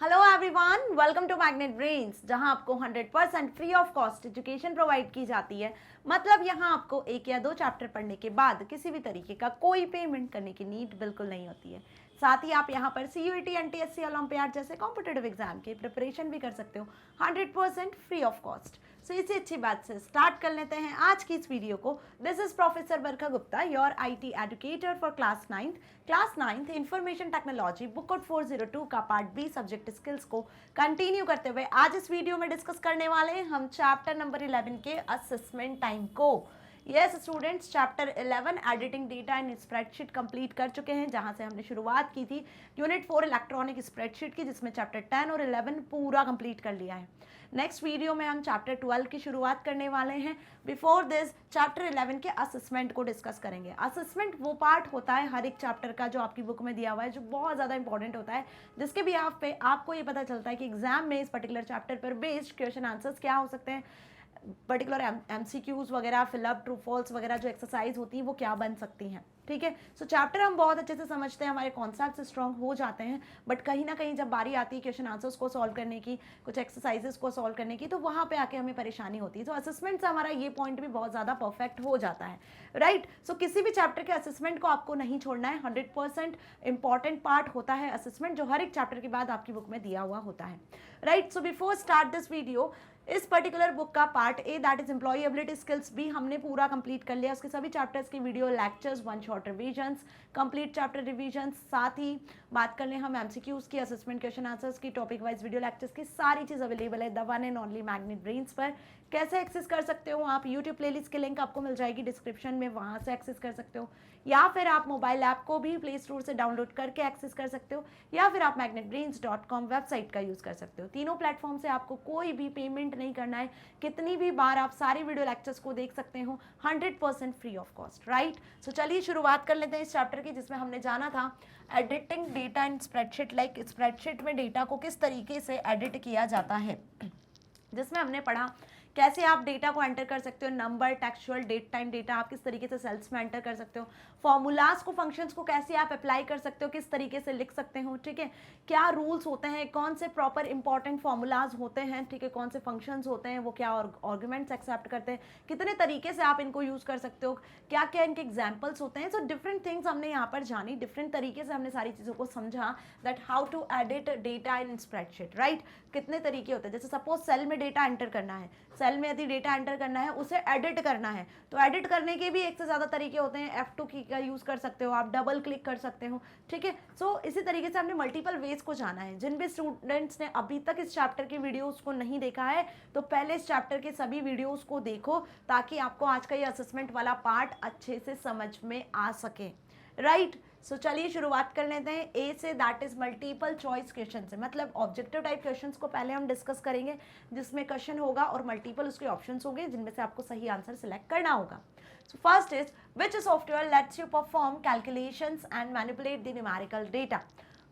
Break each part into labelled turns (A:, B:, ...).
A: Hello everyone, welcome to Magnet Brains, जहां आपको 100% free of cost education provide की जाती है। मतलब यहां आपको एक या दो चैप्टर पढ़ने के बाद किसी भी तरीके का कोई पेमेंट करने की नीड बिल्कुल नहीं होती है। साथ ही आप यहां पर CUET, NTSC, ओलंपियाड जैसे कॉम्पिटेटिव एग्जाम की प्रिपरेशन भी कर सकते हो 100% फ्री ऑफ कॉस्ट। सो इसी अच्छी बात से स्टार्ट कर लेते हैं आज की इस वीडियो को। This is professor Barkha Gupta, your IT educator for class 9th information technology, book code 402 का पार्ट बी सब्जेक्ट स्किल्स को कंटिन्यू करते हुए आज इस वीडियो में डिस्कस करने वाले हैं हम चैप्टर नंबर 11 के असेसमेंट टाइम को। Yes students, chapter 11 editing data in spreadsheet complete कर चुके हैं, जहां से हमने शुरुआत की थी यूनिट 4 इलेक्ट्रॉनिक स्प्रेडशीट की, जिसमें चैप्टर 10 और 11 पूरा कंप्लीट कर लिया है। नेक्स्ट वीडियो में हम चैप्टर 12 की शुरुआत करने वाले हैं। बिफोर दिस चैप्टर 11 के असेसमेंट को डिस्कस करेंगे। असेसमेंट वो पार्ट होता है हर एक चैप्टर का जो आपकी बुक में दिया हुआ है, जो बहुत ज़्यादा इंपॉर्टेंट होता है, जिसके भी आप पे आपको ये पता चलता है कि एग्जाम में इस पर्टिकुलर चैप्टर पर बेस्ड क्वेश्चन आंसर्स क्या हो सकते हैं, पर्टिकुलर MCQs वगैरह, फिलअप, ट्रू फॉल्स वगैरह जो एक्सरसाइज होती हैं वो क्या बन सकती हैं। ठीक है, सो चैप्टर हम बहुत अच्छे से समझते हैं, हमारे कॉन्सेप्ट स्ट्रॉन्ग हो जाते हैं, बट कहीं ना कहीं जब बारी आती है क्वेश्चन आंसर्स को सॉल्व करने की, कुछ एक्सरसाइजेस को सॉल्व करने की, तो वहाँ पे आके हमें परेशानी होती है। तो असेसमेंट से हमारा ये पॉइंट भी बहुत ज़्यादा परफेक्ट हो जाता है, राइट। सो किसी भी चैप्टर के असेसमेंट को आपको नहीं छोड़ना है। 100% इंपॉर्टेंट पार्ट होता है असेसमेंट, जो हर एक चैप्टर के बाद आपकी बुक में दिया हुआ होता है, right. So before start this video, इस पर्टिकुलर बुक का part A that is employability skills भी हमने पूरा कंप्लीट कर लिया। उसके सभी चैप्टर्स की video lectures, 1 short revisions, complete chapter revisions, साथ ही बात कर लें हम MCQs की, असेसमेंट क्वेश्चन आंसर्स की, टॉपिक वाइज वीडियो लेक्चर्स की, सारी चीज़ अवेलेबल है the one and only magnet brains पर। कैसे एक्सेस कर सकते हो आप? यूट्यूब प्लेलिस्ट की लिंक आपको मिल जाएगी डिस्क्रिप्शन में, वहाँ से एक्सेस कर सकते हो, या फिर आप मोबाइल ऐप को भी प्ले स्टोर से डाउनलोड करके एक्सेस कर सकते हो, या फिर आप magnetbrains.com वेबसाइट का यूज़ कर सकते हो। तीनों प्लेटफॉर्म से आपको कोई भी पेमेंट नहीं करना है, कितनी भी बार आप सारी वीडियो लेक्चर्स को देख सकते हो 100% फ्री ऑफ कॉस्ट, राइट। सो चलिए शुरुआत कर लेते हैं इस चैप्टर की, जिसमें हमने जाना था editing data in spreadsheet, like spreadsheet में डेटा को किस तरीके से एडिट किया जाता है, जिसमें हमने पढ़ा कैसे आप डेटा को एंटर कर सकते हो, number, textual, date time data आप किस तरीके से सेल्स में एंटर कर सकते हो, फॉर्मूलाज को, फंक्शंस को कैसे आप अप्लाई कर सकते हो, किस तरीके से लिख सकते हो, ठीक है, क्या रूल्स होते हैं, कौन से प्रॉपर इंपॉर्टेंट फॉर्मूलाज होते हैं, ठीक है, कौन से फंक्शंस होते हैं, वो क्या आर्गुमेंट्स एक्सेप्ट करते हैं, कितने तरीके से आप इनको यूज़ कर सकते हो, क्या क्या इनके एग्जाम्पल्स होते हैं। सो डिफरेंट थिंग्स हमने यहाँ पर जानी, डिफरेंट तरीके से हमने सारी चीज़ों को समझा that how to edit data in spreadsheet, right. कितने तरीके होते हैं, जैसे सपोज सेल में डेटा एंटर करना है, सेल में यदि डेटा एंटर करना है, उसे एडिट करना है, तो एडिट करने के भी एक से ज़्यादा तरीके होते हैं। F2 की का यूज़ कर सकते हो, आप डबल क्लिक कर सकते हो, ठीक है। सो इसी तरीके से हमने मल्टीपल वेज को जाना है। जिन भी स्टूडेंट्स ने अभी तक इस चैप्टर की वीडियोस को नहीं देखा है, तो पहले इस चैप्टर के सभी वीडियोस को देखो, ताकि आपको आज का ये असेसमेंट वाला पार्ट अच्छे से समझ में आ सके, राइट। सो चलिए शुरुआत कर लेते हैं ए से, that is multiple choice question से। मतलब ऑब्जेक्टिव टाइप क्वेश्चंस को पहले हम डिस्कस करेंगे, जिसमें क्वेश्चन होगा और मल्टीपल उसके ऑप्शंस होंगे, जिनमें से आपको सही आंसर सिलेक्ट करना होगा। सो first is which software let's you perform calculations and manipulate the numerical data.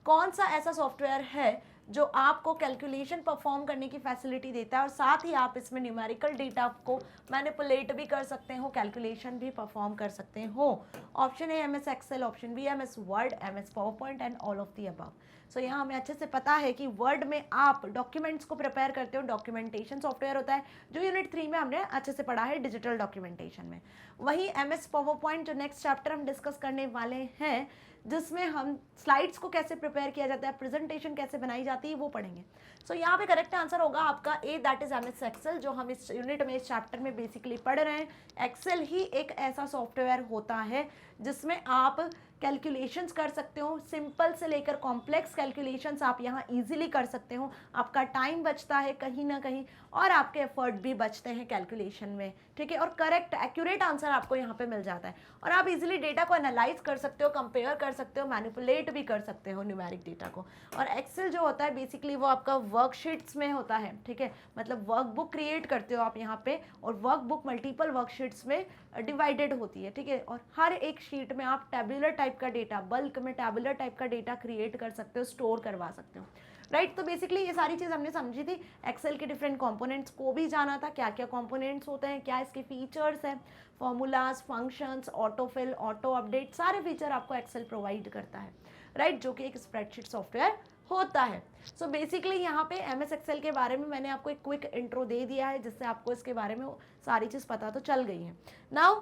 A: कौन सा ऐसा सॉफ्टवेयर है जो आपको कैलकुलेशन परफॉर्म करने की फैसिलिटी देता है, और साथ ही आप इसमें न्यूमेरिकल डेटा को मैनिपुलेट भी कर सकते हो, कैलकुलेशन भी परफॉर्म कर सकते हो। Option A MS Excel, option B MS Word, MS PowerPoint and all of the above. So यहाँ हमें अच्छे से पता है कि वर्ड में आप डॉक्यूमेंट्स को प्रिपेयर करते हो, डॉक्यूमेंटेशन सॉफ्टवेयर होता है, जो यूनिट 3 में हमने अच्छे से पढ़ा है डिजिटल डॉक्यूमेंटेशन में। वहीं MS पावरपॉइंट, जो नेक्स्ट चैप्टर हम डिस्कस करने वाले हैं, जिसमें हम स्लाइड्स को कैसे प्रिपेयर किया जाता है, प्रेजेंटेशन कैसे बनाई जाती है, वो पढ़ेंगे। सो यहाँ पे करेक्ट आंसर होगा आपका ए, दैट इज MS एक्सेल, जो हम इस यूनिट में, इस चैप्टर में बेसिकली पढ़ रहे हैं। एक्सेल ही एक ऐसा सॉफ्टवेयर होता है जिसमें आप कैलकुलेशंस कर सकते हो, सिंपल से लेकर कॉम्प्लेक्स कैलकुलेशंस आप यहाँ इजीली कर सकते हो। आपका टाइम बचता है कहीं ना कहीं, और आपके एफर्ट भी बचते हैं कैलकुलेशन में, ठीक है, और करेक्ट एक्यूरेट आंसर आपको यहाँ पे मिल जाता है, और आप इजीली डेटा को एनालाइज कर सकते हो, कंपेयर कर सकते हो, मैनिपुलेट भी कर सकते हो न्यूमेरिक डेटा को। और एक्सेल जो होता है बेसिकली वो आपका वर्कशीट्स में होता है, ठीक है, मतलब वर्कबुक क्रिएट करते हो आप यहाँ पे, और वर्कबुक मल्टीपल वर्कशीट्स में डिवाइडेड होती है, ठीक है, और हर एक शीट में आप टेबुलर टाइप का डेटा, बल्क में टेबुलर टाइप का डेटा क्रिएट कर सकते हो, स्टोर करवा सकते हो, राइट। तो बेसिकली ये सारी चीज़ हमने समझी थी। एक्सेल के डिफरेंट कंपोनेंट्स को भी जाना था, क्या क्या कंपोनेंट्स होते हैं, क्या इसके फीचर्स हैं, formulas, functions, autofill, auto update, सारे फीचर आपको एक्सेल प्रोवाइड करता है, राइट, जो कि एक स्प्रेडशीट सॉफ्टवेयर होता है। सो बेसिकली यहाँ पे एम एस एक्सेल के बारे में मैंने आपको एक क्विक इंट्रो दे दिया है, जिससे आपको इसके बारे में सारी चीज़ पता तो चल गई है। Now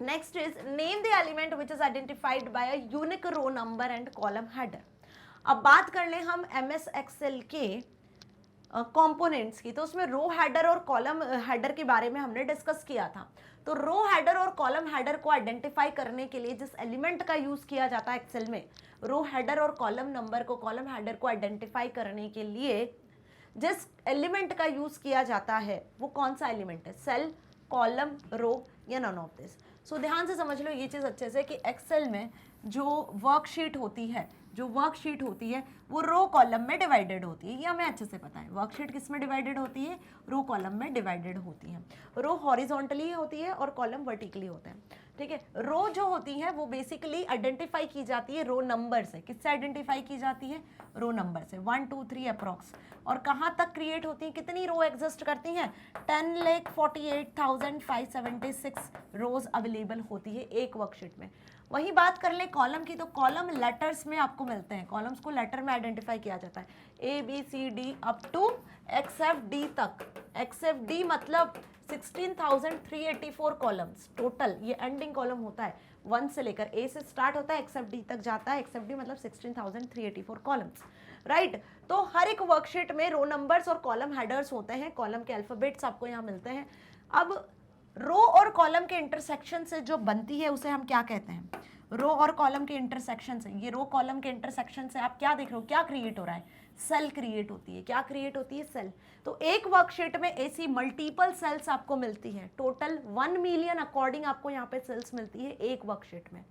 A: next is name the element which is identified by a unique row number and column header. अब बात कर लें हम एम एस एक्सेल के कंपोनेंट्स की, तो उसमें रो हेडर और कॉलम हेडर के बारे में हमने डिस्कस किया था। तो रो हेडर और कॉलम हेडर को आइडेंटिफाई करने के लिए जिस एलिमेंट का यूज किया जाता है एक्सेल में, रो हेडर और कॉलम नंबर को, कॉलम हेडर को आइडेंटिफाई करने के लिए जिस एलिमेंट का यूज किया जाता है वो कौन सा एलिमेंट है? सेल, कॉलम, रो या नन ऑफ दिस। सो ध्यान से समझ लो ये चीज़ अच्छे से कि एक्सेल में जो वर्कशीट होती है, वो रो कॉलम में डिवाइडेड होती है। ये हमें अच्छे से पता है। वर्कशीट किस में डिवाइडेड होती है? रो कॉलम में डिवाइडेड होती है। रो हॉरिजॉन्टली होती है और कॉलम वर्टिकली होता है, ठीक है। रो जो होती है वो बेसिकली आइडेंटिफाई की जाती है रो नंबर से। किससे आइडेंटिफाई की जाती है? रो नंबर से, 1 2 3 अप्रॉक्स। और कहाँ तक क्रिएट होती है? कितनी रो एग्जिस्ट करती हैं? 10,48,576 रोज अवेलेबल होती है एक वर्कशीट में। वही बात कर लें कॉलम की, तो कॉलम लेटर्स में आपको मिलते हैं। कॉलम्स को लेटर में आइडेंटिफाई किया जाता है, ABCD अप टू XFD तक। XFD मतलब 16,384 कॉलम्स टोटल। ये एंडिंग कॉलम होता है, 1 से लेकर A से स्टार्ट होता है, XFD तक जाता है। XFD मतलब 16,384 कॉलम्स, राइट। तो हर एक वर्कशीट में रो नंबर्स और कॉलम हेडर्स होते हैं। कॉलम के अल्फाबेट्स आपको यहाँ मिलते हैं। अब रो और कॉलम के इंटरसेक्शन से जो बनती है उसे हम क्या कहते हैं? रो और कॉलम के इंटरसेक्शन से, ये रो कॉलम के इंटरसेक्शन से आप क्या देख रहे हो? क्या क्रिएट हो रहा है? सेल क्रिएट होती है। क्या क्रिएट होती है? सेल। तो एक वर्कशीट में ऐसी मल्टीपल सेल्स आपको मिलती हैं। टोटल 1 मिलियन अकॉर्डिंग आपको यहाँ पे सेल्स मिलती है एक वर्कशीट में।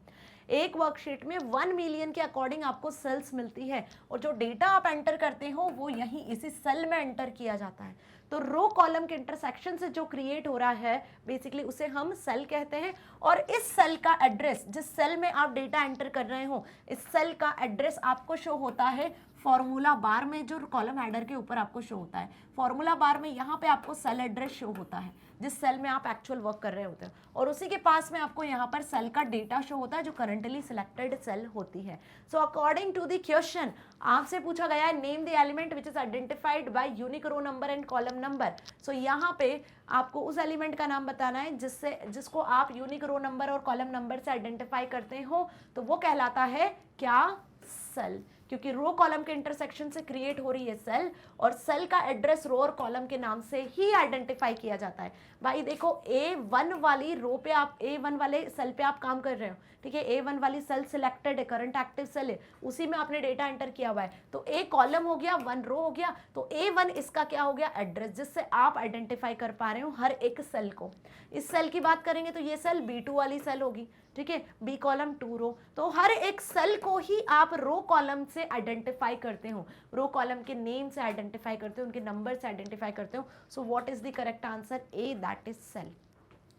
A: एक वर्कशीट में 1 मिलियन के अकॉर्डिंग आपको सेल्स मिलती है, और जो डेटा आप एंटर करते हो वो यहीं इसी सेल में एंटर किया जाता है। तो रो कॉलम के इंटरसेक्शन से जो क्रिएट हो रहा है बेसिकली उसे हम सेल कहते हैं। और इस सेल का एड्रेस, जिस सेल में आप डेटा एंटर कर रहे हो, इस सेल का एड्रेस आपको शो होता है फॉर्मूला बार में, जो कॉलम हेडर के ऊपर आपको शो होता है। फॉर्मूला बार में यहाँ पे आपको सेल एड्रेस शो होता है जिस सेल में आप एक्चुअल वर्क कर रहे होते हैं, और उसी के पास में आपको यहाँ पर सेल का डेटा शो होता है जो करंटली सिलेक्टेड सेल होती है। So according to the question आपसे पूछा गया है name the element which is identified by unique row number and column number. So यहाँ पे आपको उस एलिमेंट का नाम बताना है जिसको आप यूनिक रो नंबर और कॉलम नंबर से आइडेंटिफाई करते हो, तो वो कहलाता है क्या? सेल। क्योंकि रो कॉलम के इंटरसेक्शन से क्रिएट हो रही है सेल, और सेल का एड्रेस रो और कॉलम के नाम से ही आइडेंटिफाई किया जाता है। भाई देखो A1 वाली रो पे आप, A1 वाले सेल पे आप काम कर रहे हो, ठीक है। A1 वाली सेल सिलेक्टेड है, करंट एक्टिव सेल है, उसी में आपने डेटा एंटर किया हुआ है। तो A कॉलम हो गया, 1 रो हो गया, तो A1 इसका क्या हो गया? एड्रेस, जिससे आप आइडेंटिफाई कर पा रहे हो हर एक सेल को। इस सेल की बात करेंगे तो ये सेल B2 वाली सेल होगी, ठीक है। B कॉलम 2 रो। तो हर एक सेल को ही आप रो कॉलम से आइडेंटिफाई करते हो, रो कॉलम के नेम से आइडेंटिफाई करते हो, उनके नंबर से आइडेंटिफाई करते हो। So what is the correct answer? A, that is cell,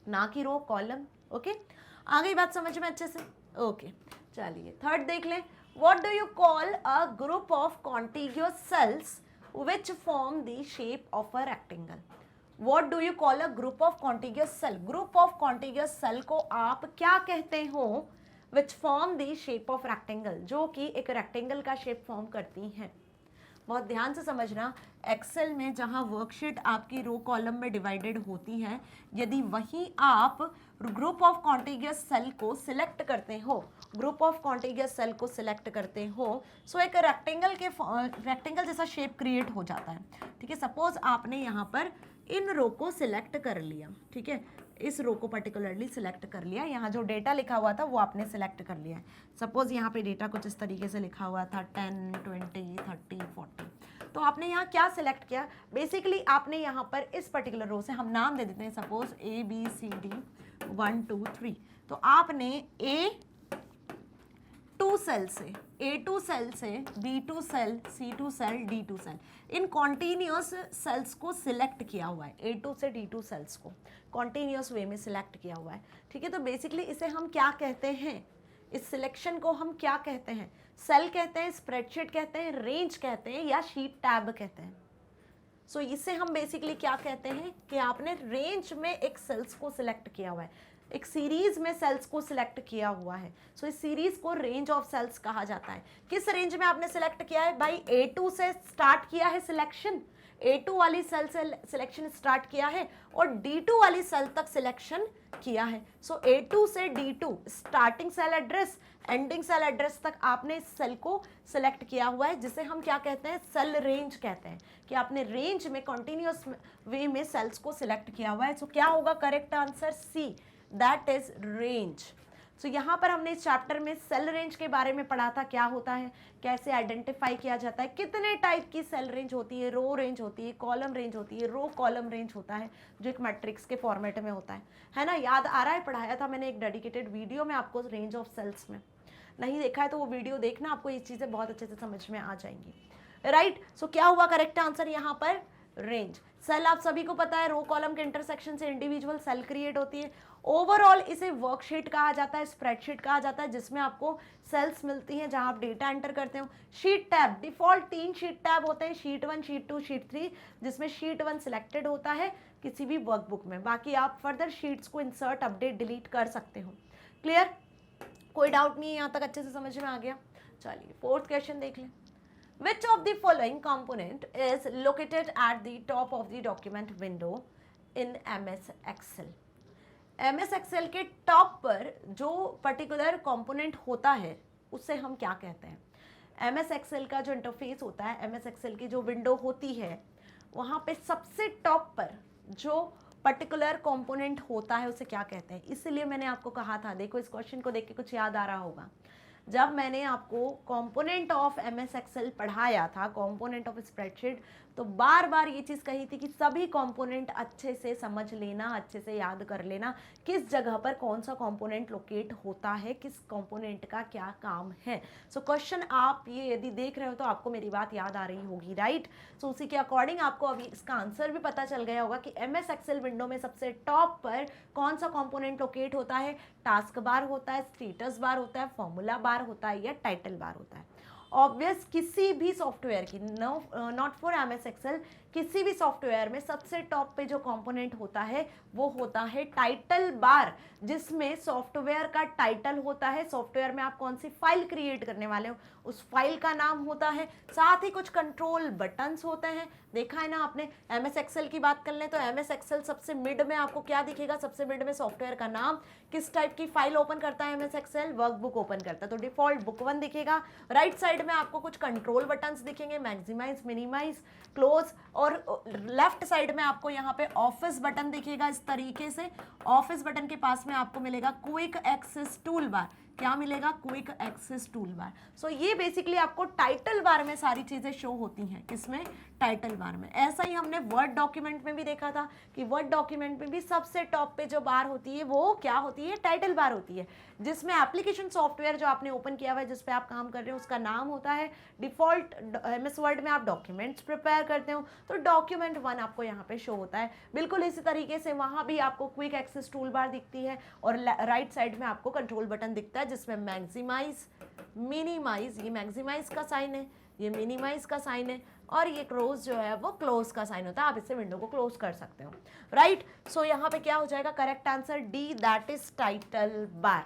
A: ना कि रो कॉलम। ओके, आ गई बात समझ में अच्छे से? ओके, चलिए थर्ड देख लें। What do you call a group of contiguous cells which form the shape of a rectangle? What do you call a group of contiguous cell? Group of contiguous cell को आप क्या कहते हो? Which form the shape of rectangle, जो कि एक rectangle का shape form करती हैं। बहुत ध्यान से समझना, एक्सेल में जहाँ वर्कशीट आपकी रो कॉलम में डिवाइडेड होती हैं, यदि वहीं आप ग्रुप ऑफ कॉन्टिग्यूअस सेल को सिलेक्ट करते हो, ग्रुप ऑफ कॉन्टिग्यूअस सेल को सिलेक्ट करते हो, सो एक रेक्टेंगल जैसा शेप क्रिएट हो जाता है, ठीक है। सपोज आपने यहाँ पर इन रो को सिलेक्ट कर लिया, ठीक है, इस रो को पर्टिकुलरली सिलेक्ट कर लिया, यहाँ जो डेटा लिखा हुआ था वो आपने सिलेक्ट कर लिया है। सपोज यहाँ पे डेटा कुछ इस तरीके से लिखा हुआ था 10, 20, 30, 40, तो आपने यहाँ क्या सिलेक्ट किया? बेसिकली आपने यहाँ पर इस पर्टिकुलर रो से हम नाम दे देते हैं, सपोज ABCD 1 2 3, तो आपने A2 सेल से, A2 सेल से B2 cell, C2 cell, D2 cell, इन कॉन्टिन्यूस सेल्स को सिलेक्ट किया हुआ है। A2 से D2 सेल्स को कॉन्टिन्यूस वे में सिलेक्ट किया हुआ है, ठीक है। तो बेसिकली इसे हम क्या कहते हैं? इस सिलेक्शन को हम क्या कहते हैं? सेल कहते हैं, स्प्रेडशीट कहते हैं, रेंज कहते हैं, या शीट टैब कहते हैं। सो इसे हम बेसिकली क्या कहते हैं कि आपने रेंज में एक सेल्स को सिलेक्ट किया हुआ है। एक सीरीज में सेल्स को सिलेक्ट किया हुआ है। सो इस सीरीज को रेंज ऑफ सेल्स कहा जाता है। किस रेंज में आपने सिलेक्ट किया है भाई? A2 से स्टार्ट किया है सिलेक्शन, A2 वाली सेल से सिलेक्शन स्टार्ट किया है और D2 वाली सेल तक सिलेक्शन किया है। सो A2 से D2 starting cell address ending cell address तक आपने इस सेल को सिलेक्ट किया हुआ है, जिसे हम क्या कहते हैं? सेल रेंज कहते हैं, कि आपने रेंज में कंटिन्यूअस वे में सेल्स को सिलेक्ट किया हुआ है। सो क्या होगा correct answer? C, that is range. So यहाँ पर हमने इस चैप्टर में सेल रेंज के बारे में पढ़ा था, क्या होता है, कैसे आइडेंटिफाई किया जाता है, कितने टाइप की सेल रेंज होती है, रो रेंज होती है, कॉलम रेंज होती है, रो कॉलम रेंज होता है, जो एक मैट्रिक्स के फॉर्मेट में होता है ना? याद आ रहा है? पढ़ाया था मैंने एक डेडिकेटेड वीडियो में आपको रेंज ऑफ सेल्स में। नहीं देखा है तो वो वीडियो देखना, आपको ये चीज़ें बहुत अच्छे से समझ में आ जाएंगी, राइट? सो क्या हुआ करेक्ट आंसर यहाँ पर? रेंज। सेल आप सभी को पता है, रो कॉलम के इंटरसेक्शन से इंडिविजुअल सेल क्रिएट होती है। ओवरऑल इसे वर्कशीट कहा जाता है, स्प्रेडशीट कहा जाता है, जिसमें आपको सेल्स मिलती हैं जहां आप डेटा एंटर करते हो। Sheet tab, default 3 sheet tab होते हैं, शीट 1, शीट 2, शीट 3, जिसमें शीट 1 सिलेक्टेड होता है किसी भी वर्कबुक में। बाकी आप फर्दर शीट्स को इंसर्ट, अपडेट, डिलीट कर सकते हो। क्लियर? कोई डाउट नहीं है? यहाँ तक अच्छे से समझ में आ गया? चलिए फोर्थ क्वेश्चन देख लें। Which of the following component is located at the top of the document window in MS Excel? MS Excel के टॉप पर जो पर्टिकुलर कंपोनेंट होता है उसे हम क्या कहते हैं? MS Excel का जो इंटरफेस होता है, MS Excel की जो विंडो होती है, वहाँ पे सबसे टॉप पर जो पर्टिकुलर कंपोनेंट होता है उसे क्या कहते हैं? इसलिए मैंने आपको कहा था, देखो इस क्वेश्चन को देख के कुछ याद आ रहा होगा, जब मैंने आपको कंपोनेंट ऑफ MS Excel पढ़ाया था, कंपोनेंट ऑफ स्प्रेडशीट, तो बार बार ये चीज़ कही थी कि सभी कंपोनेंट अच्छे से समझ लेना, अच्छे से याद कर लेना, किस जगह पर कौन सा कंपोनेंट लोकेट होता है, किस कंपोनेंट का क्या काम है। सो क्वेश्चन आप ये यदि देख रहे हो तो आपको मेरी बात याद आ रही होगी, राइट? सो उसी के अकॉर्डिंग आपको अभी इसका आंसर भी पता चल गया होगा कि MS Excel विंडो में सबसे टॉप पर कौन सा कंपोनेंट लोकेट होता है। टास्क बार होता है, स्टेटस बार होता है, फॉर्मूला बार होता है या टाइटल बार होता है। ऑब्वियस किसी भी सॉफ्टवेयर की, नॉट फॉर MS Excel, किसी भी सॉफ्टवेयर में सबसे टॉप पे जो कंपोनेंट होता है वो होता है टाइटल बार, जिसमें सॉफ्टवेयर का टाइटल होता है, सॉफ्टवेयर में आप कौन सी फाइल क्रिएट करने वाले हो उस फाइल का नाम होता है, साथ ही कुछ कंट्रोल बटन्स होते हैं। देखा है ना आपने? MS Excel की बात कर लें तो MS Excel सबसे मिड में आपको क्या दिखेगा? सबसे मिड में सॉफ्टवेयर का नाम, किस टाइप की फाइल ओपन करता है MS Excel? वर्कबुक ओपन करता है, तो डिफॉल्ट बुक 1 दिखेगा। राइट साइड में आपको कुछ कंट्रोल बटन्स दिखेंगे, मैक्सिमाइज, मिनिमाइज, क्लोज, और लेफ्ट साइड में आपको यहाँ पे ऑफिस बटन दिखेगा इस तरीके से। ऑफिस बटन के पास में आपको मिलेगा क्विक एक्सेस टूल बार। क्या मिलेगा? Quick access tool bar. So ये बेसिकली आपको टाइटल बार में सारी चीजें शो होती हैं। किसमें? टाइटल बार में। ऐसा ही हमने वर्ड डॉक्यूमेंट में भी देखा था कि वर्ड डॉक्यूमेंट में भी सबसे टॉप पे जो बार होती है वो क्या होती है? टाइटल बार होती है, जिसमें एप्लीकेशन सॉफ्टवेयर जो आपने ओपन किया हुआ है, जिस पे आप काम कर रहे हो, उसका नाम होता है। डिफॉल्ट MS वर्ड में आप डॉक्यूमेंट्स प्रिपेयर करते हो तो डॉक्यूमेंट 1 आपको यहाँ पे शो होता है। बिल्कुल इसी तरीके से वहाँ भी आपको क्विक एक्सेस टूल बार दिखती है और राइट साइड में आपको कंट्रोल बटन दिखता है, जिसमें मैक्सिमाइज, मिनिमाइज, ये मैक्सिमाइज का साइन है, ये मिनिमाइज का साइन है, और ये क्लोज जो है वो क्लोज का साइन होता है। आप इससे विंडो को क्लोज कर सकते हो, राइट? सो यहाँ पे क्या हो जाएगा? Correct answer D, that is title bar.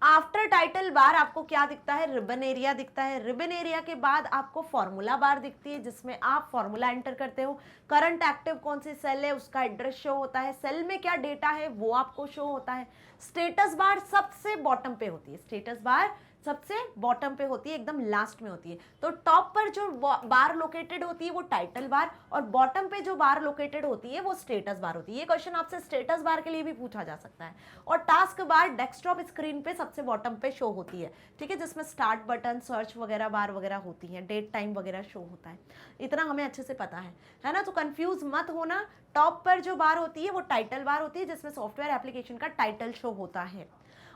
A: After title bar आपको क्या दिखता है? रिबन एरिया दिखता है। रिबन एरिया के बाद आपको फॉर्मूला बार दिखती है, जिसमें आप फॉर्मूला एंटर करते हो। करंट एक्टिव कौन सी सेल है उसका एड्रेस शो होता है, सेल में क्या डेटा है वो आपको शो होता है। स्टेटस बार सबसे बॉटम पे होती है, स्टेटस बार सबसे बॉटम पे होती है, एकदम लास्ट में होती है। तो टॉप पर जो बार लोकेटेड होती है वो टाइटल बार, और बॉटम पे जो बार लोकेटेड होती है वो स्टेटस बार होती है। ये क्वेश्चन आपसे स्टेटस बार के लिए भी पूछा जा सकता है। और टास्क बार डेस्कटॉप स्क्रीन पे सबसे बॉटम पे शो होती है, ठीक है, जिसमें स्टार्ट बटन, सर्च वगैरह बार वगैरह होती है, डेट टाइम वगैरह शो होता है। इतना हमें अच्छे से पता है ना? तो कंफ्यूज मत होना। टॉप पर जो बार होती है वो टाइटल बार होती है, जिसमें सॉफ्टवेयर एप्लीकेशन का टाइटल शो होता है।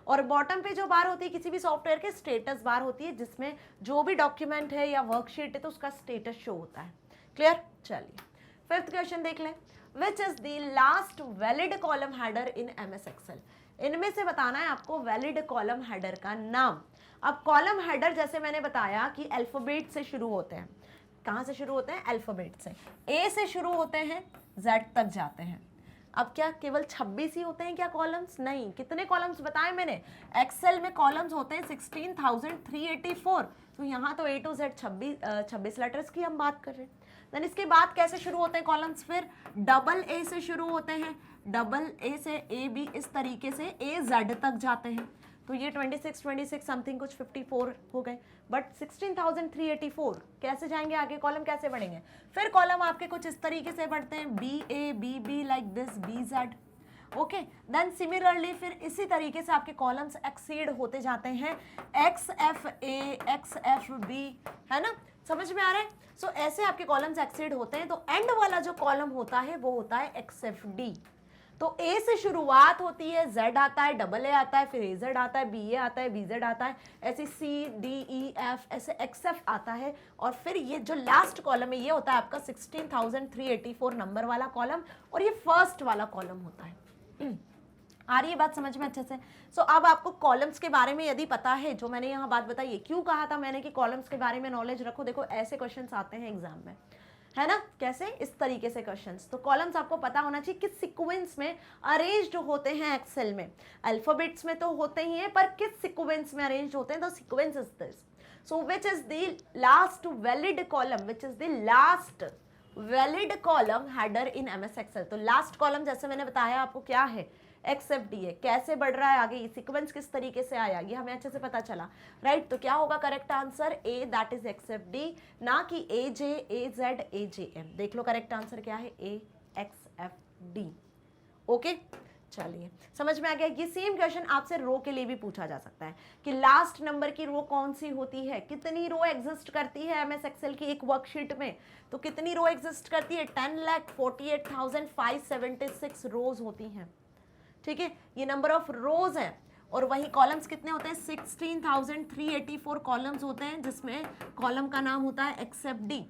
A: और बॉटम पे जो बार होती है किसी भी सॉफ्टवेयर के, स्टेटस बार होती है, जिसमें जो भी डॉक्यूमेंट है या वर्कशीट है तो उसका स्टेटस शो होता है। क्लियर? चलिए फिफ्थ क्वेश्चन देख लें। विच is the last valid column header in MS Excel? इनमें से बताना है आपको वैलिड कॉलम हेडर का नाम। अब कॉलम हेडर जैसे मैंने बताया कि अल्फाबेट से शुरू होते हैं। कहाँ से शुरू होते हैं? अल्फाबेट से। A से शुरू होते हैं, Z तक जाते हैं। अब क्या केवल 26 ही होते हैं क्या कॉलम्स? नहीं, कितने कॉलम्स बताए मैंने? एक्सेल में कॉलम्स होते हैं 16,384, तो यहाँ तो A to Z 26 लेटर्स की हम बात कर रहे हैं। देन इसके बाद कैसे शुरू होते हैं कॉलम्स? फिर डबल ए से शुरू होते हैं, डबल ए से ए बी इस तरीके से ए जेड तक जाते हैं, तो ये 26 समथिंग कुछ 54 हो गए, बट 16,384 कैसे जाएंगे आगे? कॉलम कैसे बढ़ेंगे? फिर कॉलम आपके कुछ इस तरीके से बढ़ते हैं, B A B B like this, B Z, okay. Then similarly फिर इसी तरीके से आपके कॉलम्स एक्सीड होते जाते हैं, X F A, X F B, है ना, समझ में आ रहा है? सो ऐसे आपके कॉलम्स एक्सीड होते हैं, तो एंड वाला जो कॉलम होता है वो होता है एक्स एफ डी। तो ए से शुरुआत होती है, जेड आता है, डबल ए आता है, फिर ए जेड आता है, बी ए आता है, बी जेड आता है, ऐसे सी डी ई एफ, ऐसे एक्स एफ आता है, और फिर ये जो लास्ट कॉलम है ये होता है आपका 16,384 नंबर वाला कॉलम, और ये फर्स्ट वाला कॉलम होता है। आ रही है बात समझ में अच्छे से? सो अब आपको कॉलम्स के बारे में यदि पता है, जो मैंने यहाँ बात बताई है, क्यों कहा था मैंने कि कॉलम्स के बारे में नॉलेज रखो, देखो ऐसे क्वेश्चंस आते हैं एग्जाम में, है ना, कैसे? इस तरीके से क्वेश्चंस। तो कॉलम्स आपको पता होना चाहिए किस सीक्वेंस में अरेंज्ड होते हैं एक्सेल में। अल्फाबेट्स में तो होते ही हैं, पर किस सीक्वेंस में अरेंज्ड होते हैं? The sequence is this. So which is the last valid column, which is the last valid column header in MS Excel. तो लास्ट कॉलम जैसे मैंने बताया आपको क्या है, XFD है। कैसे बढ़ रहा है आगे, ये सीक्वेंस किस तरीके से आया, ये हमें अच्छे से पता चला, राइट? तो क्या होगा correct answer? A, that is XFD, ना कि AJ, AZ, AJM। देख लो करेक्ट आंसर क्या है, A, XFD, ओके। चलिए समझ में आ गया। ये सेम क्वेश्चन आपसे रो के लिए भी पूछा जा सकता है कि लास्ट नंबर की रो कौन सी होती है, कितनी रो एग्जिस्ट करती है एमएस एक्सेल की एक वर्कशीट में, तो कितनी रो एग्जिस्ट करती है? 10,48,576 रोज होती हैं, ठीक है, ये नंबर ऑफ रोज है। और वही कॉलम्स कितने होते हैं? 16,384 कॉलम्स होते हैं, जिसमें कॉलम का नाम होता है XFD।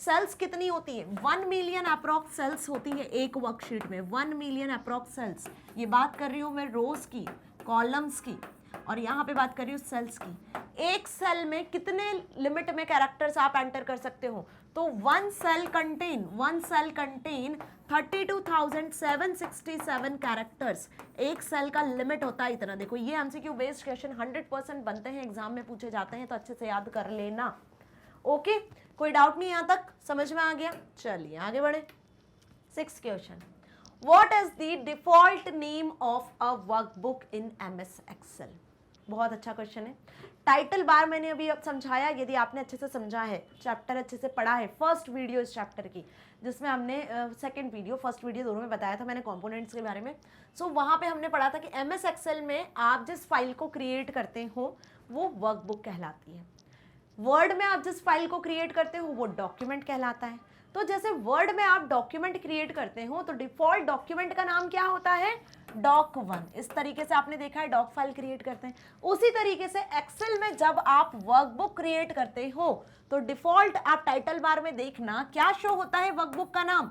A: सेल्स कितनी होती है? 1 मिलियन अप्रॉक्स सेल्स होती है एक वर्कशीट में, 1 मिलियन अप्रॉक्स सेल्स। ये बात कर रही हूँ मैं रोज की, कॉलम्स की, और यहाँ पे बात कर रही हूँ सेल्स की। एक सेल में कितने लिमिट में कैरेक्टर्स आप एंटर कर सकते हो? तो वन सेल कंटेन 32,767 कैरेक्टर्स, एक सेल का लिमिट होता है इतना। देखो ये एमसीक्यू बेस्ड क्वेश्चन 100% बनते हैं, एग्जाम में पूछे जाते हैं, तो अच्छे से याद कर लेना, ओके। कोई डाउट नहीं, यहां तक समझ में आ गया? चलिए आगे बढ़े। 6th question, what is the default name of a workbook in MS Excel? बहुत अच्छा क्वेश्चन है। टाइटल बार मैंने अभी अब समझाया, यदि आपने अच्छे से समझा है, चैप्टर अच्छे से पढ़ा है, फर्स्ट वीडियो इस चैप्टर की, जिसमें हमने सेकंड वीडियो, फर्स्ट वीडियो दोनों में बताया था मैंने कंपोनेंट्स के बारे में। सो वहाँ पे हमने पढ़ा था कि एमएस एक्सेल में आप जिस फाइल को क्रिएट करते हो वो वर्कबुक कहलाती है, वर्ड में आप जिस फाइल को क्रिएट करते हो वो डॉक्यूमेंट कहलाता है। तो जैसे वर्ड में आप डॉक्यूमेंट क्रिएट करते हो तो डिफॉल्ट डॉक्यूमेंट का नाम क्या होता है? doc1। इस तरीके से आपने देखा है डॉक फाइल क्रिएट करते हैं। उसी तरीके से एक्सेल में जब आप वर्कबुक क्रिएट करते हो तो डिफॉल्ट आप टाइटल बार में देखना क्या शो होता है वर्कबुक का नाम?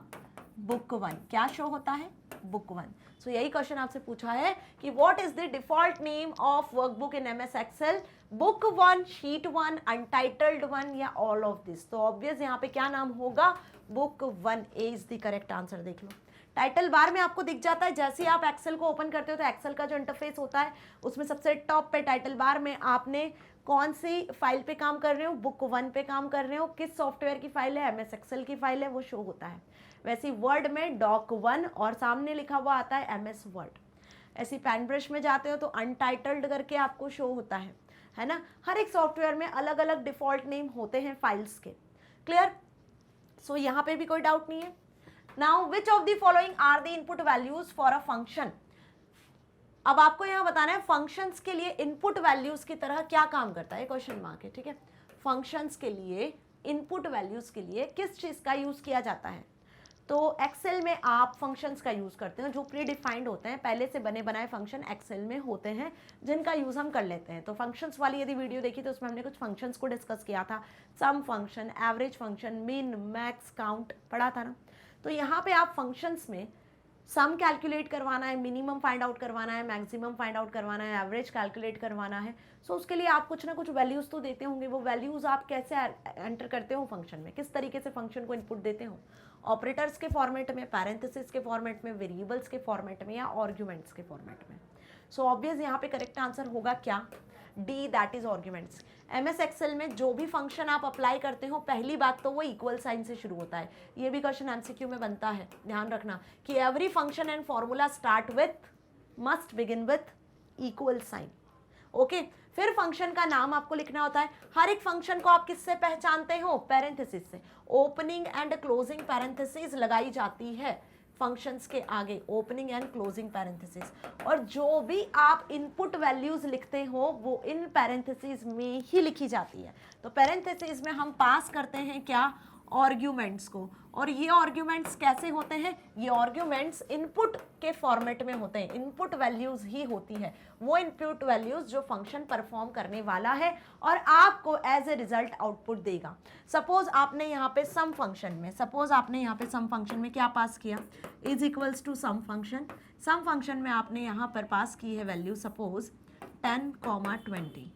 A: बुक1। क्या शो होता है? बुक1। सो यही क्वेश्चन आपसे पूछा है कि what is the default name of workbook in MS Excel? बुक1, शीट1, अनटाइटल्ड 1 या ऑल ऑफ दिस। तो ऑब्वियस यहाँ पे क्या नाम होगा? बुक1 इज द करेक्ट आंसर। देख लो टाइटल बार में आपको दिख जाता है, जैसे ही आप एक्सेल को ओपन करते हो तो एक्सेल का जो इंटरफेस होता है उसमें सबसे टॉप पे टाइटल बार में आपने कौन सी फाइल पे काम कर रहे हो? बुक1 पे काम कर रहे हो। किस सॉफ्टवेयर की फाइल है? एमएस एक्सेल की फाइल है, वो शो होता है। वैसे वर्ड में doc1 और सामने लिखा हुआ आता है एमएस वर्ड। ऐसी पेन ब्रश में जाते हो तो अनटाइटल्ड करके आपको शो होता है ना। हर एक सॉफ्टवेयर में अलग अलग डिफॉल्ट नेम होते हैं फाइल्स के। क्लियर? सो यहाँ पे भी कोई डाउट नहीं है। Now which of the following are the input values for a function? अब आपको यहाँ बताना है फंक्शंस के लिए इनपुट वैल्यूज की तरह क्या काम करता है, क्वेश्चन मार्क है, ठीक है। फंक्शंस के लिए इनपुट वैल्यूज के लिए किस चीज का यूज किया जाता है? तो एक्सेल में आप फंक्शंस का यूज करते हैं जो प्री डिफाइंड होते हैं, पहले से बने बनाए फंक्शन एक्सेल में होते हैं जिनका यूज हम कर लेते हैं। तो फंक्शंस वाली यदि वीडियो देखी तो उसमें हमने कुछ फंक्शंस को डिस्कस किया था, सम फंक्शन, एवरेज फंक्शन, मिन, मैक्स, काउंट पढ़ा था ना। तो यहाँ पे आप फंक्शंस में सम कैलकुलेट करवाना है, मिनिमम फाइंड आउट करवाना है, मैक्सिमम फाइंड आउट करवाना है, एवरेज कैलकुलेट करवाना है। सो उसके लिए आप कुछ ना कुछ वैल्यूज़ तो देते होंगे। वो वैल्यूज़ आप कैसे एंटर करते हो फंक्शन में, किस तरीके से फंक्शन को इनपुट देते हो, ऑपरेटर्स के फॉर्मेट में, पैरेंथेसिस के फॉर्मेट में, वेरिएबल्स के फॉर्मेट में, या आर्ग्यूमेंट्स के फॉर्मेट में। सो ऑब्वियस यहाँ पे करेक्ट आंसर होगा क्या, D, that is arguments. MS Excel में जो भी फंक्शन आप अप्लाई करते हो, पहली बात तो वो इक्वल साइन से शुरू होता है। ये भी क्वेश्चन एमसीक्यू में बनता है, ध्यान रखना कि every function and formula start with, must begin with equal sign. Okay, फिर फंक्शन का नाम आपको लिखना होता है। हर एक फंक्शन को आप किससे पहचानते हो, पैरेंथेसिस से। ओपनिंग एंड क्लोजिंग पैरेंथेसिस लगाई जाती है फंक्शंस के आगे, ओपनिंग एंड क्लोजिंग पैरेंथेसिस। और जो भी आप इनपुट वैल्यूज लिखते हो वो इन पैरेंथेसिस में ही लिखी जाती है। तो पैरेंथेसिस में हम पास करते हैं क्या, आर्ग्यूमेंट्स को। और ये आर्ग्यूमेंट्स कैसे होते हैं, ये आर्ग्यूमेंट्स इनपुट के फॉर्मेट में होते हैं, इनपुट वैल्यूज ही होती है, वो इनपुट वैल्यूज जो फंक्शन परफॉर्म करने वाला है और आपको एज ए रिजल्ट आउटपुट देगा। सपोज आपने यहाँ पे सम फंक्शन में, सम फंक्शन में क्या पास किया, is equals to sum function में आपने यहाँ पर पास की है वैल्यू सपोज 10, 20।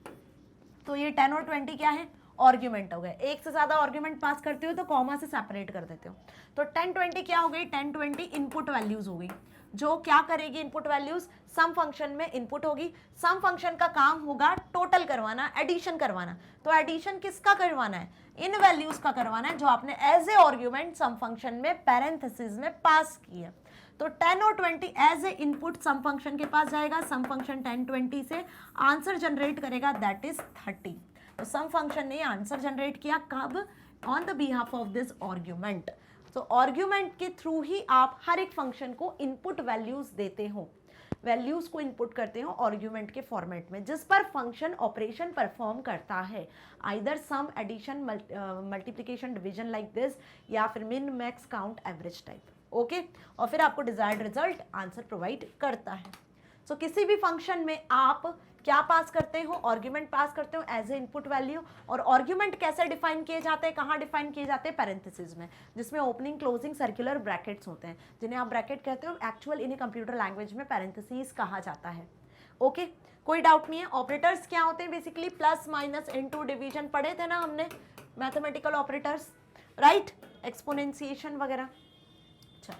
A: तो ये 10 और 20 क्या है, आर्ग्यूमेंट हो गए। एक से ज्यादा आर्ग्यूमेंट पास करते हो तो कॉमा से सेपरेट कर देते हो। तो 10, 20 क्या हो गई, 10, 20 इनपुट वैल्यूज हो गई, जो क्या करेगी, इनपुट वैल्यूज सम फंक्शन में इनपुट होगी। सम फंक्शन का काम होगा टोटल करवाना, एडिशन करवाना। तो एडिशन किसका करवाना है, इन वैल्यूज का करवाना है जो आपने as a argument sum function में पैरेंथेसिस में पास की है। तो 10 और 20 as a input sum function के पास जाएगा, सम फंक्शन 10, 20 से आंसर जनरेट करेगा, दैट इज 30। तो सम फंक्शन ने आंसर जनरेट किया, कब, on the behalf of this argument. तो आर्ग्यूमेंट के थ्रू ही आप हर एक फंक्शन को इनपुट वैल्यूज देते हो, वैल्यूज को इनपुट करते हो आर्ग्यूमेंट के फॉर्मेट में, जिस पर फंक्शन ऑपरेशन परफॉर्म करता है, either sum, addition, multiplication, division like this, या फिर min, max, count, average type. Okay, और फिर आपको डिजायर्ड रिजल्ट आंसर प्रोवाइड करता है। सो किसी भी फंक्शन में आप क्या पास करते हो, आर्ग्यूमेंट पास करते हो एज ए इनपुट वैल्यू। और आर्ग्यूमेंट कैसे डिफाइन किए जाते हैं, कहाँ डिफाइन किए जाते हैं, पैरेंथेसिस में, जिसमें ओपनिंग, क्लोजिंग, सर्कुलर ब्रैकेट्स होते हैं, जिन्हें आप ब्रैकेट कहते हो, एक्चुअल इन्हें कंप्यूटर लैंग्वेज में पैरेंथेसिस कहा जाता है। ओके, कोई डाउट नहीं है। ऑपरेटर्स क्या होते हैं, basically plus, minus, into, division पढ़े थे ना हमने, मैथमेटिकल ऑपरेटर्स, राइट, एक्सपोनेंशिएशन वगैरह। अच्छा,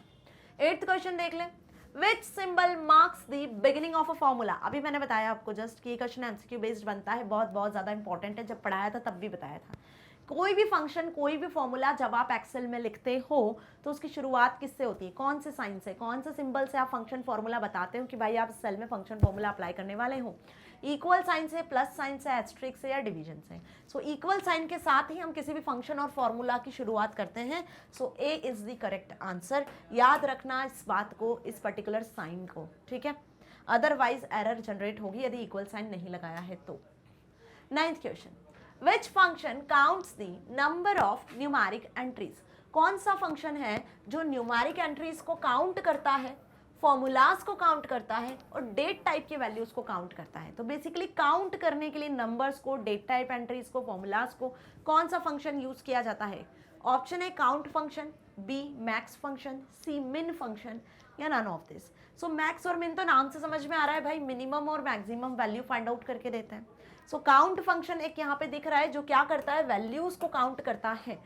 A: 8th क्वेश्चन देख लें। Which symbol marks the beginning of a formula? अभी मैंने बताया आपको जस्ट कि ये क्वेश्चन एमसीक्यू बेस्ड बनता है, बहुत ज़्यादा इंपॉर्टेंट है, जब पढ़ाया था तब भी बताया था। कोई भी फंक्शन, कोई भी फॉर्मूला जब आप एक्सेल में लिखते हो तो उसकी शुरुआत किससे होती है, कौन से साइन से, कौन से सिंबल से आप फंक्शन फॉर्मूला बताते हो कि भाई आप सेल में फंक्शन फॉर्मूला अप्लाई करने वाले हो, इक्वल साइन से, प्लस साइन से, एस्ट्रिक से, या डिवीजन से। सो इक्वल साइन के साथ ही हम किसी भी फंक्शन और फॉर्मूला की शुरुआत करते हैं। सो ए इज द करेक्ट आंसर। याद रखना इस बात को, इस पर्टिकुलर साइन को, ठीक है, अदरवाइज एरर जनरेट होगी यदि इक्वल साइन नहीं लगाया है तो। 9th question, Which function counts the number of numeric entries? कौन सा फंक्शन है जो न्यूमेरिक एंट्रीज को काउंट करता है, फॉर्मूलाज को काउंट करता है और डेट टाइप के वैल्यूज को काउंट करता है। तो बेसिकली काउंट करने के लिए नंबर्स को, डेट टाइप एंट्रीज को, फॉर्मूलाज को कौन सा फंक्शन यूज किया जाता है? ऑप्शन है count function, B max function, C min function, या none of this. So max और मिन तो नाम से समझ में आ रहा है भाई, मिनिमम और मैक्सिमम वैल्यू फाइंड आउट करके देते हैं। सो काउंट फंक्शन एक यहाँ पे दिख रहा है जो क्या करता है, वैल्यूज को काउंट करता है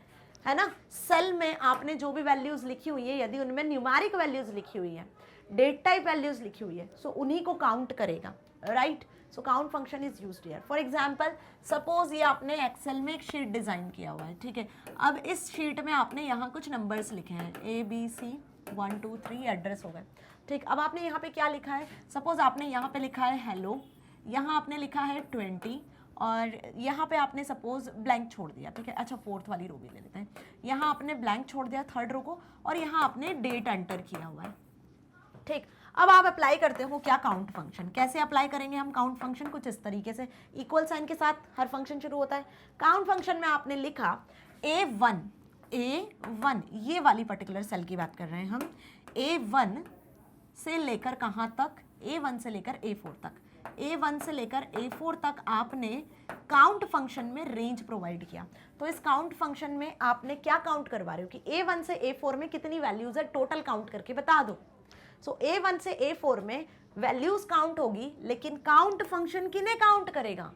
A: ना। सेल में आपने जो भी वैल्यूज लिखी हुई है, यदि उनमें न्यूमेरिक वैल्यूज लिखी हुई है, डेट टाइप वैल्यूज लिखी हुई है, सो उन्हीं को काउंट करेगा, right. So count function is used here. For example, suppose ये आपने एक्सेल में एक शीट डिजाइन किया हुआ है, ठीक है। अब इस शीट में आपने यहाँ कुछ नंबर्स लिखे हैं, ABC 1 2 3 एड्रेस हो गए, ठीक। अब आपने यहाँ पे क्या लिखा है, सपोज आपने यहाँ पे लिखा है हेलो, यहाँ आपने लिखा है 20, और यहाँ पे आपने सपोज ब्लैंक छोड़ दिया, ठीक है। अच्छा, 4th वाली रो भी ले लेते हैं। यहाँ आपने ब्लैंक छोड़ दिया 3rd रो को, और यहाँ आपने डेट एंटर किया हुआ है, ठीक। अब आप अप्लाई करते हो क्या, काउंट फंक्शन। कैसे अप्लाई करेंगे हम काउंट फंक्शन, कुछ इस तरीके से, इक्वल साइन के साथ हर फंक्शन शुरू होता है। काउंट फंक्शन में आपने लिखा A1, ये वाली पर्टिकुलर सेल की बात कर रहे हैं हम, A1 से लेकर कहाँ तक, A1 से लेकर A4 तक, A1 से लेकर A4 तक आपने काउंट फंक्शन में रेंज प्रोवाइड किया। तो इस काउंट फंक्शन में आपने क्या काउंट करवा रहे हो कि A1 से A4 में कितनी वैल्यूज है, टोटल काउंट करके बता दो। सो A1 से A4 में वैल्यूज काउंट होगी, लेकिन काउंट फंक्शन किन्हें काउंट करेगा?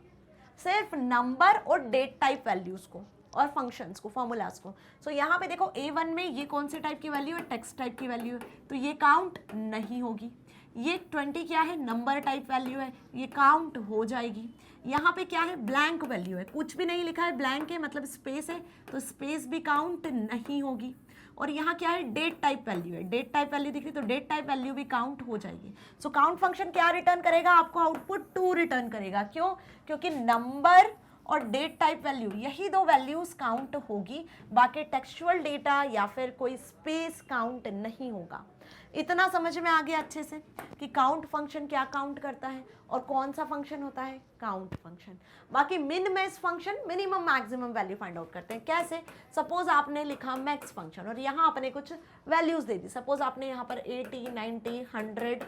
A: सिर्फ नंबर और डेट टाइप वैल्यूज को और फंक्शंस को, फॉर्मूलाज को। सो यहाँ पे देखो A1 में ये कौन से टाइप की वैल्यू है? टेक्स्ट टाइप की वैल्यू है, तो ये काउंट नहीं होगी। ये 20 क्या है? नंबर टाइप वैल्यू है, ये काउंट हो जाएगी। यहाँ पे क्या है? ब्लैंक वैल्यू है, कुछ भी नहीं लिखा है, ब्लैंक है मतलब स्पेस है, तो स्पेस भी काउंट नहीं होगी। और यहाँ क्या है? डेट टाइप वैल्यू है, डेट टाइप वैल्यू दिख रही, तो डेट टाइप वैल्यू भी काउंट हो जाएगी। सो काउंट फंक्शन क्या रिटर्न करेगा? आपको आउटपुट 2 रिटर्न करेगा। क्यों? क्योंकि नंबर और डेट टाइप वैल्यू, यही दो वैल्यूज काउंट होगी, बाकी टेक्सचुअल डेटा या फिर कोई स्पेस काउंट नहीं होगा। इतना समझ में आ गया अच्छे से कि काउंट फंक्शन क्या काउंट करता है और कौन सा फंक्शन होता है? Count function. बाकी min max function minimum maximum value find out करते हैं। कैसे? सपोज आपने लिखा मैक्स फंक्शन और यहाँ आपने कुछ वैल्यूज दे दी। सपोज आपने यहाँ पर 80, 90, 100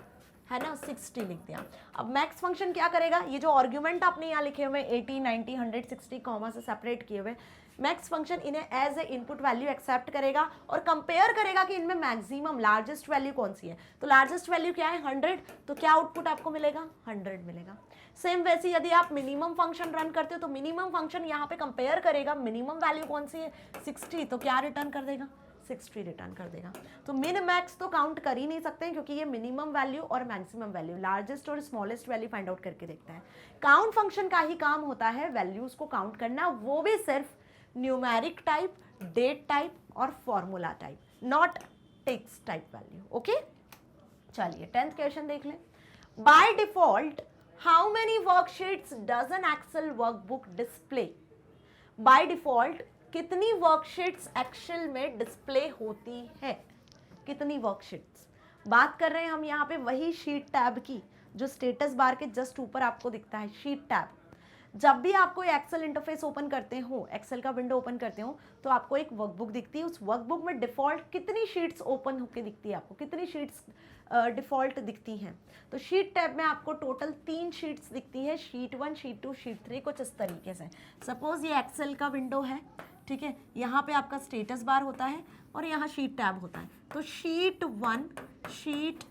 A: है ना, 60 लिख दिया। अब मैक्स फंक्शन क्या करेगा? ये जो आर्ग्यूमेंट आपने यहाँ लिखे हुए 80, 90, 100, 60 कॉमा से सेपरेट किए हुए, मैक्स फंक्शन इन्हें as a input value accept करेगा और कंपेयर करेगा कि इनमें मैक्सिमम लार्जेस्ट वैल्यू कौन सी है। तो लार्जेस्ट वैल्यू क्या है? 100, तो क्या आउटपुट आपको मिलेगा? 100 मिलेगा। सेम वैसे यदि आप मिनिमम फंक्शन रन करते हो तो मिनिमम फंक्शन यहाँ पे कंपेयर करेगा, मिनिमम वैल्यू कौन सी है? 60, तो क्या रिटर्न कर देगा? 60 रिटर्न कर देगा। तो मिन मैक्स तो काउंट कर ही नहीं सकते क्योंकि ये मिनिमम वैल्यू और मैक्सिमम वैल्यू, लार्जेस्ट और स्मॉलेस्ट वैल्यू फाइंड आउट करके देखता है। काउंट फंक्शन का ही काम होता है वैल्यूज को काउंट करना, वो भी सिर्फ न्यूमेरिक टाइप, डेट टाइप और formula type, not text type value. Okay, चलिए 10th क्वेश्चन देख लें। By default how many worksheets does an Excel workbook display? By default कितनी वर्कशीट्स एक्सेल में डिस्प्ले होती है? कितनी वर्कशीट्स? बात कर रहे हैं हम यहाँ पे वही शीट टैब की जो स्टेटस बार के जस्ट ऊपर आपको दिखता है, शीट टैब। जब भी आपको एक्सेल इंटरफेस ओपन करते हो, एक्सेल का विंडो ओपन करते हो, तो आपको एक वर्कबुक दिखती है। उस वर्कबुक में डिफॉल्ट कितनी शीट्स ओपन होकर दिखती है? आपको कितनी शीट्स डिफॉल्ट दिखती हैं? तो शीट टैब में आपको टोटल 3 शीट्स दिखती है, शीट 1, शीट 2, शीट 3, कुछ इस तरीके से। सपोज ये एक्सेल का विंडो है, ठीक है, यहाँ पे आपका स्टेटस बार होता है और यहाँ शीट टैब होता है। तो शीट 1, शीट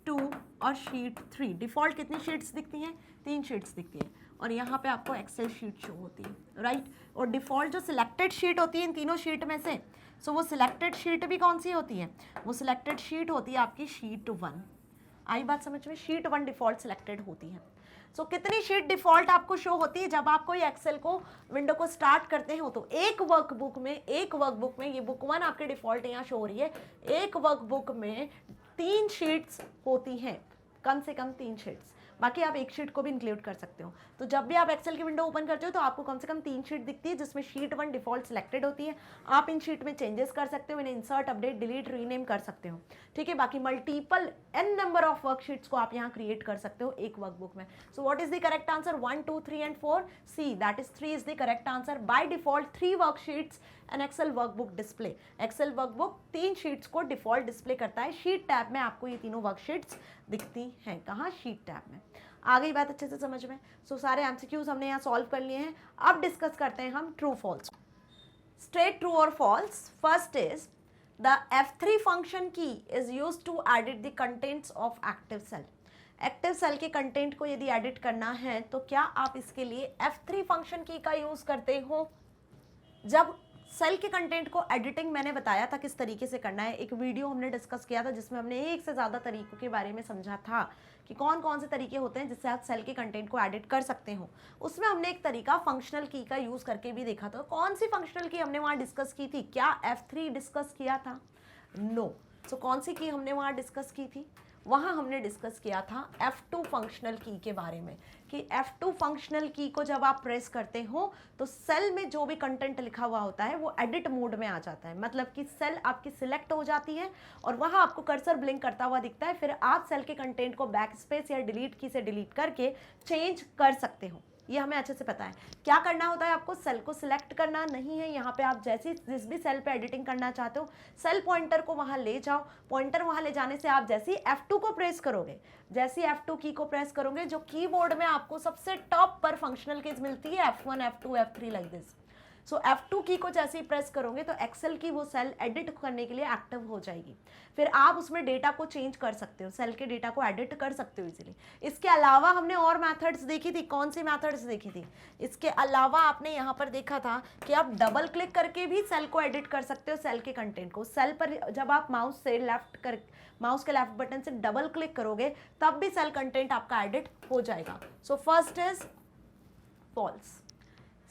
A: 2 और शीट 3 डिफॉल्ट कितनी शीट्स दिखती हैं? 3 शीट्स दिखती हैं। और यहाँ पे आपको एक्सेल शीट शो होती है, राइट। और डिफॉल्ट जो सिलेक्टेड शीट होती है इन तीनों शीट में से, सो वो सिलेक्टेड शीट भी कौन सी होती है? वो सिलेक्टेड शीट होती है आपकी शीट 1। आई बात समझ में? शीट 1 डिफॉल्ट सिलेक्टेड होती है। सो कितनी शीट डिफॉल्ट आपको शो होती है जब आप कोई एक्सेल को विंडो को स्टार्ट करते हो? तो एक वर्कबुक में ये बुक 1 आपके डिफॉल्ट यहाँ शो हो रही है, एक वर्कबुक में 3 शीट्स होती हैं, कम से कम 3 शीट्स। बाकी आप एक शीट को भी इंक्लूड कर सकते हो। तो जब भी आप एक्सेल की विंडो ओपन करते हो तो आपको कम से कम 3 शीट दिखती है, जिसमें शीट 1 डिफॉल्ट सिलेक्टेड होती है। आप इन शीट में चेंजेस कर सकते हो, इन्हें इंसर्ट, अपडेट, डिलीट, रीनेम कर सकते हो, ठीक है। बाकी multiple n number of worksheets को आप यहाँ क्रिएट कर सकते हो एक वर्कबुक में। So what is the correct answer? 1, 2, 3 and 4, C that is 3 is the correct answer. By default 3 worksheets an Excel workbook display. Excel workbook 3 sheets को default display करता है। शीट टैब में आपको ये तीनों वर्कशीट्स दिखती हैं। कहाँ? शीट टैब में। आ गई बात अच्छे से समझ में? सो सारे एमसीक्यूज हमने यहाँ सॉल्व कर लिए हैं। अब डिस्कस करते हैं हम ट्रू फॉल्स। स्ट्रेट ट्रू और false. First is the F3 function key is use to edit the contents of active cell. Active cell के कंटेंट को यदि एडिट करना है तो क्या आप इसके लिए F3 फंक्शन की का यूज करते हो? जब सेल के कंटेंट को एडिटिंग मैंने बताया था किस तरीके से करना है, एक वीडियो हमने डिस्कस किया था जिसमें हमने एक से ज़्यादा तरीकों के बारे में समझा था कि कौन कौन से तरीके होते हैं जिससे आप सेल के कंटेंट को एडिट कर सकते हो। उसमें हमने एक तरीका फंक्शनल की का यूज़ करके भी देखा था। कौन सी फंक्शनल की हमने वहाँ डिस्कस की थी? क्या F3 डिस्कस किया था? नो। सो कौन सी की हमने वहाँ डिस्कस की थी? वहाँ हमने डिस्कस किया था F2 फंक्शनल की के बारे में कि F2 फंक्शनल की को जब आप प्रेस करते हो तो सेल में जो भी कंटेंट लिखा हुआ होता है वो एडिट मोड में आ जाता है। मतलब कि सेल आपकी सिलेक्ट हो जाती है और वहाँ आपको कर्सर ब्लिंक करता हुआ दिखता है। फिर आप सेल के कंटेंट को बैक स्पेस या डिलीट की से डिलीट करके चेंज कर सकते हो। ये हमें अच्छे से पता है। क्या करना होता है? आपको सेल को सिलेक्ट करना नहीं है। यहाँ पे आप जैसे जिस भी सेल पे एडिटिंग करना चाहते हो, सेल पॉइंटर को वहाँ ले जाओ। पॉइंटर वहाँ ले जाने से आप जैसे ही F2 को प्रेस करोगे, जैसे ही F2 की को प्रेस करोगे, जो कीबोर्ड में आपको सबसे टॉप पर फंक्शनल कीज मिलती है F1, F2, F3 like this. So F2 की को जैसे ही प्रेस करोगे तो एक्सेल की वो सेल एडिट करने के लिए एक्टिव हो जाएगी। फिर आप उसमें डेटा को चेंज कर सकते हो, सेल के डेटा को एडिट कर सकते हो इजीली। इसके अलावा हमने और मेथड्स देखी थी, कौन सी मेथड्स देखी थी? इसके अलावा आपने यहाँ पर देखा था कि आप डबल क्लिक करके भी सेल को एडिट कर सकते हो, सेल के कंटेंट को। सेल पर जब आप माउस के लेफ्ट बटन से डबल क्लिक करोगे तब भी सेल कंटेंट आपका एडिट हो जाएगा। So first is false.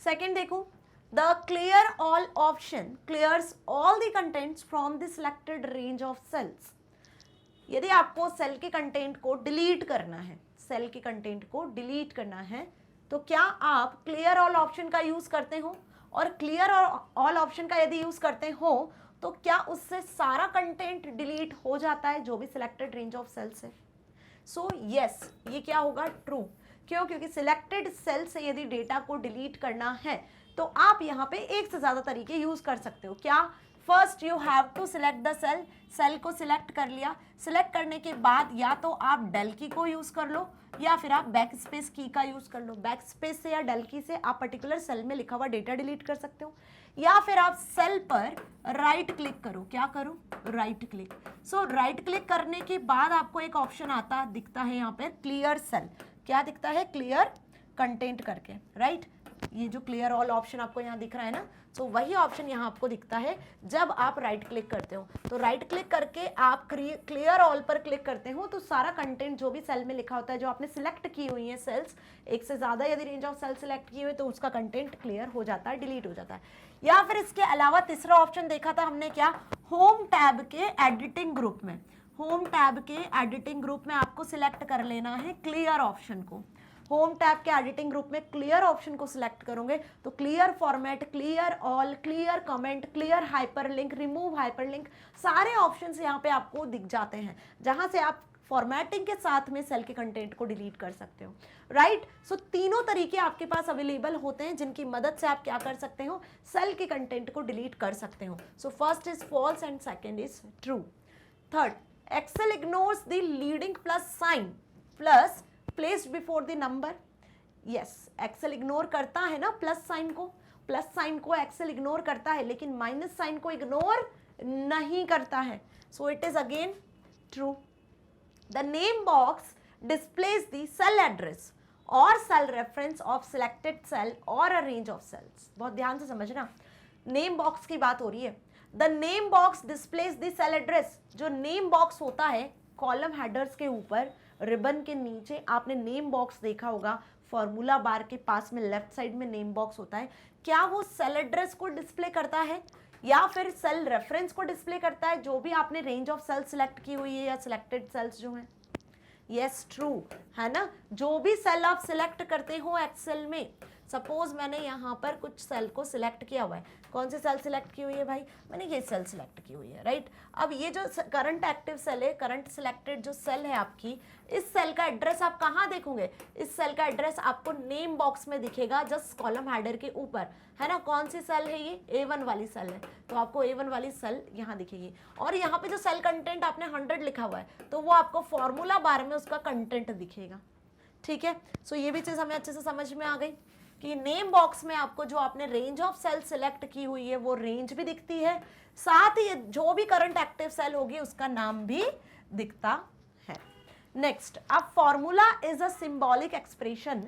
A: Second देखो, the clear all option clears all the contents from the selected range of cells. यदि आपको सेल के कंटेंट को डिलीट करना है, सेल के कंटेंट को डिलीट करना है, तो क्या आप क्लियर ऑल ऑप्शन का यूज करते हो? और क्लियर ऑल ऑप्शन का यदि यूज करते हो तो क्या उससे सारा कंटेंट डिलीट हो जाता है जो भी सिलेक्टेड रेंज ऑफ सेल्स है? सो यस, ये क्या होगा? ट्रू। क्यों? क्योंकि सिलेक्टेड सेल से यदि डेटा को डिलीट करना है तो आप यहाँ पे एक से ज्यादा तरीके यूज कर सकते हो। क्या? First you have to select the cell, cell को सिलेक्ट कर लिया, सिलेक्ट करने के बाद या तो आप डेल की को यूज कर लो या फिर आप बैक स्पेस की का यूज कर लो। बैक स्पेस से या डेल की से आप पर्टिकुलर सेल में लिखा हुआ डेटा डिलीट कर सकते हो, या फिर आप सेल पर राइट क्लिक करो। क्या करो? Right click. So right click करने के बाद आपको एक ऑप्शन आता दिखता है यहाँ पर, क्लियर सेल। क्या दिखता है? क्लियर कंटेंट करके, राइट? ये जो क्लियर ऑल ऑप्शन आपको यहाँ दिख रहा है ना, तो वही ऑप्शन यहाँ आपको दिखता है जब आप राइट क्लिक करते हो। तो राइट क्लिक करके आप क्लियर ऑल पर क्लिक करते हो तो सारा कंटेंट जो भी सेल में लिखा होता है, जो आपने सिलेक्ट की हुई है सेल्स, एक से ज्यादा यदि रेंज ऑफ सेल सिलेक्ट किए हुए तो उसका कंटेंट क्लियर हो जाता है, डिलीट हो जाता है। या फिर इसके अलावा तीसरा ऑप्शन देखा था हमने, क्या? होम टैब के एडिटिंग ग्रुप में, होम टैब के एडिटिंग ग्रुप में आपको सिलेक्ट कर लेना है क्लियर ऑप्शन को। होम टैब के एडिटिंग ग्रुप में क्लियर ऑप्शन को सिलेक्ट करोगे तो clear format, clear all, clear comment, clear hyperlink, remove hyperlink, सारे ऑप्शंस यहाँ पे आपको दिख जाते हैं जहां से आप फॉर्मेटिंग के साथ में सेल के कंटेंट को डिलीट कर सकते हो, राइट? सो तीनों तरीके आपके पास अवेलेबल होते हैं जिनकी मदद से आप क्या कर सकते हो? सेल के कंटेंट को डिलीट कर सकते हो। So first is false and second is true. Third, Excel ignores the leading plus sign plus placed before the number. Yes, Excel ignore करता है ना प्लस साइन को, प्लस साइन को एक्सेल इग्नोर करता है, लेकिन माइनस साइन को ignore नहीं करता है। So it is again true. The name box displays the cell address और cell reference of selected cell और अ रेंज ऑफ सेल्स। बहुत ध्यान से समझना, नेम बॉक्स की बात हो रही है। The name box displays the cell address. जो नेम बॉक्स होता है कॉलम हेडर्स के ऊपर, रिबन के नीचे आपने नेम बॉक्स देखा होगा, फॉर्मूला बार के पास में लेफ्ट साइड में नेम बॉक्स होता है। क्या वो सेल एड्रेस को डिस्प्ले करता है या फिर सेल रेफरेंस को डिस्प्ले करता है, जो भी आपने रेंज ऑफ सेल सिलेक्ट की हुई है या सिलेक्टेड सेल्स जो हैं? यस, ट्रू है ना। जो भी सेल आप सिलेक्ट करते हो एक्सेल में, सपोज मैंने यहाँ पर कुछ सेल को सिलेक्ट किया हुआ है, कौन सी सेल सिलेक्ट की हुई है भाई? मैंने ये सेल सिलेक्ट की हुई है, राइट? अब ये जो करंट एक्टिव सेल है, करंट सिलेक्टेड जो सेल है आपकी, इस सेल का एड्रेस आप कहाँ देखोगे? इस सेल का एड्रेस आपको नेम बॉक्स में दिखेगा, जस्ट कॉलम हेडर के ऊपर, है ना? कौन सी सेल है ये? A1 वाली सेल है, तो आपको A1 वाली सेल यहाँ दिखेगी। और यहाँ पे जो सेल कंटेंट आपने 100 लिखा हुआ है तो वो आपको फॉर्मूला बार में उसका कंटेंट दिखेगा, ठीक है? सो ये भी चीज़ हमें अच्छे से समझ में आ गई कि नेम बॉक्स में आपको जो आपने रेंज ऑफ सेल सिलेक्ट की हुई है वो रेंज भी दिखती है, साथ ही जो भी करंट एक्टिव सेल होगी उसका नाम भी दिखता है। Next, a formula is a symbolic expression.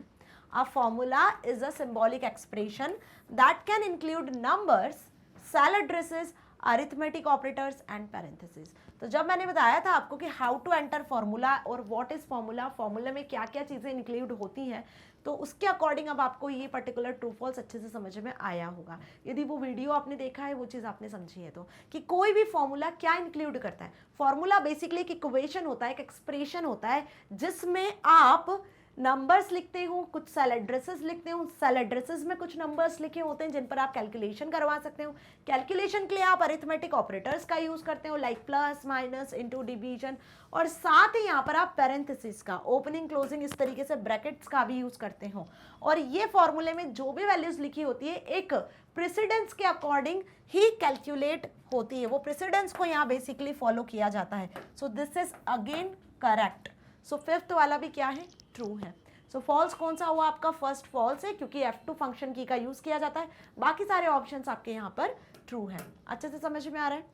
A: A formula is a symbolic expression that can include numbers, cell addresses, arithmetic operators and parentheses। तो जब मैंने बताया था आपको कि हाउ टू एंटर फॉर्मूला और व्हाट इज फॉर्मूला, फॉर्मूला में क्या क्या चीज़ें इंक्लूड होती हैं, तो उसके अकॉर्डिंग अब आपको ये पर्टिकुलर ट्रू फॉल्स अच्छे से समझ में आया होगा। यदि वो वीडियो आपने देखा है, वो चीज़ आपने समझी है तो, कि कोई भी फॉर्मूला क्या इंक्लूड करता है। फॉर्मूला बेसिकली एक इक्वेशन होता है, एक एक्सप्रेशन होता है जिसमें आप नंबर्स लिखते हो, कुछ सेल एड्रेसेस लिखते हो, सेल एड्रेसेस में कुछ नंबर्स लिखे होते हैं जिन पर आप कैलकुलेशन करवा सकते हो। कैलकुलेशन के लिए आप अरिथमेटिक ऑपरेटर्स का यूज करते हो, like plus, minus, into, division, और साथ ही यहाँ पर आप पैरेंथेसिस का, ओपनिंग, क्लोजिंग, इस तरीके से ब्रैकेट्स का भी यूज करते हो। और ये फॉर्मूले में जो भी वैल्यूज लिखी होती है एक प्रेसिडेंस के अकॉर्डिंग ही कैलकुलेट होती है, वो प्रेसिडेंस को यहाँ बेसिकली फॉलो किया जाता है। सो this is again correct. So fifth वाला भी क्या है? ट्रू है। सो फॉल्स कौन सा हुआ आपका, फर्स्ट फॉल्स है क्योंकि F2 फंक्शन की का यूज किया जाता है, बाकी सारे ऑप्शंस आपके यहाँ पर ट्रू है। अच्छे से समझ में आ रहा है।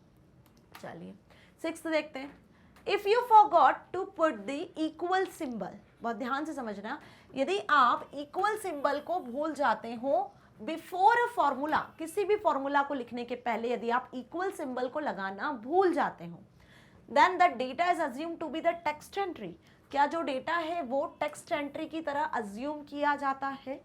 A: चलिए 6th देखते हैं। If you forgot to put the equal symbol, बहुत ध्यान से समझना, यदि आप इक्वल सिंबल को भूल जाते हो बिफोर अ फॉर्मूला, किसी भी फॉर्मूला को लिखने के पहले यदि आप इक्वल सिंबल को लगाना भूल जाते हो, then the data is assume to be the text entry, क्या जो डेटा है वो टेक्स्ट एंट्री की तरह अज्यूम किया जाता है।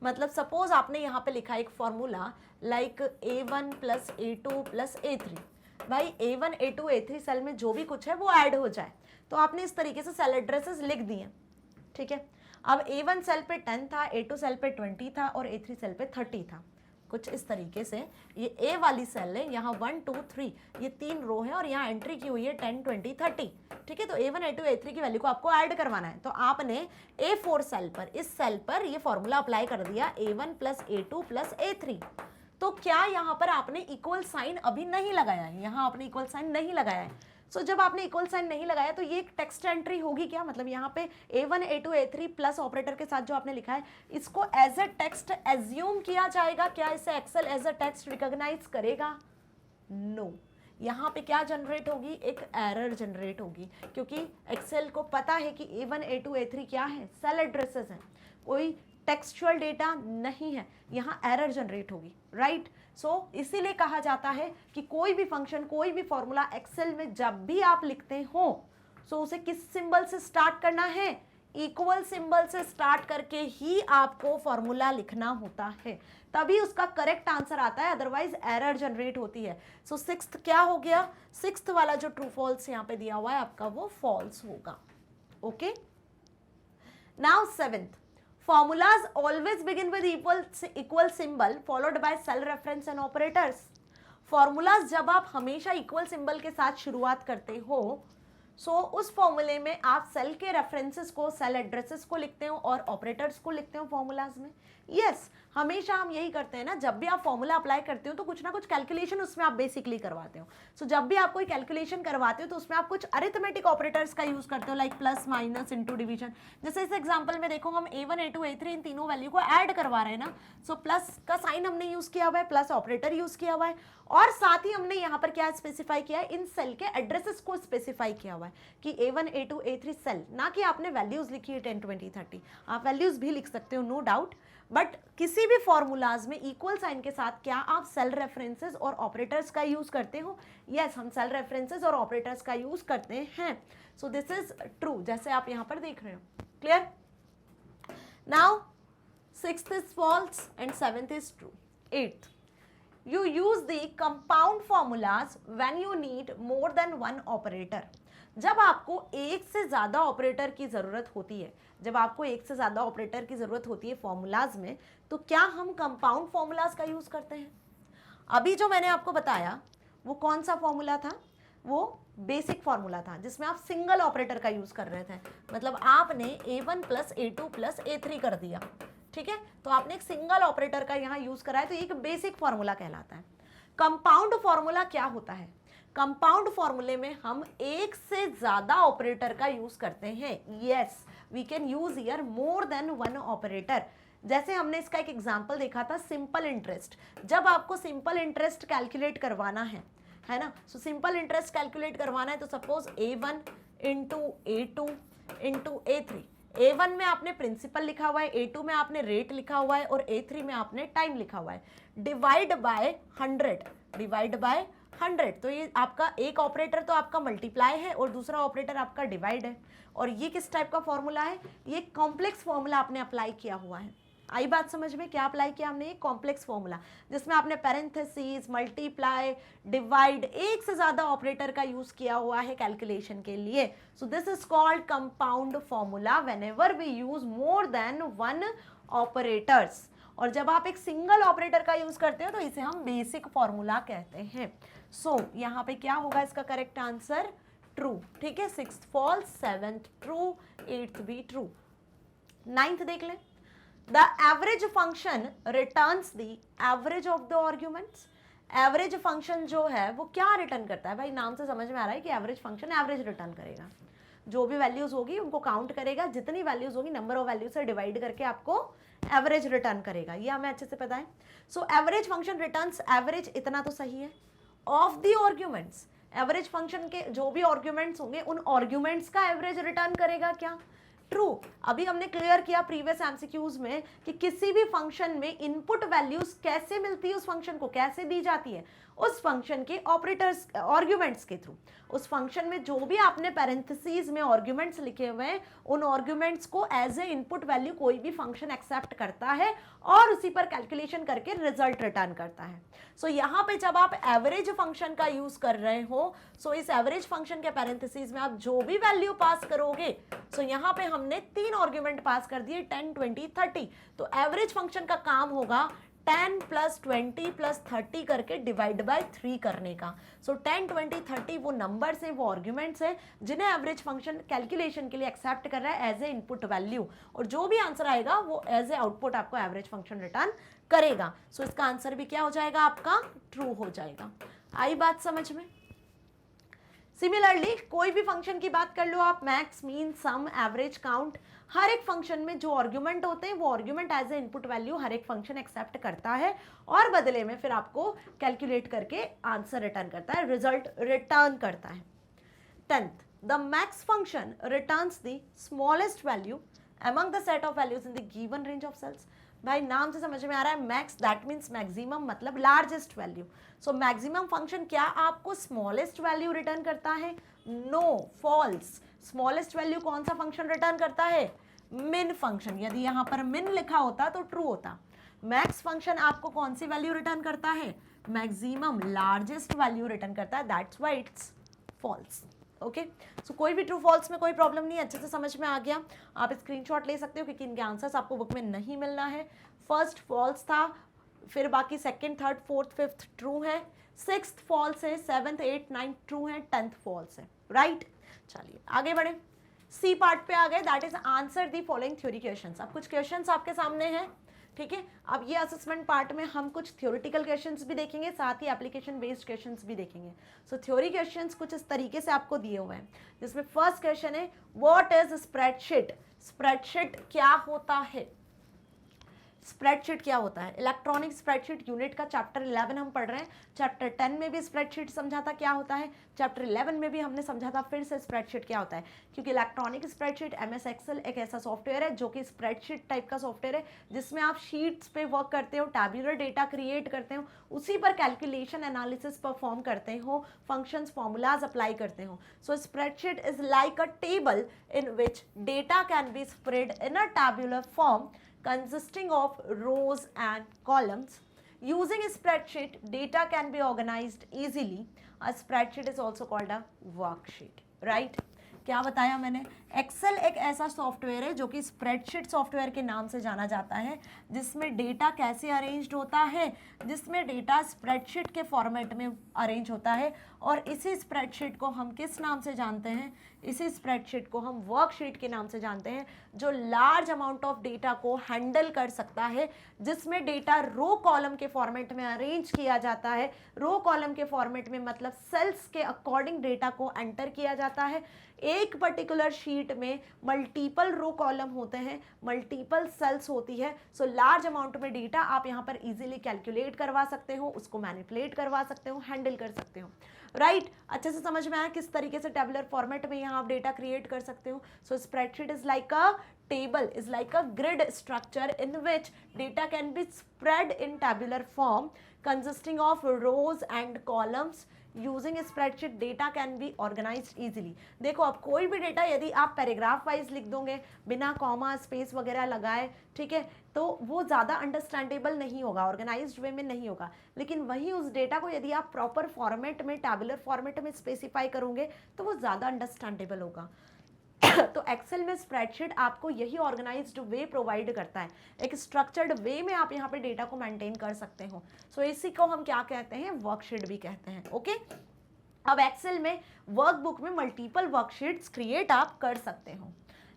A: मतलब सपोज आपने यहाँ पे लिखा एक formula like A1 plus A2 plus A3, भाई A1 A2 A3 सेल में जो भी कुछ है वो ऐड हो जाए, तो आपने इस तरीके से सेल एड्रेसेस लिख दिए, ठीक है। अब A1 सेल पे 10 था, A2 सेल पे 20 था और A3 सेल पे 30 था, कुछ इस तरीके से ये A वाली सेल है, यहाँ 1 2 3 ये 3 रो है और यहाँ एंट्री की हुई है 10 20 30, ठीक है। तो A1 A2 A3 की वैल्यू को आपको ऐड करवाना है, तो आपने A4 सेल पर, इस सेल पर ये फॉर्मूला अप्लाई कर दिया A1 plus A2 plus A3। तो क्या यहाँ पर आपने इक्वल साइन अभी नहीं लगाया है, यहाँ आपने इक्वल साइन नहीं लगाया है। सो जब आपने इक्वल साइन नहीं लगाया तो ये एक टेक्स्ट एंट्री होगी क्या, मतलब यहाँ पे A1 A2 A3 plus operator के साथ जो आपने लिखा है इसको एज अ टेक्स्ट एज्यूम किया जाएगा, क्या इसे Excel as a text recognize करेगा? नो। यहाँ पे क्या जनरेट होगी, एक एरर जनरेट होगी, क्योंकि एक्सेल को पता है कि A1 A2 A3 क्या है, सेल एड्रेसेस हैं, कोई टेक्सचुअल डेटा नहीं है, यहाँ एरर जनरेट होगी, राइट। सो इसीलिए कहा जाता है कि कोई भी फंक्शन, कोई भी फॉर्मूला एक्सेल में जब भी आप लिखते हो सो उसे किस सिंबल से स्टार्ट करना है, इक्वल सिंबल से स्टार्ट करके ही आपको फॉर्मूला लिखना होता है, तभी उसका करेक्ट आंसर आता है, अदरवाइज एरर जनरेट होती है। सो 6th क्या हो गया, 6th वाला जो ट्रू फॉल्स यहाँ पे दिया हुआ है आपका वो फॉल्स होगा। Okay, now 7th, formulas always begin with equal symbol followed by cell reference and operators। formulas जब आप हमेशा equal symbol के साथ शुरुआत करते हो सो उस फॉर्मूले में आप सेल के रेफरेंसेस को, सेल एड्रेसेस को लिखते हो और ऑपरेटर्स को लिखते हो फॉर्मूलाज में। यस, हमेशा हम यही करते हैं ना, जब भी आप फॉर्मूला अप्लाई करते हो तो कुछ ना कुछ कैलकुलेशन उसमें आप बेसिकली करवाते हो। सो जब भी आप कोई कैलकुलेशन करवाते हो तो उसमें आप कुछ अरिथमेटिक ऑपरेटर्स का यूज करते हो, like plus minus into division. जैसे इस एग्जांपल में देखो हम A1 A2 A3 इन तीनों वैल्यू को ऐड करवा रहे हैं ना, सो प्लस का साइन हमने यूज किया हुआ है, प्लस ऑपरेटर यूज किया हुआ है, और साथ ही हमने यहाँ पर क्या स्पेसिफाई किया है, इन सेल के एड्रेसेस को स्पेसिफाई किया हुआ है कि A1 A2 A3 सेल, ना कि आपने वैल्यूज लिखी है 10 20 30, आप वैल्यूज भी लिख सकते हो नो डाउट, बट किसी भी फॉर्मूलाज में इक्वल साइन के साथ क्या आप सेल रेफरेंसेस और ऑपरेटर्स का यूज करते हो? यस, हम सेल रेफरेंसेस और ऑपरेटर्स का यूज करते हैं। सो दिस इज ट्रू, जैसे आप यहाँ पर देख रहे हो। Clear? Now 6th is false and 7th is true. 8th, you use the compound formulas when you need more than one operator। जब आपको एक से ज़्यादा ऑपरेटर की ज़रूरत होती है, जब आपको एक से ज़्यादा ऑपरेटर की ज़रूरत होती है फॉर्मूलाज में, तो क्या हम कंपाउंड फॉर्मूलाज का यूज़ करते हैं? अभी जो मैंने आपको बताया वो कौन सा फॉर्मूला था, वो बेसिक फॉर्मूला था जिसमें आप सिंगल ऑपरेटर का यूज़ कर रहे थे, मतलब आपने A1 plus A2 plus A3 कर दिया, ठीक है, तो आपने एक सिंगल ऑपरेटर का यहाँ यूज करा है, तो एक बेसिक फॉर्मूला कहलाता है। कंपाउंड फॉर्मूला क्या होता है? कंपाउंड फॉर्मूले में हम एक से ज्यादा ऑपरेटर का यूज करते हैं। Yes, we can use here more than one operator. जैसे हमने इसका एक एग्जांपल देखा था, सिंपल इंटरेस्ट। जब आपको सिंपल इंटरेस्ट कैलकुलेट करवाना है ना, सो सिंपल इंटरेस्ट कैलकुलेट करवाना है तो suppose A1 into A2 into A3, A1 में आपने प्रिंसिपल लिखा हुआ है, A2 में आपने रेट लिखा हुआ है और A3 में आपने टाइम लिखा हुआ है, डिवाइड बाय 100, डिवाइड बाय 100। तो ये आपका एक ऑपरेटर तो आपका मल्टीप्लाई है और दूसरा ऑपरेटर आपका डिवाइड है। और ये किस टाइप का फॉर्मूला है? ये कॉम्प्लेक्स फॉर्मूला आपने अप्लाई किया हुआ है। आई बात समझ में? क्या अप्लाई किया हमने? एक कॉम्प्लेक्स फॉर्मूला जिसमें आपने पैरेंथेसिस, मल्टीप्लाई, डिवाइड, एक से ज्यादा ऑपरेटर का यूज किया हुआ है कैलकुलेशन के लिए। So this is called compound formula whenever we use more than one operators. और जब आप एक सिंगल ऑपरेटर का यूज करते हो तो इसे हम बेसिक फॉर्मूला कहते हैं। सो यहाँ पे क्या होगा इसका करेक्ट आंसर? ट्रू। ठीक है, 6th false, 7th true, 8th भी ट्रू। 9th देख लें। The average function returns the average of the arguments। Average function जो है वो क्या रिटर्न करता है? भाई नाम से समझ में आ रहा है कि एवरेज फंक्शन एवरेज रिटर्न करेगा। जो भी वैल्यूज होगी उनको काउंट करेगा, जितनी वैल्यूज होगी नंबर ऑफ वैल्यूज से डिवाइड करके आपको एवरेज रिटर्न करेगा। ये हमें अच्छे से पता है। So average function returns average, इतना तो सही है, of the arguments, average function के जो भी आर्ग्यूमेंट्स होंगे उन आर्ग्यूमेंट्स का एवरेज रिटर्न करेगा। क्या? ट्रू। अभी हमने क्लियर किया प्रीवियस एमसीक्यूज में कि किसी भी फंक्शन में इनपुट वैल्यूज कैसे मिलती है, उस फंक्शन को कैसे दी जाती है, उस फंक्शन के ऑपरेटर्स आर्ग्यूमेंट्स के थ्रू। उस फंक्शन में जो भी आपने पैरेंथेसिस में आर्ग्यूमेंट्स लिखे हुए हैं उन आर्ग्यूमेंट्स को एज ए इनपुट वैल्यू कोई भी फंक्शन एक्सेप्ट करता है और उसी पर कैलकुलेशन करके रिजल्ट रिटर्न करता है। सो यहाँ पे जब आप एवरेज फंक्शन का यूज कर रहे हो, सो इस एवरेज फंक्शन के पैरेंथेसिस में आप जो भी वैल्यू पास करोगे, सो यहाँ पे हमने 3 आर्ग्यूमेंट पास कर दिए 10, 20, 30। तो एवरेज फंक्शन का काम होगा 10 प्लस 20 प्लस 30 करके डिवाइड बाय 3 करने का। सो 10, 20, 30 वो नंबर्स हैं, वो आर्ग्यूमेंट्स हैं जिन्हें एवरेज फंक्शन कैलकुलेशन के लिए एक्सेप्ट कर रहा है एज ए इनपुट वैल्यू, और जो भी आंसर आएगा वो एज ए आउटपुट आपको एवरेज फंक्शन रिटर्न करेगा। सो इसका आंसर भी क्या हो जाएगा आपका? ट्रू हो जाएगा। आई बात समझ में? सिमिलरली कोई भी फंक्शन की बात कर लो आप, max, mean, sum, average, count, हर एक फंक्शन में जो आर्ग्यूमेंट होते हैं वो argument as a input value हर एक फंक्शन एक्सेप्ट करता है और बदले में फिर आपको कैलकुलेट करके आंसर रिटर्न करता है, रिजल्ट रिटर्न करता है। 10th, the max function returns the smallest value among the set of values in the given range of cells। भाई नाम से समझ में आ रहा है, मैक्स दैट मीन्स मैक्सिमम, मतलब largest value. So maximum function क्या आपको स्मॉलेस्ट वैल्यू रिटर्न करता है? No, false. स्मॉलेस्ट वैल्यू कौन सा फंक्शन रिटर्न करता है? मिन फंक्शन। यदि यहाँ पर मिन लिखा होता तो ट्रू होता। मैक्स फंक्शन आपको कौन सी वैल्यू रिटर्न करता है? मैक्सिमम, लार्जेस्ट वैल्यू रिटर्न करता है, that's why it's false. Okay, so कोई भी ट्रू फॉल्स में कोई प्रॉब्लम नहीं है, अच्छे से समझ में आ गया। आप स्क्रीनशॉट ले सकते हो क्योंकि इनके आंसर्स आपको बुक में नहीं मिलना है। फर्स्ट फॉल्स था, फिर बाकी second, third, fourth, fifth true है, सिक्स्थ फॉल्स है, सेवंथ, एट, नाइन्थ ट्रू है, 10th फॉल्स है, राइट। चलिए आगे बढ़े, सी पार्ट पे आ गए, that is answer the following theory questions. अब कुछ क्वेश्चंस आपके सामने हैं, ठीक है। अब ये असेसमेंट पार्ट में हम कुछ थ्योरेटिकल क्वेश्चंस भी देखेंगे, साथ ही एप्लीकेशन बेस्ड क्वेश्चंस भी देखेंगे। सो थ्योरी क्वेश्चंस कुछ इस तरीके से आपको दिए हुए हैं, जिसमें फर्स्ट क्वेश्चन है व्हाट इज स्प्रेडशीट। स्प्रेडशीट क्या होता है? स्प्रेडशीट क्या होता है? इलेक्ट्रॉनिक स्प्रेडशीट यूनिट का चैप्टर 11 हम पढ़ रहे हैं। चैप्टर 10 में भी स्प्रेडशीट समझा था क्या होता है, चैप्टर 11 में भी हमने समझा था फिर से स्प्रेडशीट क्या होता है। क्योंकि इलेक्ट्रॉनिक स्प्रेडशीट MS एक्सेल एक ऐसा सॉफ्टवेयर है जो कि स्प्रेडशीट टाइप का सॉफ्टवेयर है, जिसमें आप शीट्स पे वर्क करते हो, टैब्यूलर डेटा क्रिएट करते हो, उसी पर कैलकुलेशन एनालिसिस परफॉर्म करते हो, फंक्शंस फॉर्मूलाज अप्लाई करते हो। So spreadsheet is like a table in which data can be spread in a tabular form consisting of rows and columns. Using a spreadsheet, data can be organized easily. A spreadsheet is also called a worksheet, right? क्या बताया मैंने? Excel एक ऐसा software है जो कि spreadsheet software के नाम से जाना जाता है, जिसमें डेटा कैसे अरेंज्ड होता है, जिसमें डेटा स्प्रेडशीट के फॉर्मेट में अरेंज होता है। और इसी स्प्रेडशीट को हम किस नाम से जानते हैं? इसी स्प्रेडशीट को हम वर्कशीट के नाम से जानते हैं, जो लार्ज अमाउंट ऑफ डेटा को हैंडल कर सकता है, जिसमें डेटा रो कॉलम के फॉर्मेट में अरेंज किया जाता है। रो कॉलम के फॉर्मेट में मतलब सेल्स के अकॉर्डिंग डेटा को एंटर किया जाता है। एक पर्टिकुलर शीट में मल्टीपल रो कॉलम होते हैं, मल्टीपल सेल्स होती है। सो लार्ज अमाउंट में डेटा आप यहाँ पर इजीली कैलकुलेट करवा सकते हो, उसको मैनिपुलेट करवा सकते हो, हैंडल कर सकते हो, राइट। अच्छे से समझ में आया किस तरीके से टेबुलर फॉर्मेट में यहाँ आप डेटा क्रिएट कर सकते हो। So spreadsheet is like a table, is like a grid structure in which data can be spread in tabular form consisting of rows and columns. Using a spreadsheet data can be organized easily। देखो अब कोई भी data यदि आप paragraph wise लिख दोगे बिना comma space वगैरह लगाए, ठीक है, तो वो ज़्यादा अंडरस्टैंडेबल नहीं होगा, ऑर्गेनाइज्ड वे में नहीं होगा। लेकिन वही उस डेटा को यदि आप प्रॉपर फॉर्मेट में, टैबुलर फॉर्मेट में स्पेसिफाई करोगे तो वो ज़्यादा अंडरस्टैंडेबल होगा। तो एक्सेल में स्प्रेडशीट आपको यही ऑर्गेनाइज्ड वे प्रोवाइड करता है, एक स्ट्रक्चर्ड वे में आप यहाँ पे डेटा को मेंटेन कर सकते हो। सो इसी को हम क्या कहते हैं? वर्कशीट भी कहते हैं, ओके। अब एक्सेल में वर्कबुक में मल्टीपल वर्कशीट्स क्रिएट आप कर सकते हो।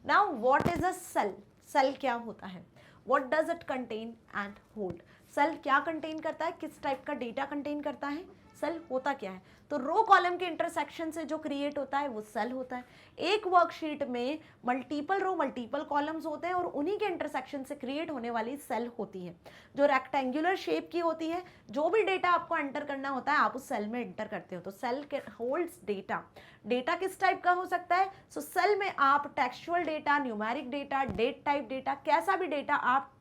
A: Now what is a cell? Cell क्या होता है? What does it contain and hold? Cell क्या कंटेन करता है, किस टाइप का डेटा कंटेन करता है? सेल होता क्या है? तो रो कॉलम के इंटरसेक्शन से जो क्रिएट होता है वो सेल होता है। एक वर्कशीट में मल्टीपल रो मल्टीपल कॉलम्स होते हैं और उन्हीं के इंटरसेक्शन से क्रिएट होने वाली सेल होती है जो रेक्टेंगुलर शेप की होती है। जो भी डेटा आपको एंटर करना होता है आप उस सेल में एंटर करते हो। तो सेल के होल्ड्स डेटा। डेटा किस टाइप का हो सकता है? सो सेल में आप textual data, numeric data, date type data, कैसा भी डेटा आप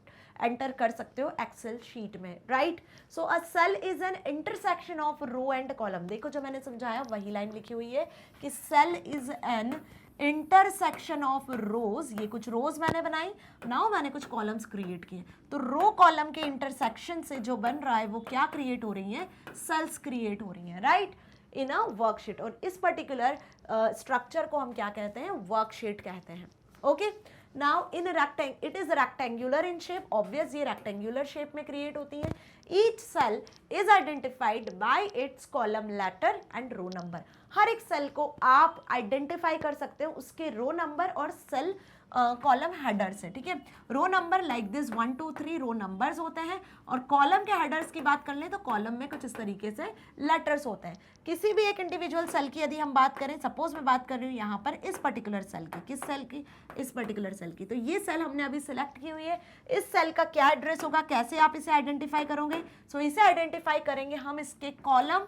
A: एंटर कर सकते हो एक्सेल शीट में, right? So a cell is an intersection of row and column. देखो जो मैंने समझाया वही लाइन लिखी हुई है कि cell is an intersection of rows. ये कुछ रोज मैंने बनाई, नाउ मैंने कुछ कॉलम्स क्रिएट किए। तो रो कॉलम के इंटरसेक्शन से जो बन रहा है वो क्या क्रिएट हो रही है? सेल्स क्रिएट हो रही हैं, राइट, इन अ वर्कशीट। और इस पर्टिकुलर स्ट्रक्चर को हम क्या कहते हैं? वर्कशीट कहते हैं। Okay, now in it is rectangular in shape. Obvious ये रेक्टेंगुलर शेप में क्रिएट होती है। Each cell is identified by its column letter and row number. हर एक सेल को आप आइडेंटिफाई कर सकते हो उसके रो नंबर और सेल कॉलम हेडर से, ठीक है? Row number like this 1 2 3 row numbers होते हैं और कॉलम के हेडर्स की बात कर लें तो कॉलम में कुछ इस तरीके से लेटर्स होते हैं। किसी भी एक इंडिविजुअल सेल की यदि हम बात करें, सपोज मैं बात कर रही हूँ यहाँ पर इस पर्टिकुलर सेल की, किस सेल की? इस पर्टिकुलर सेल की। तो ये सेल हमने अभी सिलेक्ट की हुई है। इस सेल का क्या एड्रेस होगा, कैसे आप इसे आइडेंटिफाई करोगे? सो इसे आइडेंटिफाई करेंगे हम इसके कॉलम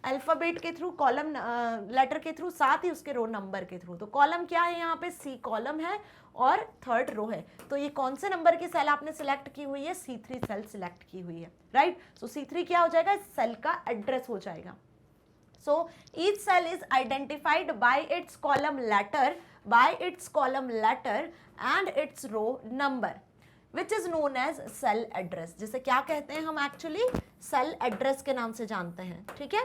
A: अल्फाबेट के थ्रू, कॉलम लेटर के थ्रू, साथ ही उसके रो नंबर के थ्रू। तो कॉलम क्या है यहाँ पे? सी कॉलम है और थर्ड रो है। तो ये कौन से नंबर की सेल आपने सिलेक्ट की हुई है? C3 सेल सिलेक्ट की हुई है, राइट? सो C3 क्या हो जाएगा? इस सेल का एड्रेस हो जाएगा। So each cell is identified by its column letter and its row number, which is known as cell address, जिसे क्या कहते हैं हम एक्चुअली? सेल एड्रेस के नाम से जानते हैं, ठीक है?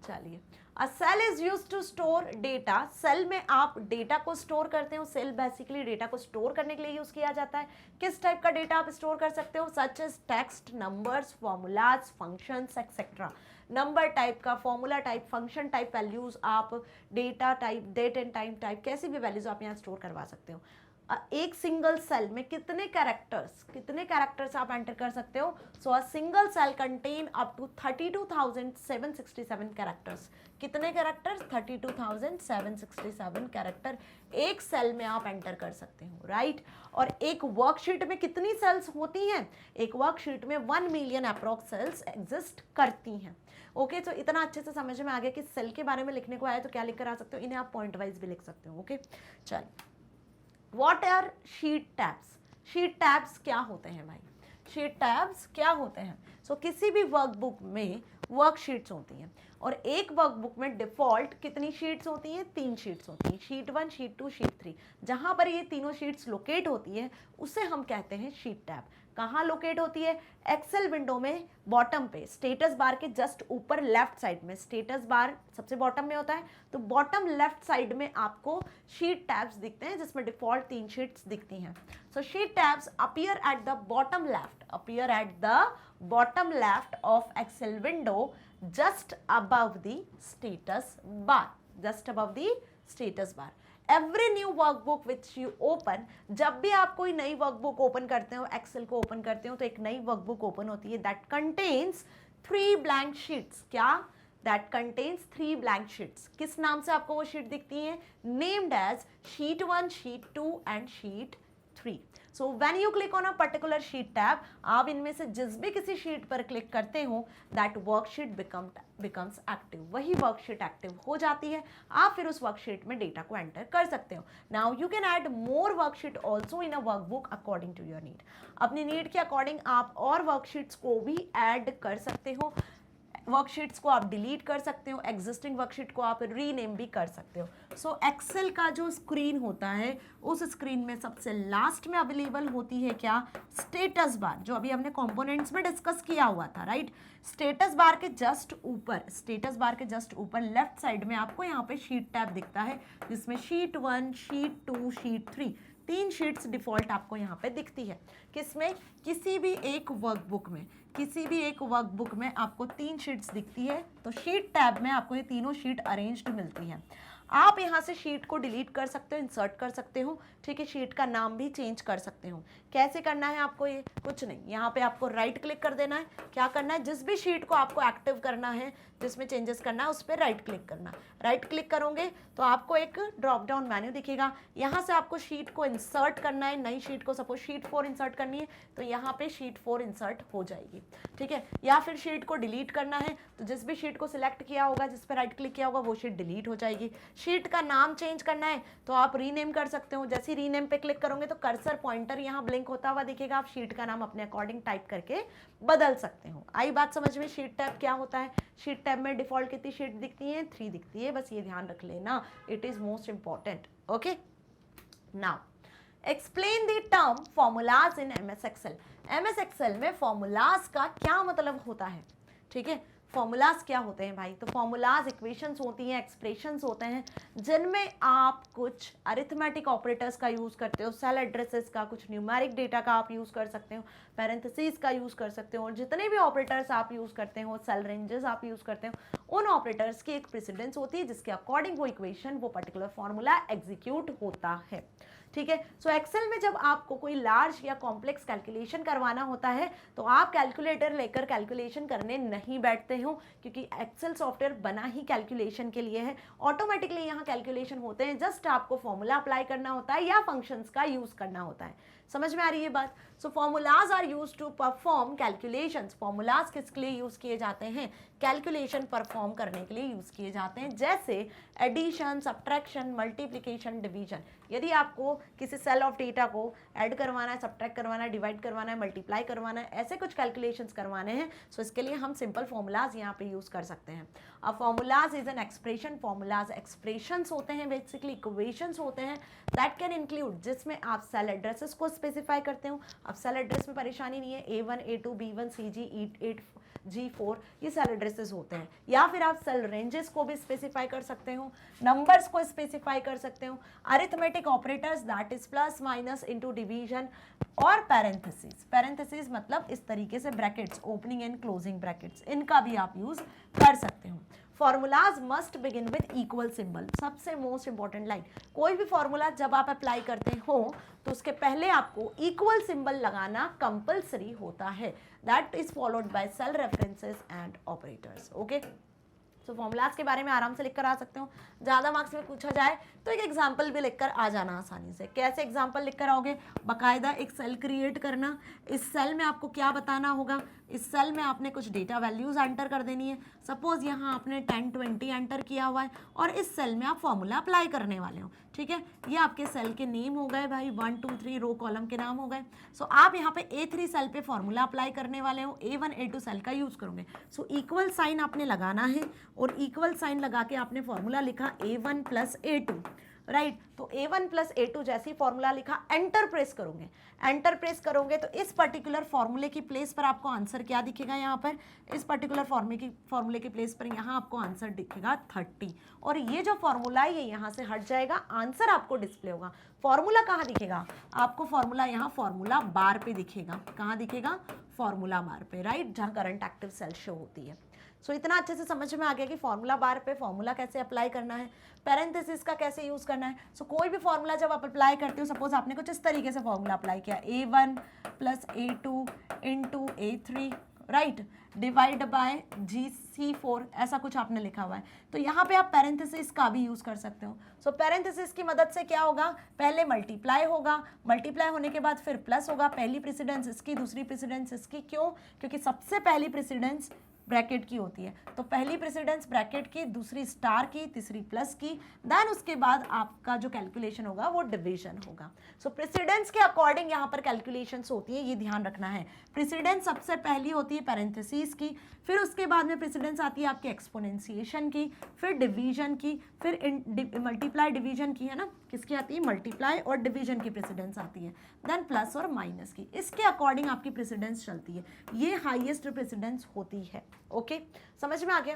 A: चलिए, a cell is use to store data. Cell में आप डेटा को स्टोर करते हो। सेल बेसिकली डेटा को स्टोर करने के लिए यूज किया जाता है। किस टाइप का डेटा आप स्टोर कर सकते हो? Such as text, numbers, formulas, functions etcetera. Number type का, formula type, function type values, आप data type, date and time type, कैसी भी वैल्यूज आप यहाँ स्टोर करवा सकते हो। एक सिंगल सेल में कितने कैरेक्टर्स आप एंटर कर सकते हो? So a single cell contain up to 32,767 characters. कितने कैरेक्टर्स? 32,767 कैरेक्टर एक सेल में आप एंटर कर सकते हो, राइट? और एक वर्कशीट में कितनी सेल्स होती हैं? एक वर्कशीट में 1 मिलियन अप्रॉक्स सेल्स एग्जिस्ट करती हैं। ओके, तो इतना अच्छे से समझ में आ गया कि सेल के बारे में लिखने को आया तो क्या लिख कर आ सकते हो? इन्हें आप पॉइंट वाइज भी लिख सकते हो। ओके, चल, What are sheet tabs? Sheet tabs क्या होते हैं भाई? शीट टैब्स क्या होते हैं? सो किसी भी वर्कबुक में वर्कशीट्स होती हैं और एक वर्कबुक में डिफॉल्ट कितनी शीट्स होती हैं? 3 शीट्स होती हैं, शीट 1, शीट 2, शीट 3। जहां पर ये तीनों शीट्स लोकेट होती है उसे हम कहते हैं शीट टैब। कहाँ लोकेट होती है? एक्सेल विंडो में बॉटम पे, स्टेटस बार के जस्ट ऊपर लेफ्ट साइड में। स्टेटस बार सबसे बॉटम में होता है, तो बॉटम लेफ्ट साइड में आपको शीट टैब्स दिखते हैं जिसमें डिफॉल्ट 3 शीट्स दिखती हैं। So sheet tabs appear at the bottom left of Excel window just above the status bar. Every new workbook which you open, जब भी आप कोई नई वर्कबुक ओपन करते हो, एक्सेल को ओपन करते हो, तो एक नई वर्कबुक ओपन होती है that contains 3 blank sheets। क्या? that contains 3 blank sheets। किस नाम से आपको वो शीट दिखती है? named as sheet 1, sheet 2 and sheet 3। So when you click on a particular sheet tab, आप इनमें से जिस भी किसी शीट पर क्लिक करते हो, that worksheet becomes active। वही वर्कशीट एक्टिव हो जाती है। आप फिर उस वर्कशीट में डेटा को एंटर कर सकते हो। Now you can add more worksheet also in a workbook according to your need। अपनी नीड के अकॉर्डिंग आप और वर्कशीट्स को भी ऐड कर सकते हो। वर्कशीट्स को आप डिलीट कर सकते हो, एग्जिस्टिंग वर्कशीट को आप रीनेम भी कर सकते हो। सो एक्सेल का जो स्क्रीन होता है उस स्क्रीन में सबसे लास्ट में अवेलेबल होती है क्या? स्टेटस बार, जो अभी हमने कंपोनेंट्स में डिस्कस किया हुआ था, राइट? स्टेटस बार के जस्ट ऊपर लेफ्ट साइड में आपको यहाँ पे शीट टैब दिखता है जिसमें sheet 1, sheet 2, sheet 3, 3 sheets default आपको यहाँ पे दिखती है। किसमें? किसी भी एक वर्कबुक में। किसी भी एक वर्कबुक में आपको 3 शीट्स दिखती है, तो शीट टैब में आपको ये तीनों शीट अरेंज्ड मिलती हैं। आप यहाँ से शीट को डिलीट कर सकते हो, इंसर्ट कर सकते हो, ठीक है, शीट का नाम भी चेंज कर सकते हो। कैसे करना है आपको, ये कुछ नहीं, यहाँ पे आपको राइट क्लिक कर देना है। क्या करना है, जिस भी शीट को आपको एक्टिव करना है, जिसमें चेंजेस करना है, उस पर राइट क्लिक करना। राइट क्लिक करोगे तो आपको एक ड्रॉप डाउन मेन्यू दिखेगा, यहाँ से आपको शीट को इंसर्ट करना है, नई शीट को सपोज शीट 4 इंसर्ट करनी है, तो यहाँ पे शीट 4 इंसर्ट हो जाएगी, ठीक है। या फिर शीट को डिलीट करना है, तो जिस भी शीट को सिलेक्ट किया होगा, जिस पर राइट क्लिक किया होगा, वो शीट डिलीट हो जाएगी। शीट का नाम चेंज करना है तो आप रीनेम कर सकते हो, जैसे रीनेम पे क्लिक करोगे तो कर्सर पॉइंटर यहाँ ब्लिंक होता हुआ दिखेगा, आप शीट का नाम अपने अकॉर्डिंग टाइप करके बदल सकते हो। आई बात समझ में, शीट टैब क्या होता है। शीट टैब में डिफॉल्ट कितनी शीट दिखती है, 3 दिखती है, बस ये ध्यान रख लेना, it is most important. Okay, now explain the term formulas in MS Excel. MS Excel में फॉर्मूलाज का क्या मतलब होता है, ठीक है। फॉर्मूलाज क्या होते हैं भाई, तो फॉर्मूलाज इक्वेशंस होती हैं, एक्सप्रेशंस होते हैं, जिनमें आप कुछ अरिथमेटिक ऑपरेटर्स का यूज़ करते हो, सेल एड्रेसेस का, कुछ न्यूमेरिक डेटा का आप यूज़ कर सकते हो, पैरेंथेसिस का यूज़ कर सकते हो, और जितने भी ऑपरेटर्स आप यूज़ करते हो, सेल रेंजेस आप यूज़ करते हो, उन ऑपरेटर्स की एक प्रेसिडेंस होती है, जिसके अकॉर्डिंग वो इक्वेशन, वो पर्टिकुलर फॉर्मूला एग्जीक्यूट होता है, ठीक है। सो एक्सेल में जब आपको कोई लार्ज या कॉम्प्लेक्स कैलकुलेशन करवाना होता है, तो आप कैलकुलेटर लेकर कैलकुलेशन करने नहीं बैठते हो, क्योंकि एक्सेल सॉफ्टवेयर बना ही कैलकुलेशन के लिए है। ऑटोमेटिकली यहाँ कैलकुलेशन होते हैं, जस्ट आपको फॉर्मूला अप्लाई करना होता है या फंक्शंस का यूज करना होता है। समझ में आ रही है बात। So formulas are use to perform calculations. Formulas किसके लिए यूज किए जाते हैं, कैलकुलेशन परफॉर्म करने के लिए यूज किए जाते हैं, जैसे एडिशन, सब्ट्रैक्शन, मल्टीप्लिकेशन, डिवीजन। यदि आपको किसी सेल ऑफ डेटा को ऐड करवाना है, सब्ट्रैक्ट करवाना है, डिवाइड करवाना है, मल्टीप्लाई करवाना है, ऐसे कुछ कैलकुलेशंस करवाने हैं, सो इसके लिए हम सिंपल फॉर्मूलाज यहाँ पे यूज कर सकते हैं। अब formulas is an expression. Formulas expressions होते हैं, बेसिकली इक्वेशंस होते हैं, दैट कैन इंक्लूड, जिसमें आप सेल एड्रेसेस को स्पेसिफाई करते हो। अब सेल एड्रेस में परेशानी नहीं है, A1, A2, B1, CG, E8, G4, ये सेल एड्रेसेस होते हैं। या फिर आप सेल रेंजेस को भी स्पेसिफाई कर सकते हो, नंबर्स को स्पेसिफाई कर सकते हो, arithmetic operators that is plus, minus, into, division, और पैरेंथेसिस। पैरेंथेसिस मतलब इस तरीके से brackets, opening and closing brackets, इनका भी आप यूज कर सकते हो। Formulas must begin with equal symbol. सबसे मोस्ट इंपॉर्टेंट लाइन, कोई भी फॉर्मूला जब आप अप्लाई करते हो तो उसके पहले आपको इक्वल सिंबल लगाना कंपलसरी होता है, that is followed by cell references and operators. Okay, तो फॉर्मूलाज के बारे में आराम से लिखकर आ सकते हो। ज़्यादा मार्क्स में पूछा जाए तो एक एग्जाम्पल भी लिखकर आ जाना आसानी से। कैसे एग्जाम्पल लिखकर आओगे, बाकायदा एक सेल क्रिएट करना, इस सेल में आपको क्या बताना होगा, इस सेल में आपने कुछ डेटा वैल्यूज एंटर कर देनी है। सपोज यहाँ आपने 10, 20 एंटर किया हुआ है, और इस सेल में आप फॉर्मूला अप्लाई करने वाले हो, ठीक है। ये आपके सेल के नेम हो गए भाई, 1, 2, 3 रो कॉलम के नाम हो गए। सो आप यहाँ पे A3 सेल पे फॉर्मूला अप्लाई करने वाले हो, A1, A2 सेल का यूज करोगे। सो इक्वल साइन आपने लगाना है, और इक्वल साइन लगा के आपने फॉर्मूला लिखा A1 प्लस A2, राइट। तो A1 प्लस A2 जैसे ही फॉर्मूला लिखा, एंटर प्रेस करोगे। एंटर प्रेस करोगे तो इस पर्टिकुलर फॉर्मूले की प्लेस पर आपको आंसर क्या दिखेगा, यहाँ पर इस पर्टिकुलर फॉर्मूले की प्लेस पर यहाँ आपको आंसर दिखेगा 30, और ये जो फॉर्मूला है ये यहाँ से हट जाएगा, आंसर आपको डिस्प्ले होगा। फॉर्मूला कहाँ दिखेगा आपको, फॉर्मूला यहाँ फॉर्मूला बार पे दिखेगा। कहाँ दिखेगा, फॉर्मूला बार पे, राइट, जहाँ करंट एक्टिव सेल शो होती है। सो इतना अच्छे से समझ में आ गया कि फॉर्मूला बार पे फॉर्मूला कैसे अप्लाई करना है, पैरेंथेसिस का कैसे यूज करना है। सो कोई भी फॉर्मूला जब आप अप्लाई करते हो, सपोज आपने कुछ इस तरीके से फॉर्मूला अप्लाई किया, A1 plus A2 into A3, right, divide by GC4, ऐसा कुछ आपने लिखा हुआ है, तो यहाँ पे आप पैरेंथेसिस का भी यूज कर सकते हो। सो पैरेंथेसिस की मदद से क्या होगा, पहले मल्टीप्लाई होगा, मल्टीप्लाई होने के बाद फिर प्लस होगा, पहली प्रेसिडेंस इसकी, दूसरी प्रेसिडेंस इसकी। क्यों, क्योंकि सबसे पहली प्रेसिडेंस ब्रैकेट की होती है, तो पहली प्रेसिडेंस ब्रैकेट की, दूसरी स्टार की, तीसरी प्लस की, देन उसके बाद आपका जो कैलकुलेशन होगा वो डिवीजन होगा। सो प्रेसिडेंस के अकॉर्डिंग यहाँ पर कैलकुलेशंस होती है, ये ध्यान रखना है। प्रेसिडेंस सबसे पहली होती है पैरेंथेसिस की, फिर उसके बाद में प्रेसिडेंस आती है आपके एक्सपोनेंशिएशन की, फिर डिवीजन की, फिर मल्टीप्लाई डिवीजन की, है ना, किसकी आती है, मल्टीप्लाई और डिवीजन की प्रेसिडेंस आती है, देन प्लस और माइनस की, इसके अकॉर्डिंग आपकी प्रेसिडेंस चलती है, ये हाईएस्ट प्रेसिडेंस होती है। ओके, समझ में आ गया।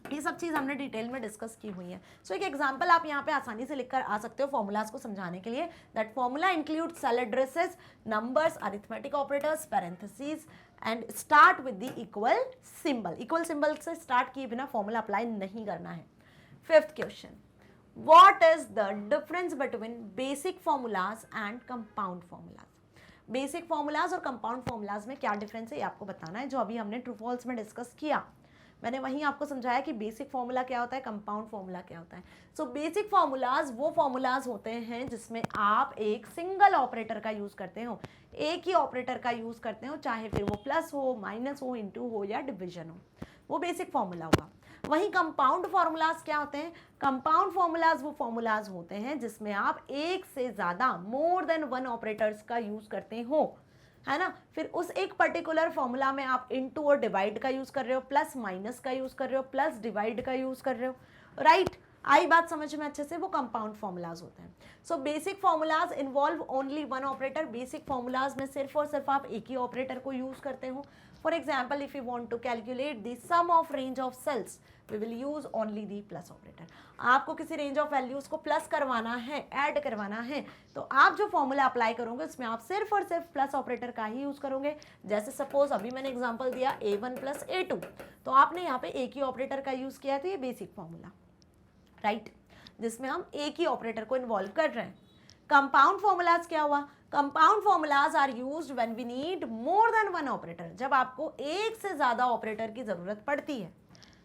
A: ये सब चीज़ हमने डिटेल में डिस्कस की हुई है। सो एक एग्जांपल आप यहाँ पे आसानी से लिखकर आ सकते हो फॉर्मूलाज को समझाने के लिए, that formula include cell addresses, numbers, arithmetic operators, parenthesis, and start with the equal symbol. Equal symbol से स्टार्ट किए बिना फॉर्मूला अप्लाई नहीं करना है। Fifth question, what is the difference between basic formulas and compound formulas. Basic formulas और compound formulas में क्या difference है ये आपको बताना है, जो अभी हमने ट्रू फॉल्स में डिस्कस किया। मैंने वहीं आपको समझाया कि बेसिक फॉर्मूला क्या होता है, कंपाउंड फॉर्मूला क्या होता है। सो बेसिक फॉर्मूलाज वो फॉर्मूलाज होते हैं जिसमें आप एक सिंगल ऑपरेटर का यूज करते हो, एक ही ऑपरेटर का यूज करते हो, चाहे फिर वो प्लस हो, माइनस हो, इनटू हो या डिवीजन हो, वो बेसिक फॉर्मूला होगा। वहीं कंपाउंड फॉर्मूलाज क्या होते हैं, कंपाउंड फॉर्मूलाज वो फॉर्मूलाज होते हैं जिसमें आप एक से ज्यादा मोर देन वन ऑपरेटर्स का यूज करते हो, है ना। फिर उस एक पर्टिकुलर फॉर्मूला में आप इनटू और डिवाइड का यूज कर रहे हो, प्लस माइनस का यूज कर रहे हो, प्लस डिवाइड का यूज कर रहे हो, राइट। आई बात समझ में अच्छे से, वो कंपाउंड फॉर्मूलाज होते हैं। So basic formulas involve only one operator. Basic formulas में सिर्फ और सिर्फ आप एक ही ऑपरेटर को यूज करते हो। For example, if you want to calculate the sum of range of cells, we will use only the plus operator. आपको किसी रेंज ऑफ वैल्यूज को प्लस करवाना है, ऐड करवाना है, तो आप जो फॉर्मूला अप्लाई करोगे उसमें आप सिर्फ और सिर्फ प्लस ऑपरेटर का ही यूज करोगे। जैसे सपोज अभी मैंने एग्जांपल दिया a1 प्लस a2, तो आपने यहाँ पे एक ही ऑपरेटर का यूज किया, तो ये बेसिक फॉर्मूला, राइट, जिसमें हम एक ही ऑपरेटर को इन्वॉल्व कर रहे हैं। कंपाउंड फॉर्मूलाज क्या हुआ, compound formulas are used when we need more than one operator, जब आपको एक से ज्यादा ऑपरेटर की जरूरत पड़ती है।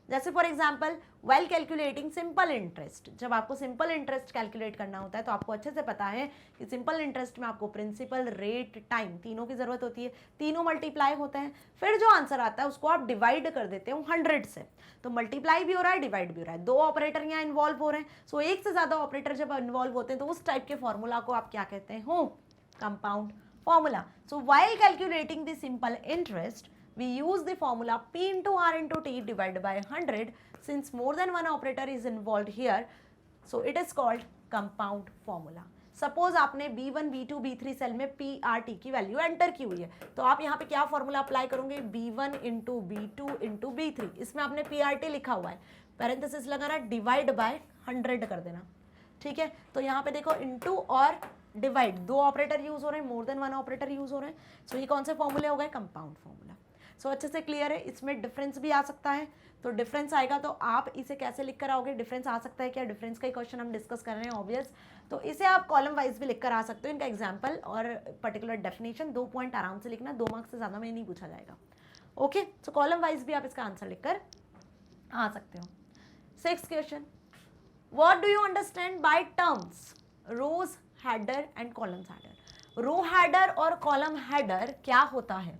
A: जैसे for example, well calculating simple interest, जब आपको सिंपल इंटरेस्ट कैलकुलेट करना होता है तो आपको अच्छे से पता है कि सिंपल इंटरेस्ट में आपको प्रिंसिपल, रेट, टाइम तीनों की जरूरत होती है, तीनों मल्टीप्लाई होते हैं, फिर जो आंसर आता है उसको आप डिवाइड कर देते हो 100 से, तो मल्टीप्लाई भी हो रहा है, डिवाइड भी हो रहा है, दो ऑपरेटर यहाँ इन्वॉल्व हो रहे हैं। सो एक से ज्यादा ऑपरेटर जब इन्वॉल्व होते हैं तो उस टाइप के फॉर्मूला को आप क्या कहते हो, compound formula. So while calculating the simple interest, we use the formula P into R into T divided by 100, since more than one operator is involved here, so it is called compound formula. Suppose आपने B1, B2, B3 cell में PRT की value enter की हुई है, तो आप यहाँ पे क्या फॉर्मूला अप्लाई करोगे, B1 into B2 into B3, इसमें आपने PRT लिखा हुआ है, पैरेंथेसिस लगाना, डिवाइड बाय 100 कर देना, ठीक है। तो यहाँ पे देखो इंटू और डिवाइड, दो ऑपरेटर यूज हो रहे हैं, मोर देन वन ऑपरेटर यूज हो रहे हैं। सो ये कौन से फॉर्मूले हो गए, कंपाउंड फॉर्मूला। सो अच्छे से क्लियर है। इसमें डिफरेंस भी आ सकता है, तो डिफरेंस आएगा तो आप इसे कैसे लिख कर आओगे, डिफरेंस आ सकता है क्या, डिफरेंस का ही क्वेश्चन हम डिस्कस कर रहे हैं ऑब्वियस, तो इसे आप कॉलम वाइज भी लिख कर आ सकते हो। इनका एग्जाम्पल और पर्टिकुलर डेफिनेशन 2 पॉइंट आराम से लिखना, 2 मार्क्स से ज़्यादा में नहीं पूछा जाएगा। ओके, सो कॉलम वाइज भी आप इसका आंसर लिख कर आ सकते हो। 6th question, what do you understand by terms rows header and column header. Row header और कॉलम हेडर क्या होता है,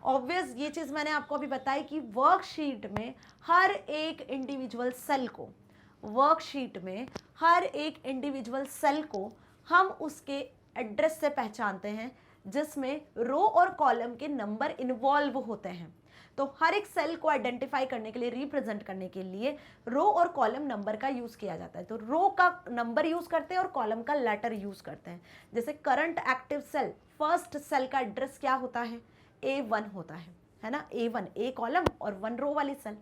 A: ऑब्वियस ये चीज मैंने आपको अभी बताई कि वर्कशीट में हर एक इंडिविजुअल सेल को, वर्कशीट में हर एक इंडिविजुअल सेल को हम उसके एड्रेस से पहचानते हैं, जिसमें रो और कॉलम के नंबर इन्वॉल्व होते हैं। तो हर एक सेल को आइडेंटिफाई करने के लिए, रिप्रेजेंट करने के लिए रो और कॉलम नंबर का यूज किया जाता है। तो रो का नंबर यूज करते हैं और कॉलम का लेटर यूज करते हैं। जैसे current active cell, first cell का एड्रेस क्या होता है, A1 होता है ना, A1, A कॉलम और 1 रो वाली सेल।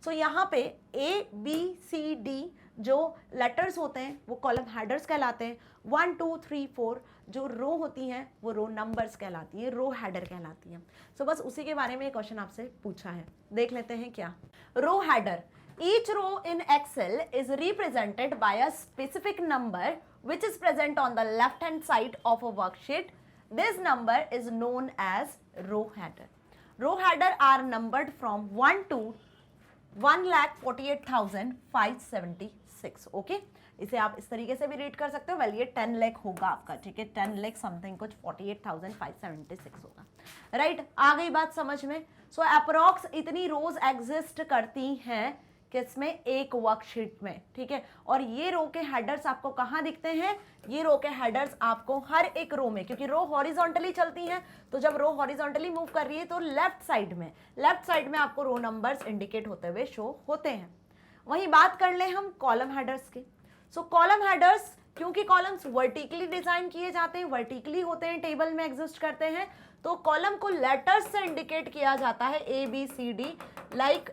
A: सो यहाँ पे ABCD जो लेटर्स होते हैं वो कॉलम हेडर्स कहलाते हैं, 1 2 3 4 जो रो होती हैं वो रो नंबर्स कहलाती है, रो हेडर कहलाती है। सो बस उसी के बारे में क्वेश्चन आपसे पूछा है, देख लेते हैं क्या। Row header, each row in Excel is represented by a specific number which is present on the left hand side of a worksheet. This number is known as row header. Row header are numbered from 1 to 1,48,576. Okay, इसे आप इस तरीके से भी read कर सकते हो। Well ये 10 लाख होगा आपका, ठीक है, 10 लाख समथिंग कुछ 48,576 होगा, राइट। आ गई बात समझ में। सो अप्रोक्स इतनी रोज एग्जिस्ट करती हैं किसमें, एक वर्कशीट में, ठीक है। और ये रो के हेडर्स आपको कहाँ दिखते हैं, ये रो के हेडर्स आपको हर एक रो में, क्योंकि रो हॉरिजॉन्टली चलती हैं, तो जब रो हॉरिजॉन्टली मूव कर रही है तो लेफ्ट साइड में आपको रो नंबर्स इंडिकेट होते हुए शो होते हैं। वहीं बात कर ले हम कॉलम हेडर्स की। सो कॉलम हेडर्स, क्योंकि कॉलम्स वर्टिकली डिजाइन किए जाते हैं, वर्टिकली होते हैं, टेबल में एग्जिस्ट करते हैं, तो कॉलम को लेटर्स से इंडिकेट किया जाता है, ABCD, लाइक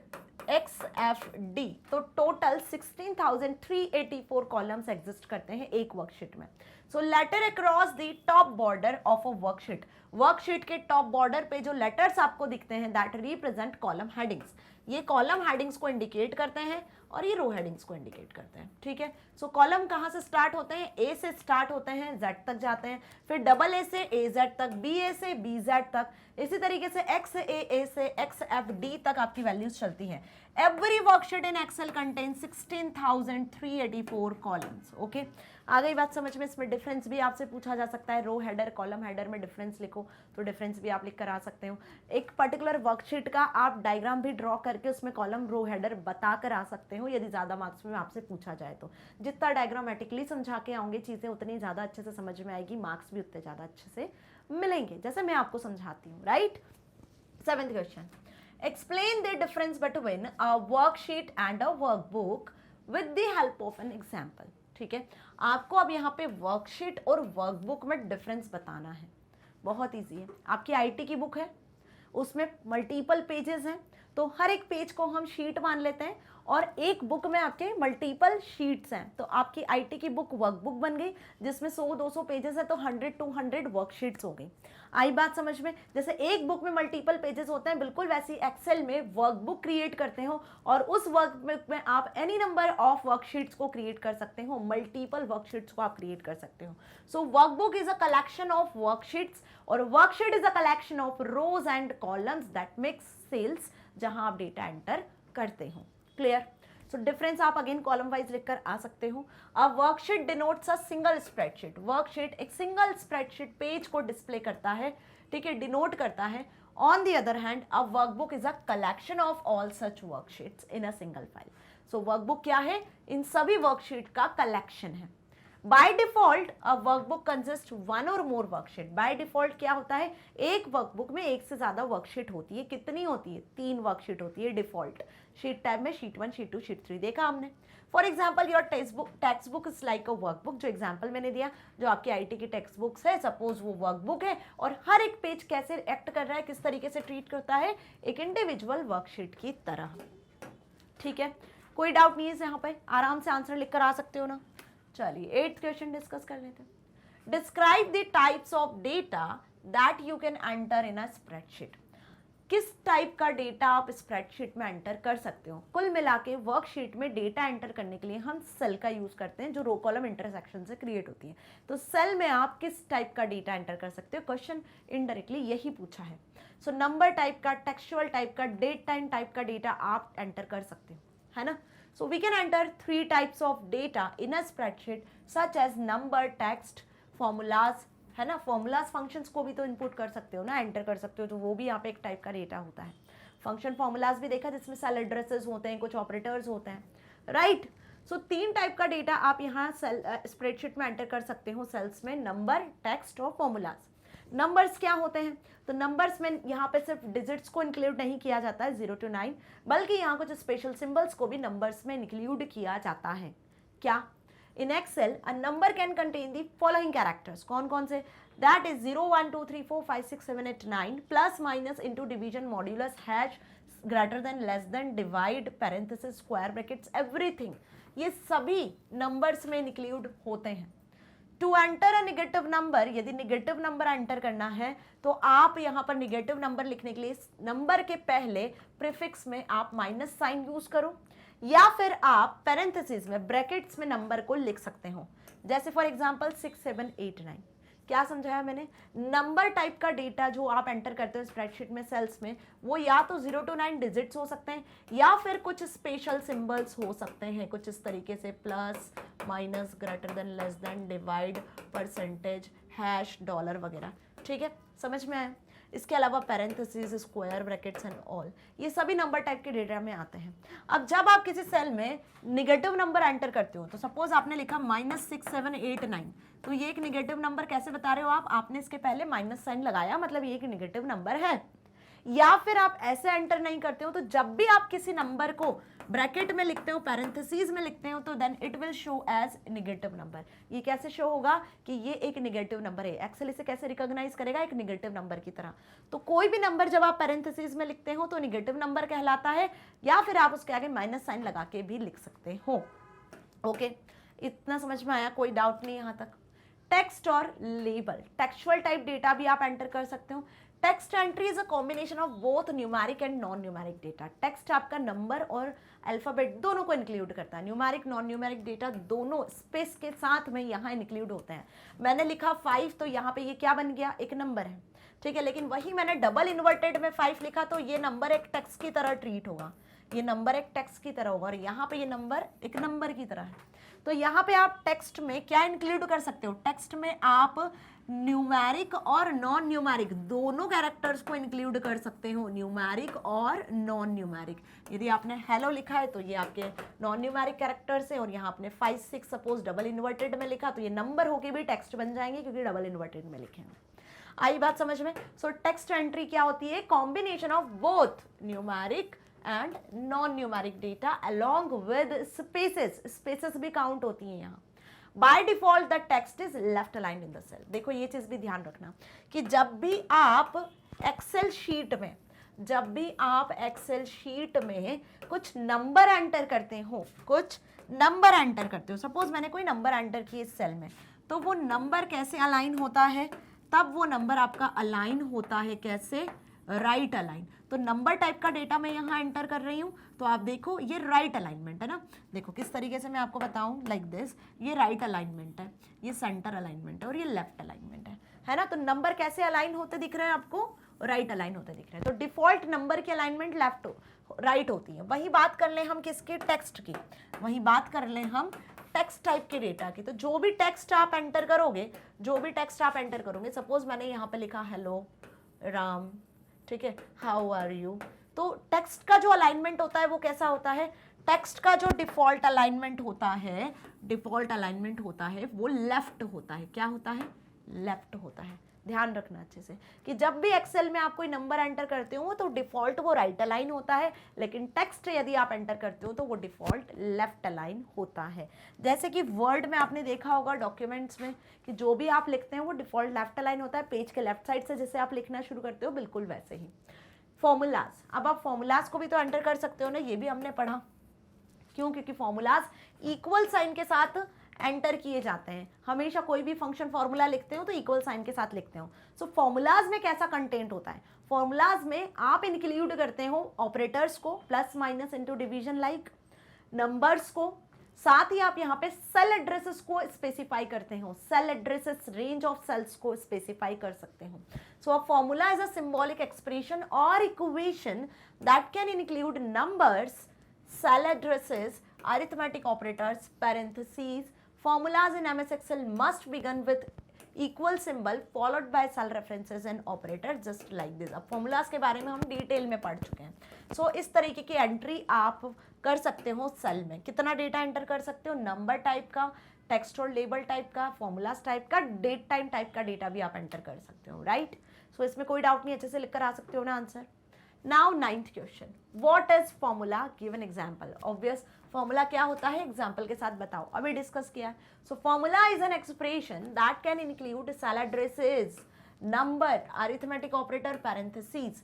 A: XFD, तो टोटल 16,384 कॉलम्स एग्जिस्ट करते हैं एक वर्कशीट में। So letter across the top border of a worksheet, worksheet के टॉप बॉर्डर पे जो लेटर्स आपको दिखते हैं दैट रिप्रेजेंट कॉलम हेडिंग्स, ये कॉलम हेडिंग्स को इंडिकेट करते हैं और ये रो हेडिंग्स को इंडिकेट करते हैं, ठीक है। सो कॉलम कहाँ से स्टार्ट होते हैं, ए से स्टार्ट होते हैं, जेड तक जाते हैं, फिर डबल ए से ए जेड तक, बी ए से बी जेड तक, इसी तरीके से एक्स ए से एक्स एफ डी तक आपकी वैल्यूज चलती हैं। Every worksheet in Excel contain 16,384 columns. Okay, आ गई बात समझ में। इसमें डिफरेंस भी आपसे पूछा जा सकता है, रो हेडर कॉलम हेडर में डिफरेंस लिखो, तो डिफरेंस भी आप लिख कर आ सकते हो। एक पर्टिकुलर वर्कशीट का आप डायग्राम भी ड्रॉ करके उसमें कॉलम रो हेडर बता कर आ सकते हो, यदि ज़्यादा मार्क्स में आपसे पूछा जाए तो। जितना डायग्रामेटिकली समझा के आओगे चीज़ें उतनी ज़्यादा अच्छे से समझ में आएगी, मार्क्स भी उतने ज़्यादा अच्छे से मिलेंगे, जैसे मैं आपको समझाती हूँ, right. 7th question, explain the difference between a worksheet and a workbook with the help of an example। ठीक है, आपको अब यहाँ पे वर्कशीट और वर्कबुक में डिफरेंस बताना है। बहुत इजी है, आपकी आईटी की बुक है, उसमें मल्टीपल पेजेस हैं, तो हर एक पेज को हम शीट मान लेते हैं और एक बुक में आपके मल्टीपल शीट्स हैं, तो आपकी आईटी की बुक वर्कबुक बन गई जिसमें 100-200 पेजेस है, तो 100-200 वर्कशीट्स हो गई। आई बात समझ में। जैसे एक बुक में मल्टीपल पेजेस होते हैं, बिल्कुल वैसी एक्सेल में वर्कबुक क्रिएट करते हो और उस वर्कबुक में आप एनी नंबर ऑफ वर्कशीट्स को क्रिएट कर सकते हो, मल्टीपल वर्कशीट्स को आप क्रिएट कर सकते हो। So workbook is a collection of worksheets और worksheet is a collection of rows and columns that makes cells, जहां आप डेटा एंटर करते हो। क्लियर। सो डिफरेंस आप अगेन कॉलम वाइज लिखकर आ सकते हो। A worksheet denotes a single spreadsheet, worksheet एक सिंगल स्प्रेडशीट पेज को डिस्प्ले करता है, ठीक है, डिनोट करता है। On the other hand a workbook is a collection of all such worksheets in a single file. So workbook क्या है, इन सभी वर्कशीट का कलेक्शन है। By default a workbook consist one और मोर वर्कशीट, बाय डिफॉल्ट क्या होता है, एक वर्कबुक में एक से ज्यादा वर्कशीट होती है। कितनी होती है, 3 वर्कशीट होती है डिफॉल्ट। शीट टैब में शीट 1, शीट 2, शीट 3 देखा हमने। For example your text book is like a workbook, जो एग्जाम्पल मैंने दिया, जो आपकी आईटी की टेक्स्ट बुक्स है, सपोज वो वर्कबुक है और हर एक पेज कैसे एक्ट कर रहा है, किस तरीके से ट्रीट करता है, एक इंडिविजुअल वर्कशीट की तरह। ठीक है, कोई डाउट नहीं है यहाँ पे, आराम से आंसर लिख कर आ सकते हो ना। चलिए 8th क्वेश्चन डिस्कस कर लेते हैं। Describe the types of data that you can enter in a spreadsheet. किस टाइप का डेटा आप स्प्रेडशीट में एंटर कर सकते हो। कुल मिला के वर्कशीट में डेटा एंटर करने के लिए हम सेल का यूज करते हैं, जो रो कॉलम इंटरसेक्शन से क्रिएट होती है। तो सेल में आप किस टाइप का डेटा एंटर कर सकते हो, क्वेश्चन इनडायरेक्टली यही पूछा है। सो नंबर टाइप का, टेक्सचुअल टाइप का, डेट टाइम टाइप का डेटा आप एंटर कर सकते हो, है ना। So we can enter 3 types of data in a spreadsheet such as number, text, formulas, है ना। formulas functions को भी तो input कर सकते हो ना, एंटर कर सकते हो, तो वो भी यहाँ पे एक टाइप का डेटा होता है। फंक्शन formulas भी देखा जिसमें सेल एड्रेसेस होते हैं, कुछ ऑपरेटर्स होते हैं, राइट। सो 3 टाइप का डेटा आप यहाँ सेल स्प्रेडशीट में एंटर कर सकते हो सेल्स में, नंबर, टेक्स्ट और फॉर्मूलाज। नंबर्स क्या होते हैं, तो नंबर्स में यहाँ पे सिर्फ डिजिट्स को इंक्लूड नहीं किया जाता है 0 to 9, बल्कि यहाँ कुछ स्पेशल सिंबल्स को भी नंबर्स में इंक्लूड किया जाता है। क्या, in Excel a number can contain the following characters, कौन कौन से, that is 0 1 2 3 4 5 6 7 8 9 plus minus into division modulus hash greater than less than divide parenthesis square brackets everything, ये सभी नंबर्स में इंक्लूड होते हैं। To enter a negative number, यदि negative number enter करना है तो आप यहाँ पर निगेटिव नंबर लिखने के लिए नंबर के पहले प्रीफिक्स में आप माइनस साइन यूज करो, या फिर आप पैरेंथेसिस में ब्रैकेट्स में नंबर को लिख सकते हो। जैसे फॉर एग्जांपल 6 7 8 9। क्या समझाया मैंने, नंबर टाइप का डेटा जो आप एंटर करते हो स्प्रेडशीट में सेल्स में, वो या तो 0 to 9 डिजिट्स हो सकते हैं या फिर कुछ स्पेशल सिंबल्स हो सकते हैं, कुछ इस तरीके से plus, minus, greater than, less than, divide, percentage, hash, dollar वगैरह। ठीक है, समझ में आया। इसके अलावा parenthesis, square brackets and all, ये सभी नंबर टाइप के डेटा में आते हैं। अब जब आप किसी सेल में निगेटिव नंबर एंटर करते हो, तो सपोज आपने लिखा -6 7 8 9, तो ये एक निगेटिव नंबर कैसे बता रहे हो आप, आपने इसके पहले माइनस साइन लगाया, मतलब ये एक निगेटिव नंबर है। या फिर आप ऐसे एंटर नहीं करते हो, तो जब भी आप किसी नंबर को ब्रैकेट में लिखते हो, पैरेंथेसिस में लिखते हो, तो then it will show as negative number. ये कैसे शो होगा कि ये एक नेगेटिव नंबर है, एक्सेल इसे कैसे रिकॉग्नाइज करेगा, एक नेगेटिव नंबर की तरह। तो कोई भी नंबर जब आप पैरेंथेसिस में लिखते हो तो नेगेटिव नंबर कहलाता है, या फिर आप उसके आगे माइनस साइन लगा के भी लिख सकते हो। ओके, इतना समझ में आया, कोई डाउट नहीं यहाँ तक। टेक्स्ट और लेबल, टेक्सचुअल टाइप डेटा भी आप एंटर कर सकते हो। Text entry is a combination of both numeric and non numeric data. Text आपका नंबर और अल्फाबेट दोनों को इंक्लूड करता है। न्यूमेरिक नॉन न्यूमेरिक डेटा दोनों स्पेस के साथ में यहाँ इंक्लूड होते हैं। मैंने लिखा 5, तो यहाँ पे ये क्या बन गया, एक नंबर है, ठीक है। लेकिन वही मैंने डबल इन्वर्टेड में 5 लिखा तो ये नंबर एक टेक्स्ट की तरह ट्रीट होगा, ये नंबर एक टेक्स्ट की तरह होगा, और यहाँ पे ये नंबर एक नंबर की तरह है। तो यहाँ पे आप टेक्स्ट में क्या इंक्लूड कर सकते हो, टेक्स्ट में आप न्यूमेरिक और नॉन न्यूमेरिक दोनों कैरेक्टर्स को इंक्लूड कर सकते हो, न्यूमेरिक और नॉन न्यूमेरिक। यदि आपने हेलो लिखा है तो ये आपके नॉन न्यूमेरिक कैरेक्टर्स है, और यहाँ आपने 5, 6 सपोज डबल इन्वर्टेड में लिखा तो ये नंबर होके भी टेक्स्ट बन जाएंगे क्योंकि डबल इन्वर्टेड में लिखे हैं। आई बात समझ में? सो टेक्स्ट एंट्री क्या होती है, combination of both numeric and non numeric data along with spaces, spaces भी काउंट होती हैं यहाँ। By default the text is left aligned in the cell. देखो ये चीज भी ध्यान रखना कि जब भी आप एक्सेल शीट में, जब भी आप एक्सेल शीट में कुछ नंबर एंटर करते हो, कुछ नंबर एंटर करते हो, सपोज मैंने कोई नंबर एंटर किए इस सेल में, तो वो नंबर कैसे अलाइन होता है, तब वो नंबर आपका अलाइन होता है कैसे, राइट अलाइन। तो नंबर टाइप का डेटा मैं यहाँ एंटर कर रही हूँ, तो आप देखो ये राइट अलाइनमेंट है ना। देखो किस तरीके से मैं आपको बताऊँ, लाइक दिस, ये राइट अलाइनमेंट है, ये सेंटर अलाइनमेंट है, और ये लेफ्ट अलाइनमेंट है ना। तो नंबर कैसे अलाइन होते दिख रहे हैं आपको, राइट अलाइन होते दिख रहे हैं। तो डिफॉल्ट नंबर की अलाइनमेंट लेफ्ट राइट होती है। वही बात कर लें हम किसकी, टेक्स्ट की, वही बात कर लें हम टेक्स्ट टाइप के डेटा की। तो जो भी टेक्स्ट आप एंटर करोगे, जो भी टेक्स्ट आप एंटर करोगे, सपोज मैंने यहाँ पे लिखा हेलो राम, ठीक है, हाउ आर यू, तो टेक्स्ट का जो अलाइनमेंट होता है वो कैसा होता है, टेक्स्ट का जो डिफॉल्ट अलाइनमेंट होता है, डिफॉल्ट अलाइनमेंट होता है वो लेफ्ट होता है। क्या होता है, लेफ्ट होता है। ध्यान रखना अच्छे से कि जब भी एक्सेल में आप कोई नंबर एंटर करते हो तो डिफॉल्ट वो राइट अलाइन होता है, लेकिन टेक्स्ट यदि आप एंटर करते हो तो वो डिफॉल्ट लेफ्ट अलाइन होता है। जैसे कि वर्ड में आपने देखा होगा डॉक्यूमेंट्स में कि जो भी आप लिखते हैं वो डिफॉल्ट लेफ्ट अलाइन होता है, पेज के लेफ्ट साइड से जैसे आप लिखना शुरू करते हो, बिल्कुल वैसे ही। फॉर्मूलाज, अब आप फॉर्मूलाज को भी तो एंटर कर सकते हो ना, ये भी हमने पढ़ा। क्यों, क्योंकि फॉर्मूलाज इक्वल साइन के साथ एंटर किए जाते हैं। हमेशा कोई भी फंक्शन फॉर्मूला लिखते हो तो इक्वल साइन के साथ लिखते हो। सो फॉर्मूलाज में कैसा कंटेंट होता है, फॉर्मूलाज में आप इंक्लूड करते हो ऑपरेटर्स को, plus minus into division like, numbers को, साथ ही आप यहाँ पे सेल एड्रेसेस को स्पेसिफाई करते हो, cell addresses, range of cells को स्पेसिफाई कर सकते हो। So a formula is a symbolic expression और equation that can include numbers, cell addresses, arithmetic operators, parentheses. Formulas in MS Excel must begin with equal symbol followed by cell references and operators just like this. अब formulas के बारे में हम detail में पढ़ चुके हैं। So इस तरीके की एंट्री आप कर सकते हो सेल में। कितना डेटा एंटर कर सकते हो, नंबर टाइप का, टेक्स्ट और लेबल टाइप का, फॉर्मूलाज टाइप का, डेट टाइम टाइप का डेटा भी आप एंटर कर सकते हो, राइट। सो इसमें कोई डाउट नहीं, अच्छे से लिख कर आ सकते हो ना answer. Now 9th question, what is formula? Give an example. Obvious formula क्या होता है, example के साथ बताओ, अभी डिस्कस किया है। So formula is an expression that can include cell addresses, number, arithmetic operator, parentheses.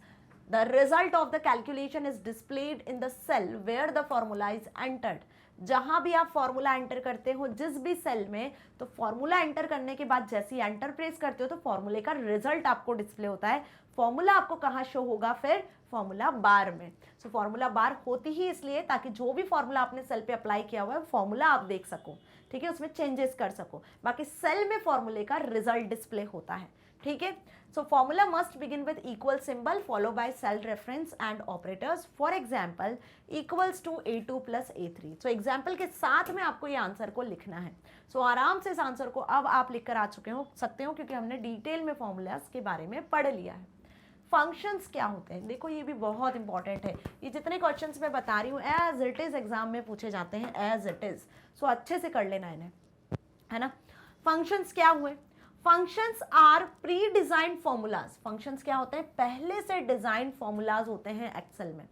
A: The result of the calculation is displayed in the cell where the formula is entered. जहां भी आप formula enter करते हो जिस भी cell में, तो formula enter करने के बाद जैसे ही एंटर प्रेस करते हो तो फॉर्मूले का रिजल्ट आपको डिस्प्ले होता है। फॉर्मूला आपको कहाँ शो होगा, फिर फॉर्मूला बार में। सो फॉर्मूला बार होती ही इसलिए ताकि जो भी फॉर्मूला आपने सेल पे अप्लाई किया हुआ है फॉर्मूला आप देख सको, ठीक है, उसमें चेंजेस कर सको। बाकी सेल में फॉर्मूले का रिजल्ट डिस्प्ले होता है, ठीक है। So formula must begin with equal symbol follow by cell reference and operators. For example equals to A2 plus A3। So example के साथ में आपको ये आंसर को लिखना है। सो आराम से इस आंसर को अब आप लिख कर आ चुके हो सकते हो क्योंकि हमने डिटेल में फॉर्मूलाज के बारे में पढ़ लिया है। फंक्शंस क्या होते हैं, देखो ये भी बहुत इंपॉर्टेंट है। ये जितने क्वेश्चंस मैं बता रही हूँ एज इट इज एग्जाम में पूछे जाते हैं, एज इट इज। सो अच्छे से कर लेना इन्हें, है ना। फंक्शंस क्या हुए, functions are pre designed formulas, functions क्या होते हैं, पहले से डिजाइन फॉर्मूलाज होते हैं एक्सेल में,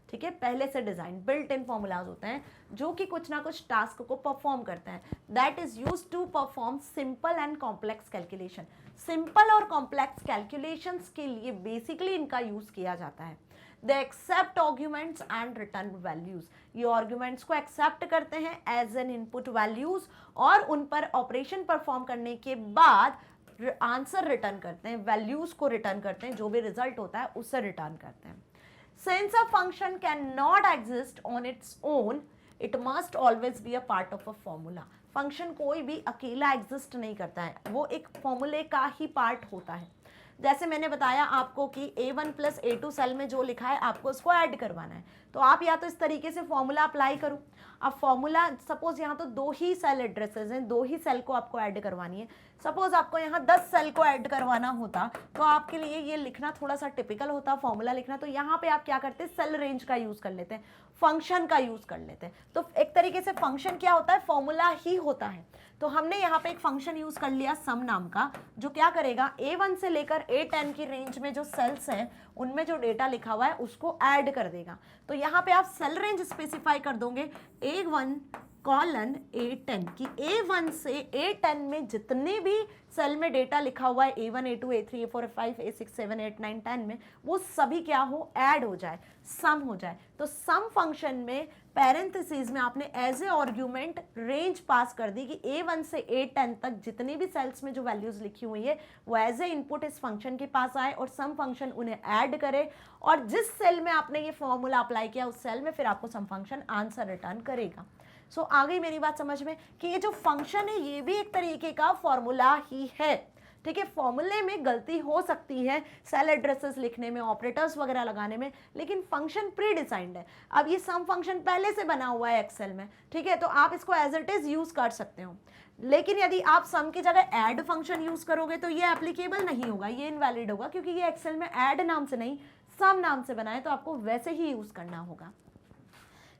A: ठीक है, पहले से डिजाइन बिल्ट इन फॉर्मूलाज होते हैं जो कि कुछ ना कुछ टास्क को परफॉर्म करते हैं, that is used to perform simple and complex calculation. Simple और कॉम्प्लेक्स कैलकुलेशंस के लिए बेसिकली इनका यूज किया जाता है। They accept arguments and return values, ये आर्ग्यूमेंट्स को एक्सेप्ट करते हैं एज एन इनपुट वैल्यूज और उन पर ऑपरेशन परफॉर्म करने के बाद आंसर रिटर्न करते हैं, वैल्यूज को रिटर्न करते हैं, जो भी रिजल्ट होता है उससे रिटर्न करते हैं। Since a function cannot exist on its own, it must always be a part of a formula. Function कोई भी अकेला एग्जिस्ट नहीं करता है, वो एक फॉर्मूले का ही पार्ट होता है। जैसे मैंने बताया आपको कि A1 प्लस A2 सेल में जो लिखा है आपको उसको ऐड करवाना है, तो आप या तो इस तरीके से फॉर्मूला अप्लाई करो। अब फॉर्मूला सपोज यहाँ तो 2 ही सेल एड्रेसेस हैं, 2 ही सेल को आपको ऐड करवानी है। सपोज आपको यहाँ 10 सेल को ऐड करवाना होता तो आपके लिए ये लिखना थोड़ा सा टिपिकल होता फॉर्मूला लिखना, तो यहाँ पे आप क्या करते हैं, सेल रेंज का यूज कर लेते हैं, फंक्शन का यूज कर लेते हैं। तो एक तरीके से फंक्शन क्या होता है, फॉर्मूला ही होता है। तो हमने यहाँ पे एक फंक्शन यूज कर लिया सम नाम का, जो क्या करेगा, A1 से लेकर A10 की रेंज में जो सेल्स हैं उनमें जो डेटा लिखा हुआ है उसको ऐड कर देगा। तो यहाँ पे आप सेल रेंज स्पेसिफाई कर दोगे A1 कॉलन A10 की A1 से A10 में जितने भी सेल में डेटा लिखा हुआ है A1 A2 A3 A4 A5 A6 7 8 9 10 में, वो सभी क्या हो, ऐड हो जाए, सम हो जाए। तो सम फंक्शन में पैरेंथेसिस में आपने एज ए आर्ग्यूमेंट रेंज पास कर दी कि A1 से A10 तक जितनी भी सेल्स में जो वैल्यूज लिखी हुई है वो एज ए इनपुट इस फंक्शन के पास आए और सम फंक्शन उन्हें ऐड करे, और जिस सेल में आपने ये फॉर्मूला अप्लाई किया उस सेल में फिर आपको सम फंक्शन आंसर रिटर्न करेगा। सो आ गई मेरी बात समझ में कि ये जो फंक्शन है ये भी एक तरीके का फॉर्मूला ही है, ठीक है। फॉर्मूले में गलती हो सकती है सेल एड्रेसेस लिखने में, ऑपरेटर्स वगैरह लगाने में, लेकिन फंक्शन प्री डिजाइंड है। अब ये सम फंक्शन पहले से बना हुआ है एक्सेल में, ठीक है, तो आप इसको एज इट इज यूज कर सकते हो। लेकिन यदि आप सम की जगह ऐड फंक्शन यूज करोगे तो ये एप्लीकेबल नहीं होगा, ये इनवैलिड होगा, क्योंकि ये एक्सेल में ऐड नाम से नहीं सम नाम से बना है, तो आपको वैसे ही यूज करना होगा।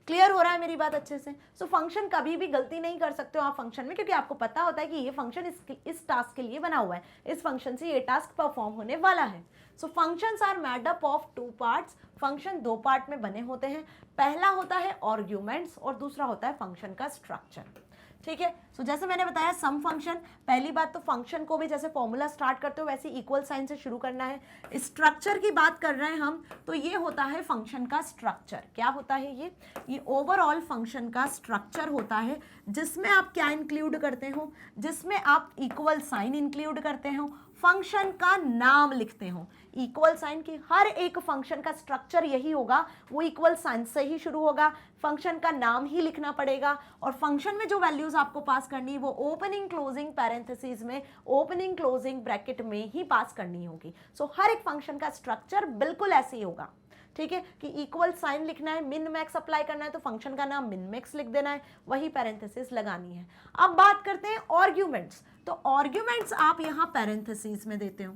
A: क्लियर हो रहा है मेरी बात अच्छे से? सो फंक्शन कभी भी गलती नहीं कर सकते हो आप फंक्शन में, क्योंकि आपको पता होता है कि ये फंक्शन इस टास्क के लिए बना हुआ है, इस फंक्शन से ये टास्क परफॉर्म होने वाला है। So functions are made up of 2 parts, function 2 part में बने होते हैं। पहला होता है आर्ग्यूमेंट्स और दूसरा होता है फंक्शन का स्ट्रक्चर, ठीक है। सो जैसे मैंने बताया सम फंक्शन, पहली बात तो फंक्शन को भी जैसे फॉर्मूला स्टार्ट करते हो वैसे इक्वल साइन से शुरू करना है। स्ट्रक्चर की बात कर रहे हैं हम, तो ये होता है फंक्शन का स्ट्रक्चर। क्या होता है ये ओवरऑल फंक्शन का स्ट्रक्चर होता है, जिसमें आप क्या इंक्लूड करते हो, जिसमें आप इक्वल साइन इंक्लूड करते हो, फंक्शन का नाम लिखते हो। इक्वल साइन की हर एक फंक्शन का स्ट्रक्चर यही होगा, वो इक्वल साइन से ही शुरू होगा, फंक्शन का नाम ही लिखना पड़ेगा, और फंक्शन में जो वैल्यूज आपको पास करनी है वो ओपनिंग क्लोजिंग पैरेंथेसिस में, ओपनिंग क्लोजिंग ब्रैकेट में ही पास करनी होगी। सो हर एक फंक्शन का स्ट्रक्चर बिल्कुल ऐसे ही होगा, ठीक है, कि इक्वल साइन लिखना है, मिन मैक्स अप्लाई करना है तो फंक्शन का नाम मिन मैक्स लिख देना है, वही पैरेंथेसिस लगानी है। अब बात करते हैं आर्ग्यूमेंट्स। तो आर्ग्यूमेंट्स आप यहाँ पैरेंथेसिस में देते हो।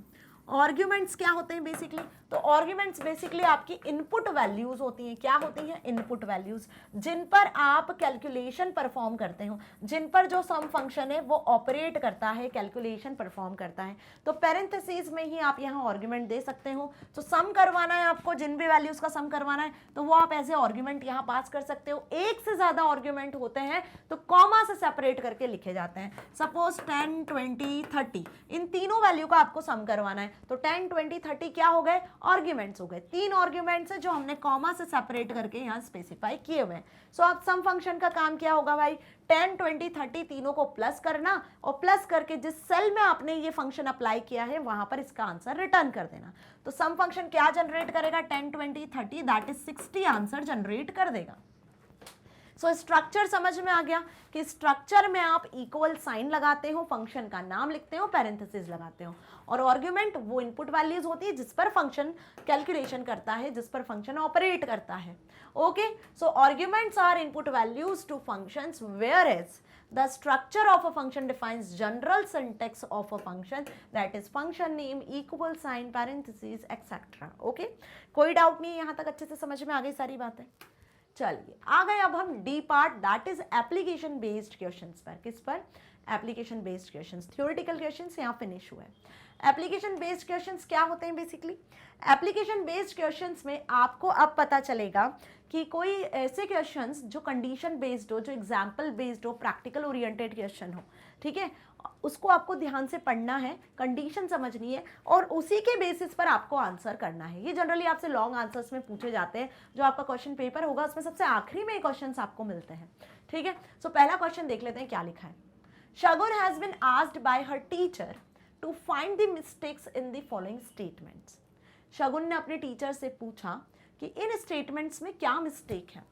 A: आर्ग्यूमेंट्स क्या होते हैं बेसिकली, तो आर्ग्यूमेंट्स बेसिकली आपकी इनपुट वैल्यूज होती हैं। क्या होती हैं? इनपुट वैल्यूज, जिन पर आप कैलकुलेशन परफॉर्म करते हो, जिन पर जो सम फंक्शन है वो ऑपरेट करता है, कैलकुलेशन परफॉर्म करता है। तो पैरेंथेसिस में ही आप यहाँ आर्ग्यूमेंट दे सकते हो। तो सम करवाना है आपको, जिन भी वैल्यूज का सम करवाना है तो वो आप ऐसे आर्ग्यूमेंट यहाँ पास कर सकते हो। एक से ज्यादा आर्ग्यूमेंट होते हैं तो कॉमा से सेपरेट करके लिखे जाते हैं। सपोज 10 20 30 इन तीनों वैल्यू का आपको सम करवाना है, तो 10 20 30 क्या हो गए? आर्ग्यूमेंट्स हो गए। 3 आर्ग्यूमेंट्स है जो हमने कॉमा से सेपरेट करके यहाँ स्पेसिफाई किए हुए हैं। सो अब सम फंक्शन का काम क्या होगा भाई? 10 20 30 तीनों को प्लस करना, और प्लस करके जिस सेल में आपने ये फंक्शन अप्लाई किया है वहां पर इसका आंसर रिटर्न कर देना। तो सम फंक्शन क्या जनरेट करेगा? 10 20 30 दैट इज 60 आंसर जनरेट कर देगा। सो स्ट्रक्चर समझ में आ गया कि स्ट्रक्चर में आप इक्वल साइन लगाते हो, फंक्शन का नाम लिखते हो, पैरेंथेसिस लगाते हो, और आर्ग्यूमेंट वो इनपुट वैल्यूज होती है जिस पर फंक्शन कैलकुलेशन करता है, जिस पर फंक्शन ऑपरेट करता है। Okay, so arguments are input values to functions, whereas the structure of a function defines general syntax of a function, that is function name, equal sign, parentheses, etc. Okay, कोई doubt नहीं, यहाँ तक अच्छे से समझ में आ गई सारी बातें? चलिए आ गए अब हम D part, that is application based questions पर। किस पर? Application based questions. Theoretical questions यहाँ फिनिश हुए। एप्लीकेशन बेस्ड क्वेश्चंस क्या होते हैं बेसिकली? एप्लीकेशन बेस्ड क्वेश्चंस में आपको अब पता चलेगा कि कोई ऐसे क्वेश्चंस जो कंडीशन बेस्ड हो, जो एग्जाम्पल बेस्ड हो, प्रैक्टिकल ओरिएंटेड क्वेश्चन हो, ठीक है, उसको आपको ध्यान से पढ़ना है, कंडीशन समझनी है और उसी के बेसिस पर आपको आंसर करना है। ये जनरली आपसे लॉन्ग आंसर्स में पूछे जाते हैं। जो आपका क्वेश्चन पेपर होगा उसमें सबसे आखिरी में क्वेश्चन आपको मिलते हैं, ठीक है। सो पहला क्वेश्चन देख लेते हैं क्या लिखा है। Shagun has been asked by her teacher to find the mistakes in the following statements. Shagun ने अपने टीचर से पूछा कि इन स्टेटमेंट्स में क्या मिस्टेक है।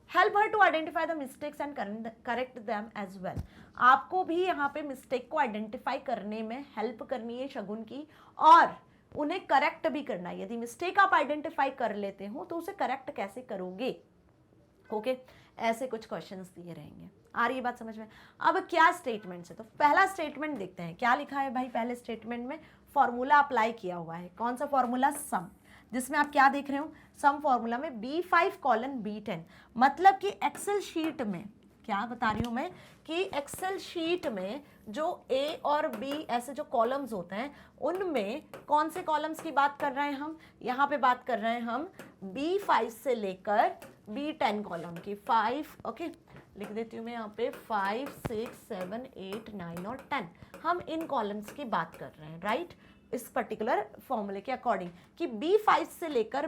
A: Help her to identify the mistakes and correct them as well. आपको भी यहाँ पे मिस्टेक को आइडेंटिफाई करने में हेल्प करनी है शगुन की, और उन्हें करेक्ट भी करना है। यदि मिस्टेक आप आइडेंटिफाई कर लेते हो तो उसे करेक्ट कैसे करोगे? ओके, ऐसे कुछ क्वेश्चंस दिए रहेंगे। आ रही है बात समझ में? अब क्या स्टेटमेंट्स है, तो पहला स्टेटमेंट देखते हैं क्या लिखा है भाई। पहले स्टेटमेंट में फॉर्मूला अप्लाई किया हुआ है। कौन सा फॉर्मूला? सम, जिसमें आप क्या देख रहे हो? सम फॉर्मूला में B5 कॉलन B10, मतलब कि एक्सेल शीट में क्या बता रही हूं मैं कि एक्सेल शीट में जो A और B ऐसे जो कॉलम्स होते हैं उनमें कौन से कॉलम्स की बात कर रहे हैं हम? यहाँ पे बात कर रहे हैं हम B5 से लेकर B10 कॉलम की। 5, ओके, लिख देती हूँ मैं यहाँ पे 5, 6, 7, 8, 9 और 10। हम इन कॉलम्स की बात कर रहे हैं, राइट, इस पर्टिकुलर फॉर्मूले के अकॉर्डिंग कि B5 से लेकर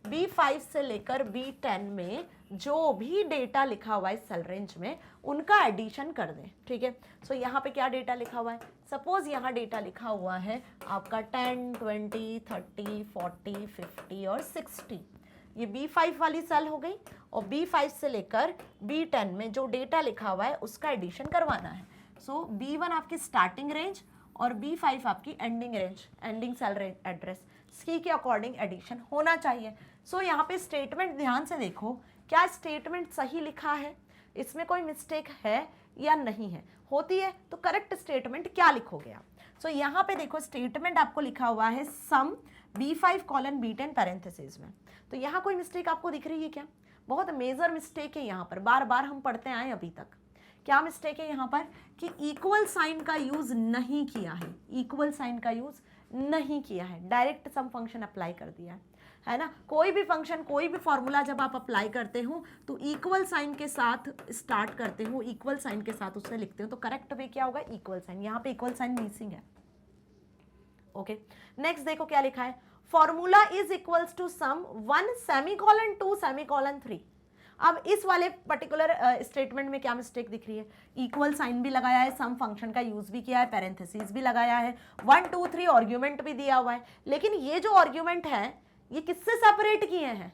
A: B5 से लेकर B10 में जो भी डेटा लिखा हुआ है सेल रेंज में उनका एडिशन कर दें, ठीक है। सो यहाँ पे क्या डेटा लिखा हुआ है? सपोज यहाँ डेटा लिखा हुआ है आपका 10, 20, 30, 40, 50 और 60। ये B5 वाली सेल हो गई, और B5 से लेकर B10 में जो डेटा लिखा हुआ है उसका एडिशन करवाना है। सो B1 आपकी स्टार्टिंग रेंज और B5 आपकी ending range, ending cell range address, C के अकॉर्डिंग एडिशन होना चाहिए। सो यहाँ पे स्टेटमेंट ध्यान से देखो, क्या स्टेटमेंट सही लिखा है, इसमें कोई मिस्टेक है या नहीं है। होती है तो करेक्ट स्टेटमेंट क्या लिखोगे आप? सो यहाँ पे देखो स्टेटमेंट आपको लिखा हुआ है सम B5 कॉलन B10 पैरेंथेसिस में, तो यहाँ कोई मिस्टेक आपको दिख रही है क्या? बहुत मेजर मिस्टेक है यहाँ पर, बार बार हम पढ़ते आए अभी तक। क्या मिस्टेक है यहाँ पर कि इक्वल साइन का यूज नहीं किया है, इक्वल साइन का यूज नहीं किया है, डायरेक्ट सम फंक्शन अप्लाई कर दिया है ना। कोई भी फंक्शन, कोई भी फॉर्मूला जब आप अप्लाई करते हो तो इक्वल साइन के साथ स्टार्ट करते हो, इक्वल साइन के साथ उसे लिखते हो, तो करेक्ट वे क्या होगा? Equal sign. यहाँ पे इक्वल साइन मिसिंग है, ओके। नेक्स्ट देखो क्या लिखा है, formula is equals to sum 1 semicolon 2 semicolon 3। अब इस वाले पर्टिकुलर स्टेटमेंट में क्या मिस्टेक दिख रही है? इक्वल साइन भी लगाया है, सम फंक्शन का यूज भी किया है, पैरेंथेसिस भी लगाया है, 1, 2, 3 आर्ग्यूमेंट भी दिया हुआ है, लेकिन ये जो आर्ग्यूमेंट है ये किससे सेपरेट किए हैं?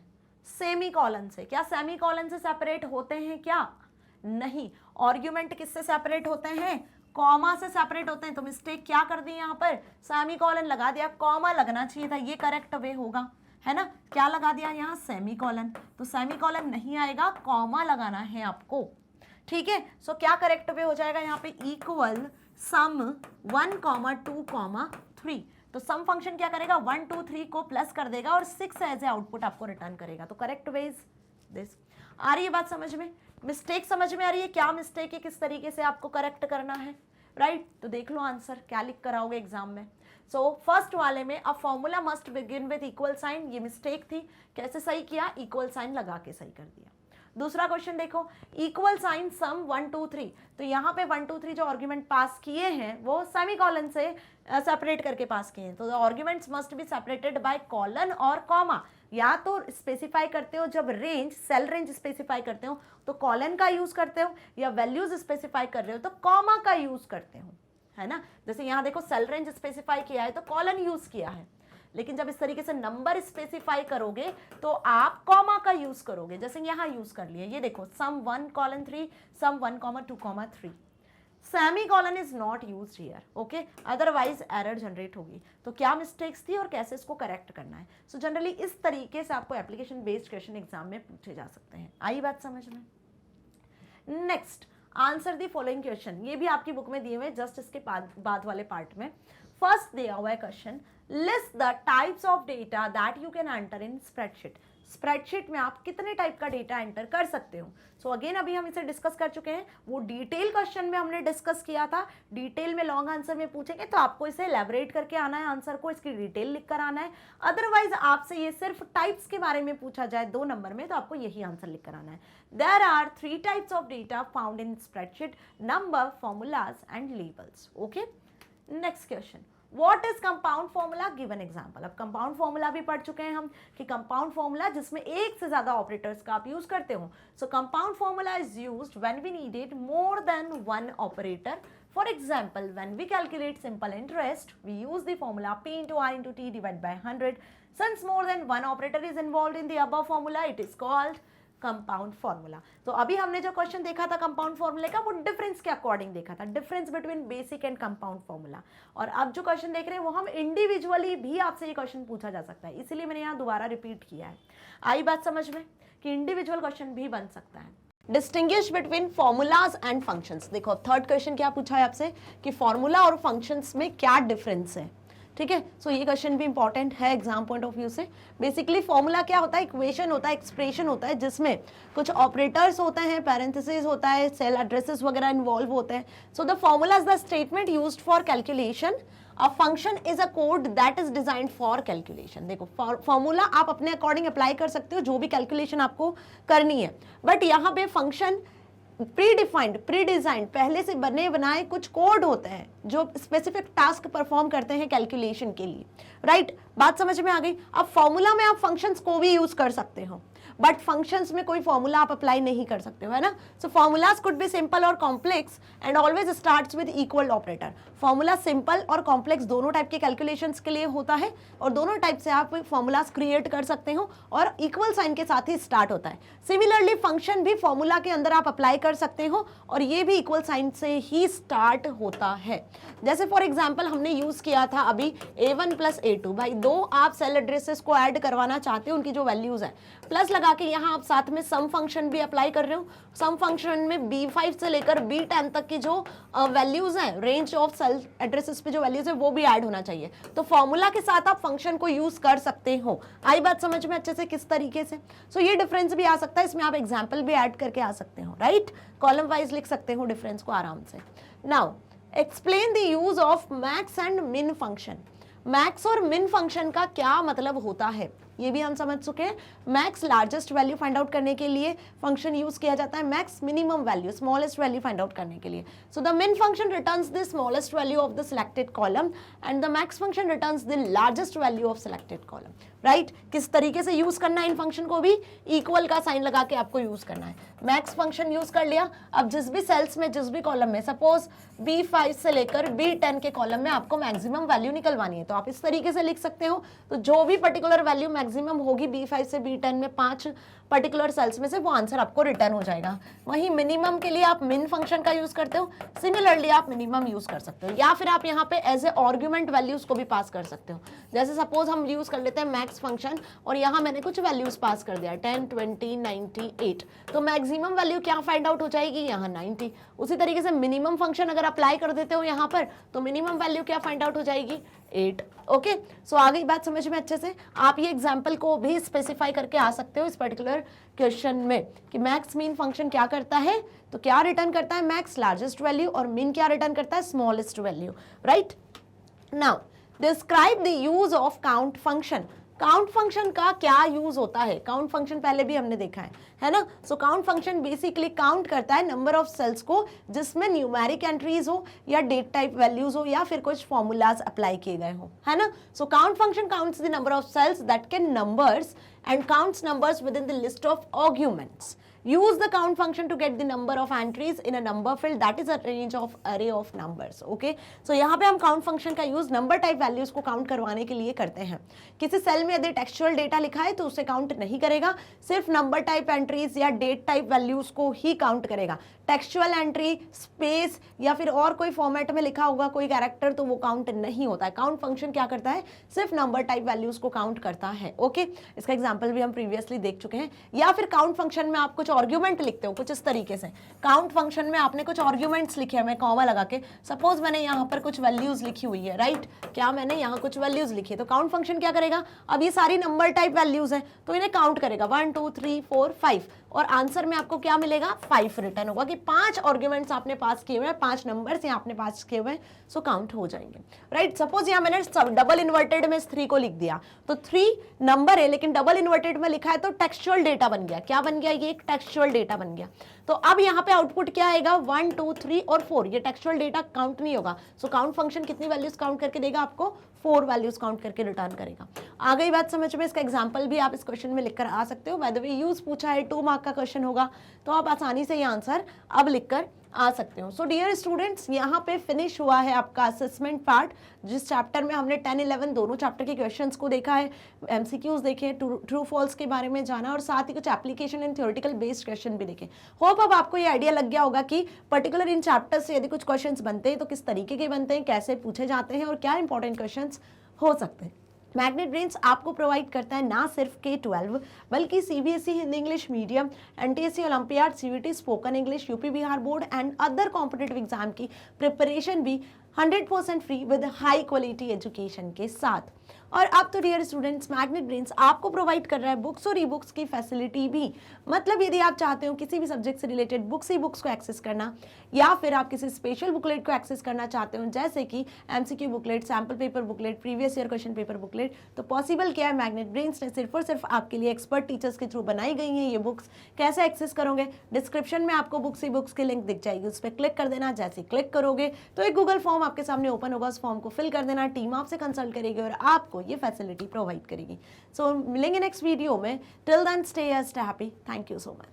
A: सेमीकोलन से। क्या सेमीकोलन से सेपरेट होते हैं क्या? नहीं। आर्ग्यूमेंट किससे सेपरेट होते हैं? कॉमा से सेपरेट होते हैं। तो मिस्टेक क्या कर दी यहाँ पर? सेमीकोलन लगा दिया, कॉमा लगना चाहिए था, ये करेक्ट वे होगा, है ना। क्या लगा दिया यहाँ? सेमीकोलन। तो सेमीकोलन नहीं आएगा, कॉमा लगाना है आपको, ठीक है। सो क्या करेक्ट वे हो जाएगा यहाँ पे? इक्वल सम 1, 2, 3। तो सम फंक्शन क्या करेगा? 1, 2, 3 को प्लस कर देगा और 6 एज ए आउटपुट आपको रिटर्न करेगा। तो करेक्ट वे इज दिस। आ रही है बात समझ में? मिस्टेक समझ में आ रही है? क्या मिस्टेक है, किस तरीके से आपको करेक्ट करना है, राइट। तो देख लो आंसर क्या लिख कर आओगे एग्जाम में। सो फर्स्ट वाले में a formula must begin with equal sign, ये मिस्टेक थी। कैसे सही किया? इक्वल साइन लगा के सही कर दिया। दूसरा क्वेश्चन देखो, इक्वल साइन सम 1, 2, 3। तो यहाँ पे 1, 2, 3 जो आर्ग्यूमेंट पास किए हैं वो सेमीकोलन से सेपरेट करके पास किए हैं। तो arguments must be separated by colon और कॉमा। या तो स्पेसिफाई करते हो जब रेंज, सेल रेंज स्पेसिफाई करते हो तो कॉलन का यूज करते हो, या वैल्यूज स्पेसिफाई कर रहे हो तो कॉमा का यूज करते हो, है ना। जैसे यहाँ देखो सेल रेंज स्पेसिफाई किया है तो कॉलन यूज किया है, लेकिन जब इस तरीके से नंबर स्पेसिफाई करोगे तो आप कॉमा का यूज करोगे, जैसे यहाँ यूज कर लिया। ये देखो सम 1, 3, सम 1, 2, 3। Semicolon is not used here, okay, otherwise error generate होगी। तो क्या मिस्टेक्स थी और कैसे इसको करेक्ट करना है। सो जनरली इस तरीके से आपको एप्लीकेशन बेस्ड क्वेश्चन एग्जाम में पूछे जा सकते हैं। आई बात समझ में? Next, answer the following question. ये भी आपकी बुक में दिए हुए, जस्ट इसके बाद वाले पार्ट में फर्स्ट दिया हुआ है question, list the types of data that you can enter in spreadsheet. Spreadsheet में आप कितने टाइप का डेटा एंटर कर सकते हो। सो अगेन अभी हम इसे डिस्कस कर चुके हैं, वो डिटेल क्वेश्चन में हमने डिस्कस किया था, डिटेल में लॉन्ग आंसर में पूछेंगे तो आपको इसे एलैबोरेट करके आना है, आंसर को इसकी डिटेल लिख कर आना है। अदरवाइज आपसे ये सिर्फ टाइप्स के बारे में पूछा जाए 2 नंबर में तो आपको यही आंसर लिख कर आना है। There are 3 types of data found in spreadsheet, number, formulas and labels. Okay, next question, What is compound formula? Give an example. अब कंपाउंड फॉर्मूला भी पढ़ चुके हैं हम कि कंपाउंड फॉर्मूला जिसमें एक से ज्यादा ऑपरेटर्स का आप यूज करते हो। So compound formula is used when we needed more than one operator. For example, when we calculate simple interest, we use the formula P into R into T divided by 100. Since more than one operator is involved in the above formula, it is called compound formula. तो अभी हमने जो question देखा था compound फॉर्मूले का, वो difference के अकॉर्डिंग देखा था, difference between basic and compound formula. और अब जो क्वेश्चन देख रहे हैं वो हम इंडिविजुअली भी आपसे ये क्वेश्चन पूछा जा सकता है, इसीलिए मैंने यहाँ दोबारा रिपीट किया है. आई बात समझ में कि इंडिविजुअल क्वेश्चन भी बन सकता है. Distinguish between formulas and functions. देखो थर्ड क्वेश्चन क्या पूछा है आपसे कि फॉर्मूला और फंक्शंस में क्या डिफरेंस है. ठीक है, सो ये क्वेश्चन भी इंपॉर्टेंट है एग्जाम पॉइंट ऑफ व्यू से. बेसिकली फॉर्मूला क्या होता है, इक्वेशन होता है, एक्सप्रेशन होता है जिसमें कुछ ऑपरेटर्स होते हैं, पैरेंथेसिस होता है, सेल एड्रेसेस वगैरह इन्वॉल्व होते हैं. So the formula is the statement used for calculation. A function is a code that is designed for calculation. देखो फॉर्मूला आप अपने अकॉर्डिंग अप्लाई कर सकते हो जो भी कैलकुलेशन आपको करनी है, बट यहाँ पे function pre defined, pre designed, पहले से बने बनाए कुछ कोड होते हैं जो स्पेसिफिक टास्क परफॉर्म करते हैं कैलकुलेशन के लिए. राइट, बात समझ में आ गई. अब फॉर्मूला में आप फंक्शंस को भी यूज कर सकते हो, बट फंक्शंस में कोई फॉर्मूला आप अप्लाई नहीं कर सकते हो, है ना. सो फॉर्मूलाज कुड बी सिंपल और complex and always starts with equal operator. Formula simple और कॉम्प्लेक्स दोनों टाइप के कैलकुलेशंस के लिए होता है और दोनों टाइप से आप फॉर्मूलाज क्रिएट कर सकते हो और इक्वल साइन के साथ ही स्टार्ट होता है. सिमिलरली फंक्शन भी फॉर्मूला के अंदर आप अप्लाई कर सकते हो और ये भी इक्वल साइन से ही स्टार्ट होता है. जैसे फॉर एग्जाम्पल हमने यूज किया था अभी A1 प्लस A2. भाई दो आप सेल एड्रेसेस को ऐड करवाना चाहते हो, उनकी जो वैल्यूज है प्लस लगा के यहाँ आप साथ में सम फंक्शन भी अप्लाई कर रहे हो. सम फंक्शन में B5 से लेकर B10 तक की जो वैल्यूज हैं, रेंज ऑफ सेल एड्रेसेस पे जो वैल्यूज है वो भी ऐड होना चाहिए. तो फॉर्मूला के साथ आप फंक्शन को यूज कर सकते हो. आई बात समझ में अच्छे से किस तरीके से. सो ये डिफरेंस भी आ सकता है, इसमें आप एग्जाम्पल भी ऐड करके आ सकते हो. राइट, कॉलम वाइज लिख सकते हो डिफरेंस को आराम से. Now explain the use of max and मिन फंक्शन. मैक्स और मिन फंक्शन का क्या मतलब होता है ये भी हम समझ चुके हैं. Max largest value find out करने के लिए फंक्शन यूज किया जाता है, max minimum value smallest value find out करने के लिए. सो द मिन function returns the smallest value of the selected column and the max function returns the largest value of selected column. Right, किस तरीके से यूज करना है इन function को भी, इक्वल का साइन लगा के आपको यूज करना है. मैक्स फंक्शन यूज कर लिया. अब जिस भी सेल्स में, जिस भी कॉलम में, सपोज B5 से लेकर B10 के कॉलम में आपको मैक्सिमम वैल्यू निकलवानी है तो आप इस तरीके से लिख सकते हो. तो जो भी पर्टिकुलर वैल्यू मैक्सिमम होगी B5 से B10 में 5 पर्टिकुलर सेल्स में से, वो आंसर आपको रिटर्न हो जाएगा. वहीं मिनिमम के लिए आप मिन फंक्शन का यूज करते हो. सिमिलरली आप मिनिमम यूज कर सकते हो या फिर आप यहाँ पे एज ए आर्ग्यूमेंट वैल्यूज को भी पास कर सकते हो. जैसे सपोज हम यूज कर लेते हैं मैक्स फंक्शन और यहाँ मैंने कुछ वैल्यूज पास कर दिया 10, 20, 90, 8. तो मैक्सिमम वैल्यू क्या फाइंड आउट हो जाएगी, यहाँ 90. उसी तरीके से मिनिमम फंक्शन अगर अप्लाई कर देते हो यहाँ पर तो मिनिमम वैल्यू क्या फाइंड आउट हो जाएगी, 8. ओके, सो आ गई बात समझ में अच्छे से. आप ये एग्जाम्पल को भी स्पेसिफाई करके आ सकते हो इस पर्टिकुलर क्वेश्चन में कि मैक्स मीन फंक्शन क्या करता है, तो क्या रिटर्न करता है, मैक्स लार्जेस्ट वैल्यू, और मीन क्या रिटर्न करता है, smallest value. Right, now describe the use of count function. Count function का क्या यूज होता है. काउंट फंक्शन पहले भी हमने देखा है ना. So count function basically count करता है नंबर ऑफ सेल्स को जिसमें न्यूमेरिक एंट्रीज हो या डेट टाइप वैल्यूज हो या फिर कुछ फॉर्मूलाज अप्लाई किए गए हो, है ना. So count function counts the number of cells that can numbers and counts numbers within the list of arguments. Use the count function to get the number of entries in a number field that is a range of array of numbers. Okay, so यहाँ पे हम count function का use number type values को count करवाने के लिए करते हैं. किसी सेल में यदि टेक्सचुअल डेटा लिखा है तो उसे काउंट नहीं करेगा, सिर्फ नंबर टाइप एंट्रीज या डेट टाइप वैल्यूज को ही काउंट करेगा. टेक्सचुअल एंट्री, स्पेस या फिर और कोई फॉर्मेट में लिखा होगा कोई कैरेक्टर तो वो काउंट नहीं होता है. काउंट फंक्शन क्या करता है, सिर्फ नंबर टाइप वैल्यूज को काउंट करता है. ओके, इसका एग्जांपल भी हम प्रीवियसली देख चुके हैं. या फिर काउंट फंक्शन में आप कुछ आर्ग्यूमेंट लिखते हो कुछ इस तरीके से, काउंट फंक्शन में आपने कुछ आर्ग्यूमेंट्स लिखे हैं, मैं कॉमा लगा के, सपोज मैंने यहाँ पर कुछ वैल्यूज लिखी हुई है, राइट, क्या मैंने यहाँ कुछ वैल्यूज लिखी है, तो काउंट फंक्शन क्या करेगा, अब ये सारी नंबर टाइप वैल्यूज हैं तो इन्हें काउंट करेगा 1 2 3 4 5, और आंसर में आपको क्या मिलेगा 5 रिटर्न होगा कि 5 आर्ग्यूमेंट्स आपने पास किए हुए हैं, 5 नंबर्स यहाँ आपने पास किए हुए हैं, सो काउंट हो जाएंगे, राइट। सपोज यहाँ मैंने डबल इन्वर्टेड में 3 को लिख दिया, तो 3 नंबर है लेकिन डबल इन्वर्टेड में लिखा है तो टेक्सचुअल डेटा बन गया, क्या बन गया, ये एक टेक्सचुअल डेटा बन गया। तो अब यहाँ पे आउटपुट क्या आएगा 1 2 3 और 4, ये टेक्सचुअल डेटा काउंट नहीं होगा, सो काउंट फंक्शन कितनी वैल्यूज काउंट करके देगा आपको, 4 वैल्यूज काउंट करके रिटर्न करेगा। आ गई बात समझ में, इसका एग्जांपल भी आप इस क्वेश्चन में लिखकर आ सकते हो, बाय द वे यूज पूछा है, 2 मार्क का क्वेश्चन होगा तो आप आसानी से ये आंसर अब लिखकर आ सकते हो। सो डियर स्टूडेंट्स, यहाँ पे फिनिश हुआ है आपका असेसमेंट पार्ट, जिस चैप्टर में हमने 10 11 दोनों चैप्टर के क्वेश्चंस को देखा है, एमसीक्यूज देखे, ट्रू फॉल्स के बारे में जाना और साथ ही कुछ application and theoretical based question भी देखे। होप अब आपको ये आइडिया लग गया होगा कि पर्टिकुलर इन चैप्टर से यदि कुछ क्वेश्चंस बनते हैं तो किस तरीके के बनते हैं, कैसे पूछे जाते हैं और क्या इंपॉर्टेंट क्वेश्चंस हो सकते हैं। मैग्नेट ब्रेन्स आपको प्रोवाइड करता है ना सिर्फ K-12 बल्कि CBSE Hindi English medium, NTSC olympiad, CUET, spoken English, UP Bihar board and other competitive exam की प्रिपरेशन भी 100% free with high quality education के साथ। और अब तो डियर स्टूडेंट्स, मैग्नेट ब्रेन्स आपको प्रोवाइड कर रहा है बुक्स और ई बुक्स की फैसिलिटी भी, मतलब यदि आप चाहते हो किसी भी सब्जेक्ट से रिलेटेड बुक्स ई बुक्स को एक्सेस करना या फिर आप किसी स्पेशल बुकलेट को एक्सेस करना चाहते हो जैसे कि MCQ booklet, sample paper booklet, previous year question paper booklet, तो पॉसिबल क्या है, मैग्नेट ब्रेन्स ने सिर्फ और सिर्फ आपके लिए एक्सपर्ट टीचर्स के थ्रू बनाई गई हैं ये बुक्स। कैसे एक्सेस करोगे, डिस्क्रिप्शन में आपको बुक्स ई बुक्स की लिंक दिख जाएगी, उस पर क्लिक कर देना, जैसे क्लिक करोगे तो एक गूगल फॉर्म आपके सामने ओपन होगा, उस फॉर्म को फिल कर देना, टीम आपसे कंसल्ट करेगी और आपको ये फैसिलिटी प्रोवाइड करेगी। सो मिलेंगे नेक्स्ट वीडियो में, till then stay happy, thank you so much.